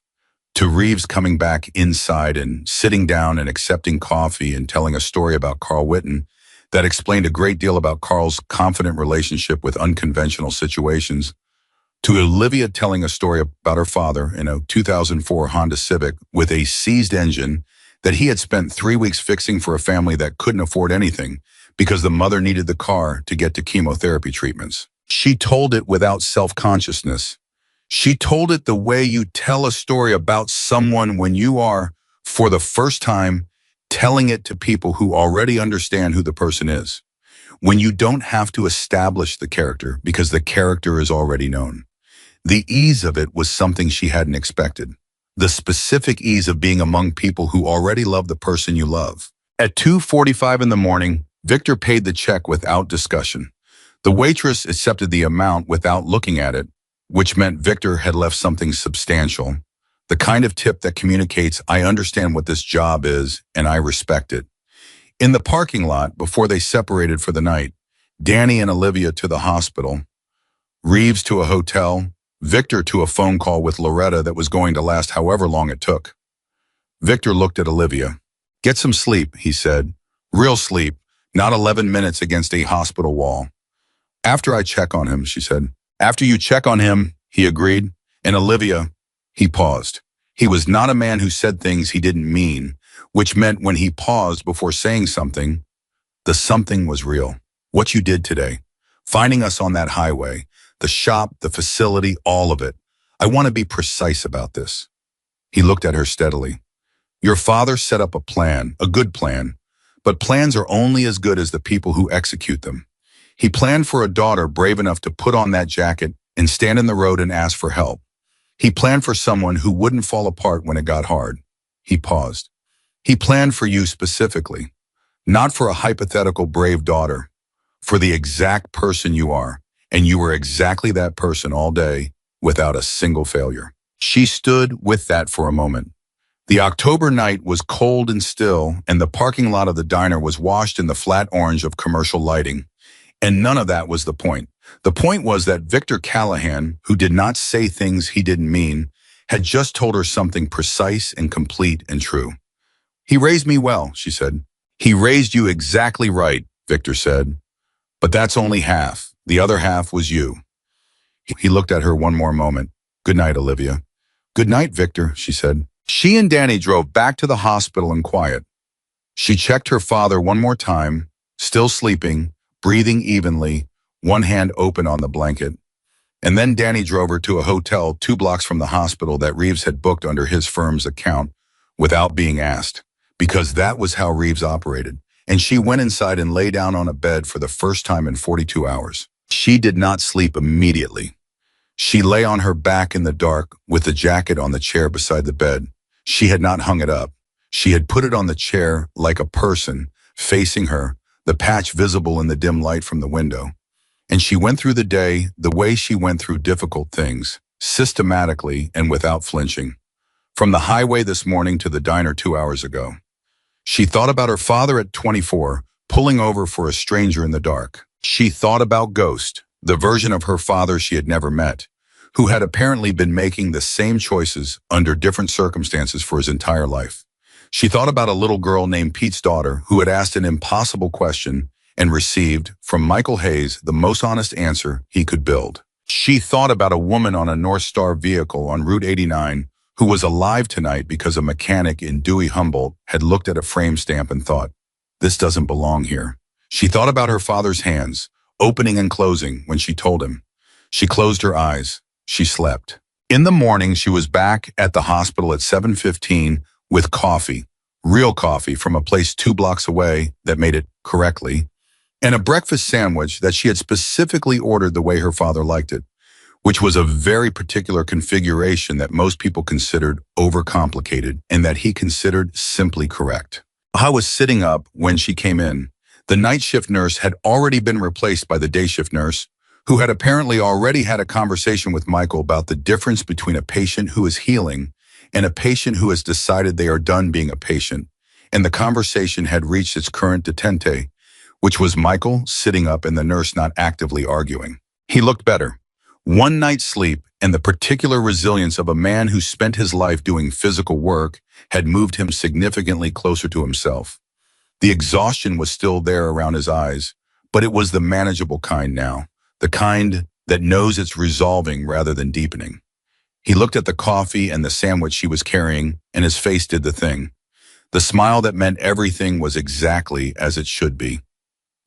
to Reeves coming back inside and sitting down and accepting coffee and telling a story about Carl Whitten that explained a great deal about Carl's confident relationship with unconventional situations, to Olivia telling a story about her father in a 2004 Honda Civic with a seized engine that he had spent 3 weeks fixing for a family that couldn't afford anything because the mother needed the car to get to chemotherapy treatments. She told it without self-consciousness. She told it the way you tell a story about someone when you are, for the first time, telling it to people who already understand who the person is, when you don't have to establish the character because the character is already known. The ease of it was something she hadn't expected. The specific ease of being among people who already love the person you love. At 2:45 in the morning, Victor paid the check without discussion. The waitress accepted the amount without looking at it, which meant Victor had left something substantial. The kind of tip that communicates, I understand what this job is and I respect it. In the parking lot, before they separated for the night, Danny and Olivia to the hospital, Reeves to a hotel, Victor to a phone call with Loretta that was going to last however long it took. Victor looked at Olivia. Get some sleep, he said. Real sleep, not 11 minutes against a hospital wall. After I check on him, she said. After you check on him, he agreed. And Olivia, he paused. He was not a man who said things he didn't mean, which meant when he paused before saying something, the something was real. What you did today, finding us on that highway, the shop, the facility, all of it. I want to be precise about this. He looked at her steadily. Your father set up a plan, a good plan, but plans are only as good as the people who execute them. He planned for a daughter brave enough to put on that jacket and stand in the road and ask for help. He planned for someone who wouldn't fall apart when it got hard. He paused. He planned for you specifically, not for a hypothetical brave daughter, for the exact person you are, and you were exactly that person all day without a single failure. She stood with that for a moment. The October night was cold and still, and the parking lot of the diner was washed in the flat orange of commercial lighting. And none of that was the point. The point was that Victor Callahan, who did not say things he didn't mean, had just told her something precise and complete and true. He raised me well, she said. He raised you exactly right, Victor said. But that's only half. The other half was you. He looked at her one more moment. Good night, Olivia. Good night, Victor, she said. She and Danny drove back to the hospital in quiet. She checked her father one more time, still sleeping, breathing evenly, one hand open on the blanket. And then Danny drove her to a hotel 2 blocks from the hospital that Reeves had booked under his firm's account without being asked, because that was how Reeves operated. And she went inside and lay down on a bed for the first time in 42 hours. She did not sleep immediately. She lay on her back in the dark with the jacket on the chair beside the bed. She had not hung it up. She had put it on the chair like a person, facing her, the patch visible in the dim light from the window. And she went through the day the way she went through difficult things, systematically and without flinching. From the highway this morning to the diner 2 hours ago. She thought about her father at 24, pulling over for a stranger in the dark. She thought about Ghost, the version of her father she had never met, who had apparently been making the same choices under different circumstances for his entire life. She thought about a little girl named Pete's daughter who had asked an impossible question and received, from Michael Hayes, the most honest answer he could build. She thought about a woman on a North Star vehicle on Route 89 who was alive tonight because a mechanic in Dewey Humboldt had looked at a frame stamp and thought, this doesn't belong here. She thought about her father's hands, opening and closing when she told him. She closed her eyes. She slept. In the morning, she was back at the hospital at 7:15 with coffee, real coffee from a place 2 blocks away that made it correctly, and a breakfast sandwich that she had specifically ordered the way her father liked it, which was a very particular configuration that most people considered overcomplicated and that he considered simply correct. I was sitting up when she came in. The night shift nurse had already been replaced by the day shift nurse, who had apparently already had a conversation with Michael about the difference between a patient who is healing and a patient who has decided they are done being a patient, and the conversation had reached its current detente, which was Michael sitting up and the nurse not actively arguing. He looked better. One night's sleep and the particular resilience of a man who spent his life doing physical work had moved him significantly closer to himself. The exhaustion was still there around his eyes, but it was the manageable kind now, the kind that knows it's resolving rather than deepening. He looked at the coffee and the sandwich she was carrying, and his face did the thing. The smile that meant everything was exactly as it should be.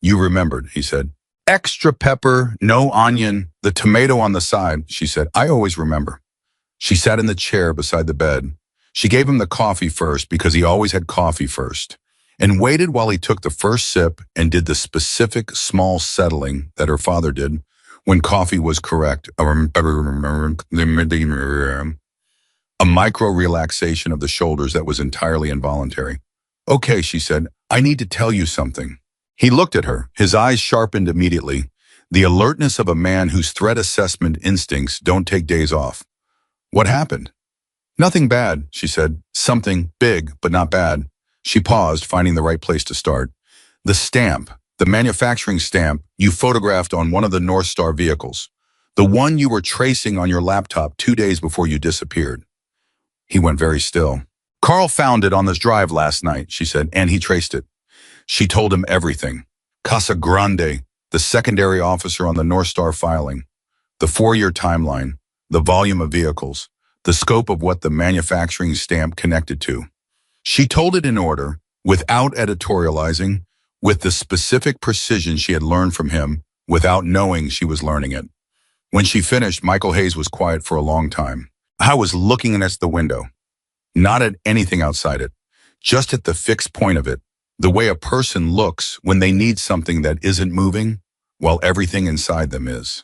You remembered, he said. Extra pepper, no onion, the tomato on the side, she said. I always remember. She sat in the chair beside the bed. She gave him the coffee first because he always had coffee first, and waited while he took the first sip and did the specific small settling that her father did when coffee was correct. A micro relaxation of the shoulders that was entirely involuntary. Okay, she said, I need to tell you something. He looked at her, his eyes sharpened immediately, the alertness of a man whose threat assessment instincts don't take days off. What happened? Nothing bad, she said. Something big, but not bad. She paused, finding the right place to start. The stamp, the manufacturing stamp you photographed on one of the North Star vehicles, the one you were tracing on your laptop 2 days before you disappeared. He went very still. Carl found it on this drive last night, she said, and he traced it. She told him everything. Casa Grande, the secondary officer on the North Star filing, the 4-year timeline, the volume of vehicles, the scope of what the manufacturing stamp connected to. She told it in order, without editorializing, with the specific precision she had learned from him, without knowing she was learning it. When she finished, Michael Hayes was quiet for a long time. I was looking at the window, not at anything outside it, just at the fixed point of it. The way a person looks when they need something that isn't moving, while everything inside them is.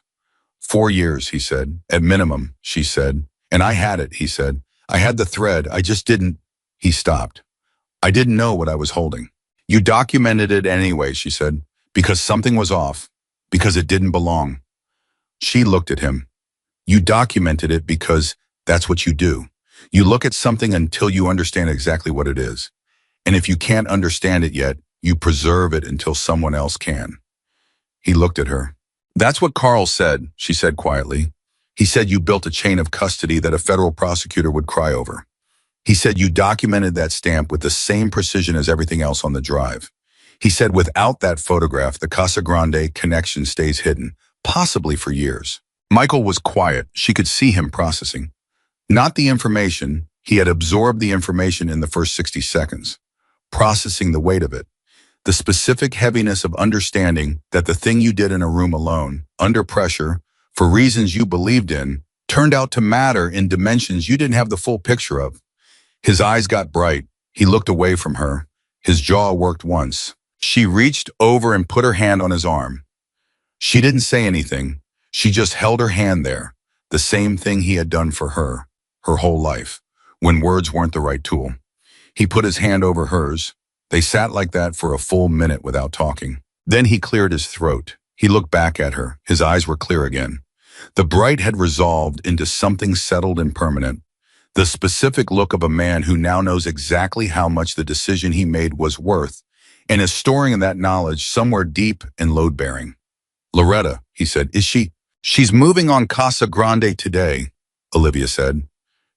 4 years, he said. At minimum, she said. And I had it, he said. I had the thread, I just didn't. He stopped. I didn't know what I was holding. You documented it anyway, she said, because something was off, because it didn't belong. She looked at him. You documented it because that's what you do. You look at something until you understand exactly what it is. And if you can't understand it yet, you preserve it until someone else can. He looked at her. That's what Carl said, she said quietly. He said you built a chain of custody that a federal prosecutor would cry over. He said you documented that stamp with the same precision as everything else on the drive. He said without that photograph, the Casa Grande connection stays hidden, possibly for years. Michael was quiet. She could see him processing. Not the information. He had absorbed the information in the first 60 seconds, processing the weight of it. The specific heaviness of understanding that the thing you did in a room alone, under pressure, for reasons you believed in, turned out to matter in dimensions you didn't have the full picture of. His eyes got bright. He looked away from her. His jaw worked once. She reached over and put her hand on his arm. She didn't say anything. She just held her hand there, the same thing he had done for her whole life, when words weren't the right tool. He put his hand over hers. They sat like that for a full minute without talking. Then he cleared his throat. He looked back at her. His eyes were clear again. The bright had resolved into something settled and permanent. The specific look of a man who now knows exactly how much the decision he made was worth and is storing that knowledge somewhere deep and load-bearing. Loretta, he said, is she? She's moving on Casa Grande today, Olivia said.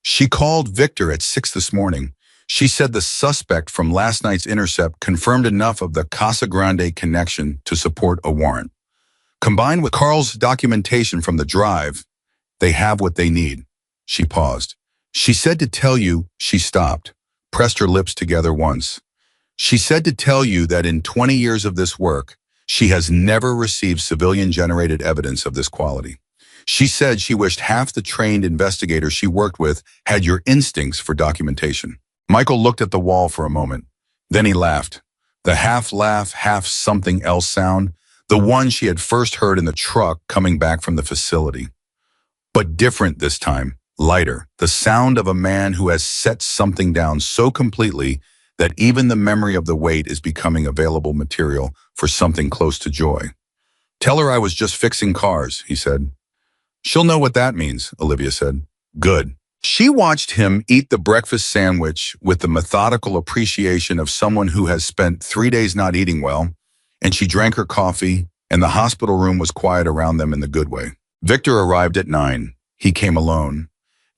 She called Victor at 6 this morning. She said the suspect from last night's intercept confirmed enough of the Casa Grande connection to support a warrant. Combined with Carl's documentation from the drive, they have what they need. She paused. She said to tell you, she stopped, pressed her lips together once. She said to tell you that in 20 years of this work, she has never received civilian-generated evidence of this quality. She said she wished half the trained investigators she worked with had your instincts for documentation. Michael looked at the wall for a moment. Then he laughed. The half-laugh, half-something-else sound, the one she had first heard in the truck coming back from the facility. But different this time, lighter, the sound of a man who has set something down so completely that even the memory of the weight is becoming available material for something close to joy. Tell her I was just fixing cars, he said. She'll know what that means, Olivia said. Good. She watched him eat the breakfast sandwich with the methodical appreciation of someone who has spent 3 days not eating well, and she drank her coffee, and the hospital room was quiet around them in the good way. Victor arrived at 9. He came alone.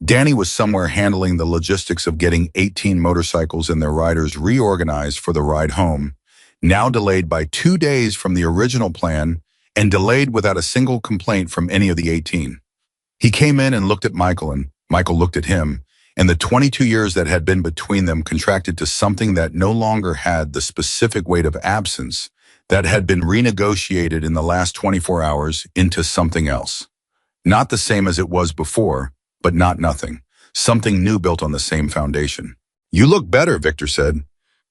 Danny was somewhere handling the logistics of getting 18 motorcycles and their riders reorganized for the ride home, now delayed by 2 days from the original plan and delayed without a single complaint from any of the 18. He came in and looked at Michael, and Michael looked at him, and the 22 years that had been between them contracted to something that no longer had the specific weight of absence that had been renegotiated in the last 24 hours into something else. Not the same as it was before, but not nothing. Something new built on the same foundation. You look better, Victor said.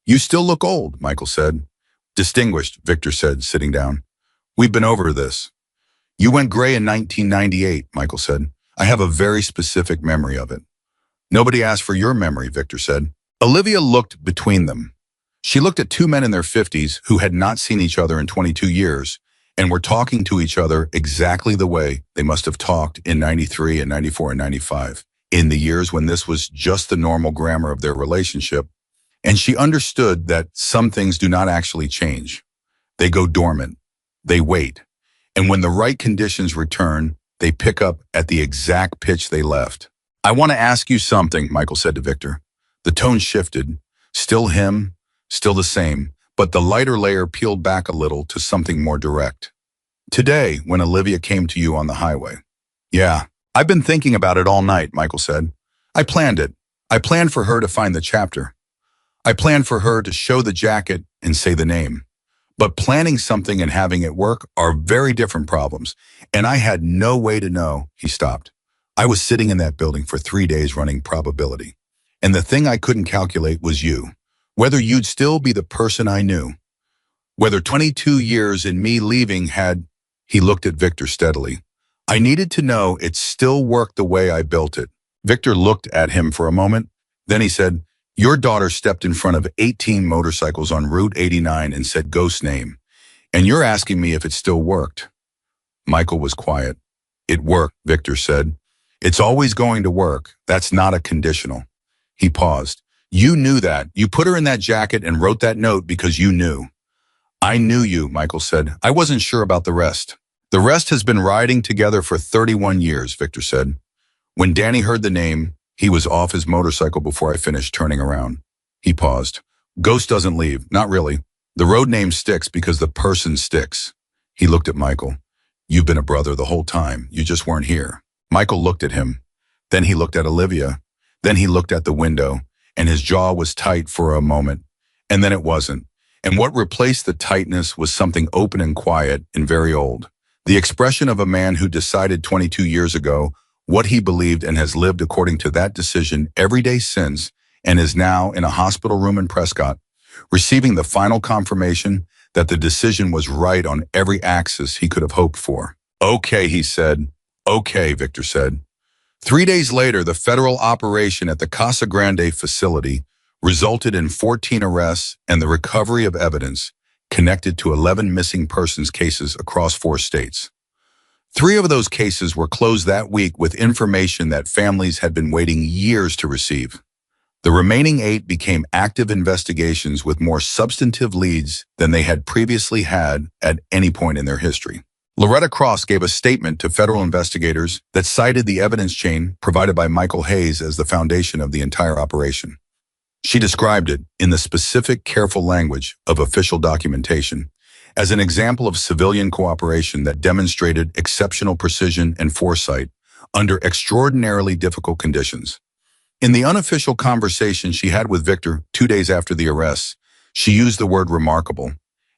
You still look old, Michael said. Distinguished, Victor said, sitting down. We've been over this. You went gray in 1998, Michael said. I have a very specific memory of it. Nobody asked for your memory, Victor said. Olivia looked between them. She looked at two men in their 50s who had not seen each other in 22 years and were talking to each other exactly the way they must have talked in 93 and 94 and 95, in the years when this was just the normal grammar of their relationship. And she understood that some things do not actually change. They go dormant. They wait. And when the right conditions return, they pick up at the exact pitch they left. I want to ask you something, Michael said to Victor. The tone shifted. Still him, still the same, but the lighter layer peeled back a little to something more direct. Today, when Olivia came to you on the highway. Yeah, I've been thinking about it all night, Michael said. I planned it. I planned for her to find the chapter. I planned for her to show the jacket and say the name. But planning something and having it work are very different problems, and I had no way to know. He stopped. I was sitting in that building for 3 days running probability, and the thing I couldn't calculate was you. Whether you'd still be the person I knew. Whether 22 years in me leaving had. He looked at Victor steadily. I needed to know it still worked the way I built it. Victor looked at him for a moment. Then he said, your daughter stepped in front of 18 motorcycles on Route 89 and said ghost name. And you're asking me if it still worked. Michael was quiet. It worked, Victor said. It's always going to work. That's not a conditional. He paused. You knew that. You put her in that jacket and wrote that note because you knew. I knew you, Michael said. I wasn't sure about the rest. The rest has been riding together for 31 years, Victor said. When Danny heard the name, he was off his motorcycle before I finished turning around. He paused. Ghost doesn't leave. Not really. The road name sticks because the person sticks. He looked at Michael. You've been a brother the whole time. You just weren't here. Michael looked at him. Then he looked at Olivia. Then he looked at the window, and his jaw was tight for a moment. And then it wasn't. And what replaced the tightness was something open and quiet and very old. The expression of a man who decided 22 years ago what he believed and has lived according to that decision every day since, and is now in a hospital room in Prescott, receiving the final confirmation that the decision was right on every axis he could have hoped for. Okay, he said. Okay, Victor said. 3 days later, the federal operation at the Casa Grande facility resulted in 14 arrests and the recovery of evidence connected to 11 missing persons cases across 4 states. 3 of those cases were closed that week with information that families had been waiting years to receive. The remaining 8 became active investigations with more substantive leads than they had previously had at any point in their history. Loretta Cross gave a statement to federal investigators that cited the evidence chain provided by Michael Hayes as the foundation of the entire operation. She described it, in the specific, careful language of official documentation, as an example of civilian cooperation that demonstrated exceptional precision and foresight under extraordinarily difficult conditions. In the unofficial conversation she had with Victor 2 days after the arrests, she used the word remarkable,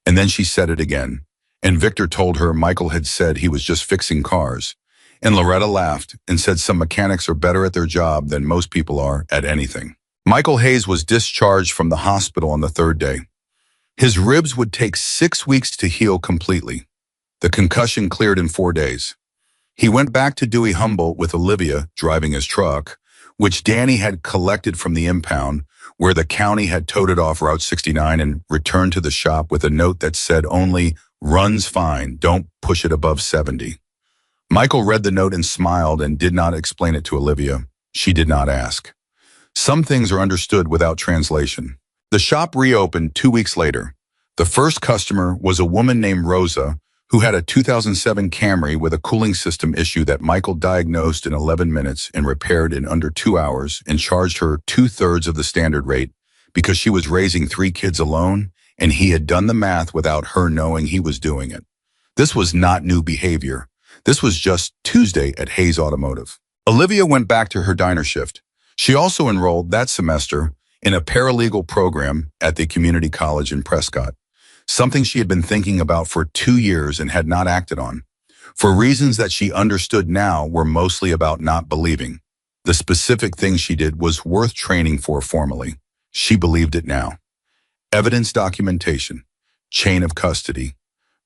and then she said it again. And Victor told her Michael had said he was just fixing cars. And Loretta laughed and said some mechanics are better at their job than most people are at anything. Michael Hayes was discharged from the hospital on the 3rd day. His ribs would take 6 weeks to heal completely. The concussion cleared in 4 days. He went back to Dewey Humboldt with Olivia driving his truck, which Danny had collected from the impound, where the county had towed it off Route 69, and returned to the shop with a note that said only, "Runs fine, don't push it above 70. Michael read the note and smiled and did not explain it to Olivia. She did not ask. Some things are understood without translation. The shop reopened 2 weeks later. The first customer was a woman named Rosa, who had a 2007 Camry with a cooling system issue that Michael diagnosed in 11 minutes and repaired in under 2 hours, and charged her 2/3 of the standard rate because she was raising 3 kids alone, and he had done the math without her knowing he was doing it. This was not new behavior. This was just Tuesday at Hayes Automotive. Olivia went back to her diner shift. She also enrolled that semester in a paralegal program at the community college in Prescott, something she had been thinking about for 2 years and had not acted on, for reasons that she understood now were mostly about not believing. The specific thing she did was worth training for formally. She believed it now. Evidence documentation, chain of custody,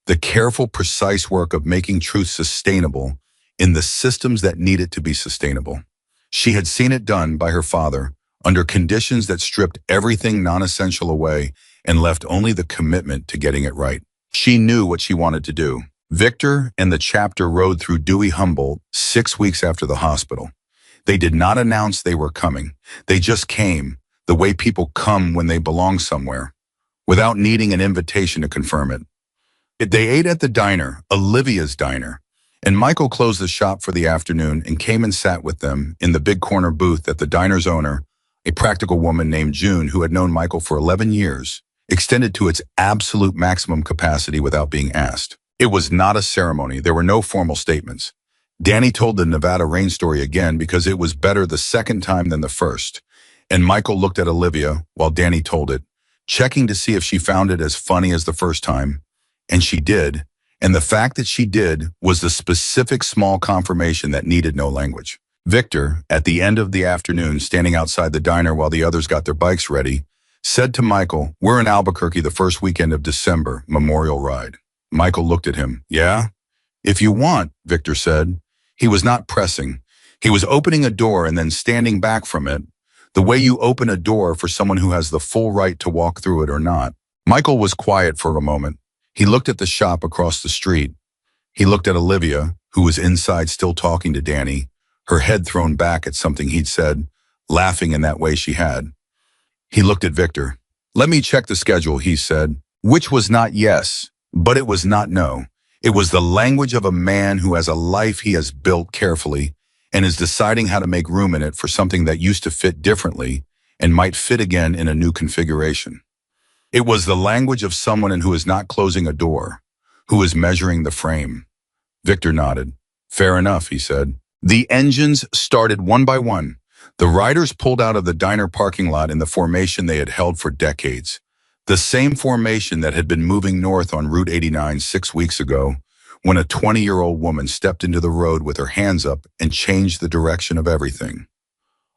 the careful, precise work of making truth sustainable in the systems that need it to be sustainable. She had seen it done by her father under conditions that stripped everything non-essential away and left only the commitment to getting it right. She knew what she wanted to do. Victor and the chapter rode through Dewey Humboldt 6 weeks after the hospital. They did not announce they were coming. They just came, the way people come when they belong somewhere, without needing an invitation to confirm it. They ate at the diner, Olivia's diner, and Michael closed the shop for the afternoon and came and sat with them in the big corner booth that the diner's owner, a practical woman named June who had known Michael for 11 years, extended to its absolute maximum capacity without being asked. It was not a ceremony. There were no formal statements. Danny told the Nevada rain story again because it was better the second time than the first, and Michael looked at Olivia while Danny told it, checking to see if she found it as funny as the first time, and she did, and the fact that she did was the specific small confirmation that needed no language. Victor, at the end of the afternoon, standing outside the diner while the others got their bikes ready, said to Michael, "We're in Albuquerque the first weekend of December, Memorial Ride." Michael looked at him. "Yeah?" "If you want," Victor said. He was not pressing. He was opening a door and then standing back from it, the way you open a door for someone who has the full right to walk through it or not. Michael was quiet for a moment. He looked at the shop across the street. He looked at Olivia, who was inside still talking to Danny, her head thrown back at something he'd said, laughing in that way she had. He looked at Victor. "Let me check the schedule," he said, which was not yes, but it was not no. It was the language of a man who has a life he has built carefully and is deciding how to make room in it for something that used to fit differently and might fit again in a new configuration. It was the language of someone who is not closing a door, who is measuring the frame. Victor nodded. Fair enough, he said. The engines started one by one. The riders pulled out of the diner parking lot in the formation they had held for decades. The same formation that had been moving north on Route 89 6 weeks ago, when a 20-year-old woman stepped into the road with her hands up and changed the direction of everything.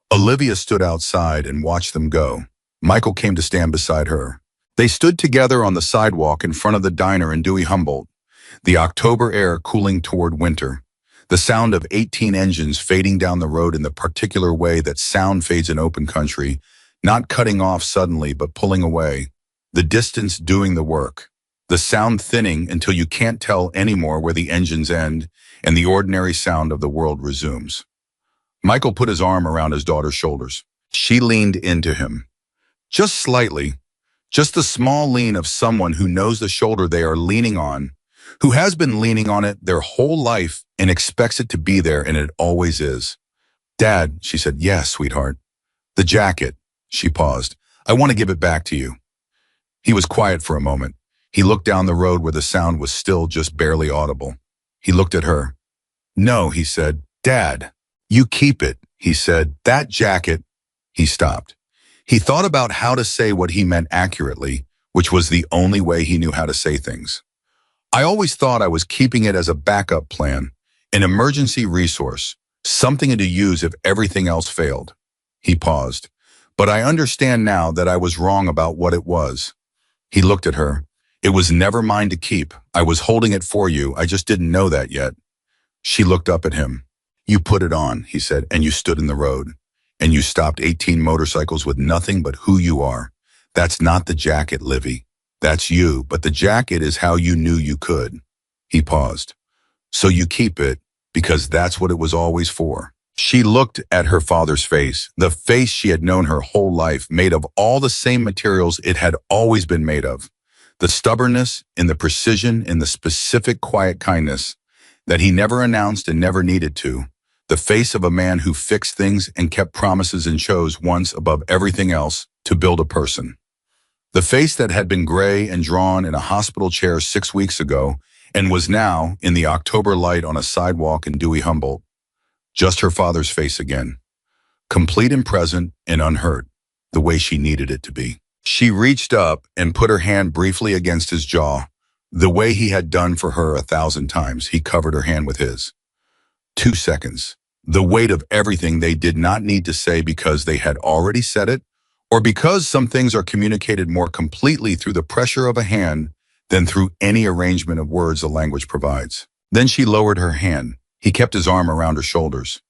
Olivia stood outside and watched them go. Michael came to stand beside her. They stood together on the sidewalk in front of the diner in Dewey Humboldt, the October air cooling toward winter. The sound of 18 engines fading down the road in the particular way that sound fades in open country, not cutting off suddenly but pulling away. The distance doing the work. The sound thinning until you can't tell anymore where the engines end and the ordinary sound of the world resumes. Michael put his arm around his daughter's shoulders. She leaned into him. Just slightly. Just the small lean of someone who knows the shoulder they are leaning on, who has been leaning on it their whole life and expects it to be there, and it always is. Dad, she said. Yes, sweetheart. The jacket. She paused. I want to give it back to you. He was quiet for a moment. He looked down the road where the sound was still just barely audible. He looked at her. No, he said. Dad, you keep it, he said. That jacket. He stopped. He thought about how to say what he meant accurately, which was the only way he knew how to say things. I always thought I was keeping it as a backup plan, an emergency resource, something to use if everything else failed. He paused. But I understand now that I was wrong about what it was. He looked at her. It was never mine to keep. I was holding it for you. I just didn't know that yet. She looked up at him. You put it on, he said, and you stood in the road. And you stopped 18 motorcycles with nothing but who you are. That's not the jacket, Livy. That's you, but the jacket is how you knew you could. He paused. So you keep it because that's what it was always for. She looked at her father's face, the face she had known her whole life, made of all the same materials it had always been made of. The stubbornness and the precision and the specific quiet kindness that he never announced and never needed to. The face of a man who fixed things and kept promises and chose once above everything else to build a person. The face that had been gray and drawn in a hospital chair 6 weeks ago and was now in the October light on a sidewalk in Dewey Humboldt. Just her father's face again. Complete and present and unhurt, the way she needed it to be. She reached up and put her hand briefly against his jaw, the way he had done for her 1,000 times. He covered her hand with his. 2 seconds. The weight of everything they did not need to say because they had already said it, or because some things are communicated more completely through the pressure of a hand than through any arrangement of words a language provides. Then she lowered her hand. He kept his arm around her shoulders.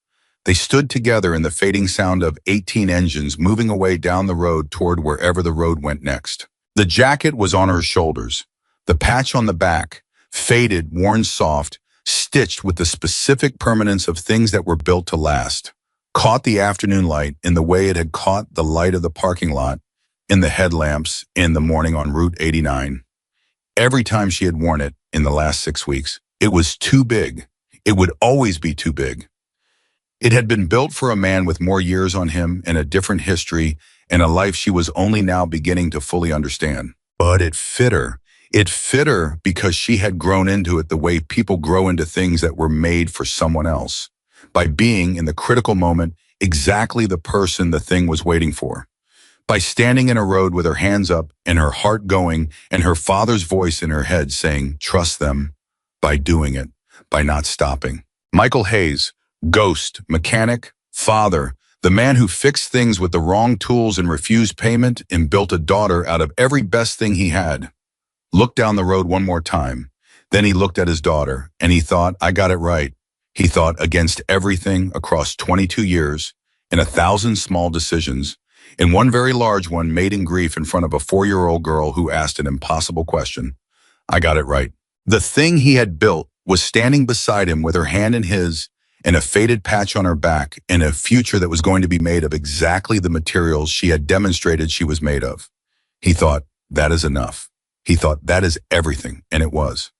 They stood together in the fading sound of 18 engines moving away down the road toward wherever the road went next. The jacket was on her shoulders. The patch on the back, faded, worn soft, stitched with the specific permanence of things that were built to last, caught the afternoon light in the way it had caught the light of the parking lot, in the headlamps in the morning on Route 89. Every time she had worn it in the last 6 weeks, it was too big. It would always be too big. It had been built for a man with more years on him and a different history and a life she was only now beginning to fully understand. But it fit her. It fit her because she had grown into it the way people grow into things that were made for someone else, by being, in the critical moment, exactly the person the thing was waiting for. By standing in a road with her hands up and her heart going and her father's voice in her head saying, trust them. By doing it. By not stopping. Michael Hayes, ghost, mechanic, father, the man who fixed things with the wrong tools and refused payment and built a daughter out of every best thing he had. Looked down the road one more time. Then he looked at his daughter and he thought, I got it right. He thought, against everything across 22 years and 1,000 small decisions, and one very large one made in grief in front of a 4-year-old girl who asked an impossible question. I got it right. The thing he had built was standing beside him with her hand in his and a faded patch on her back and a future that was going to be made of exactly the materials she had demonstrated she was made of. He thought, that is enough. He thought, that is everything, and it was.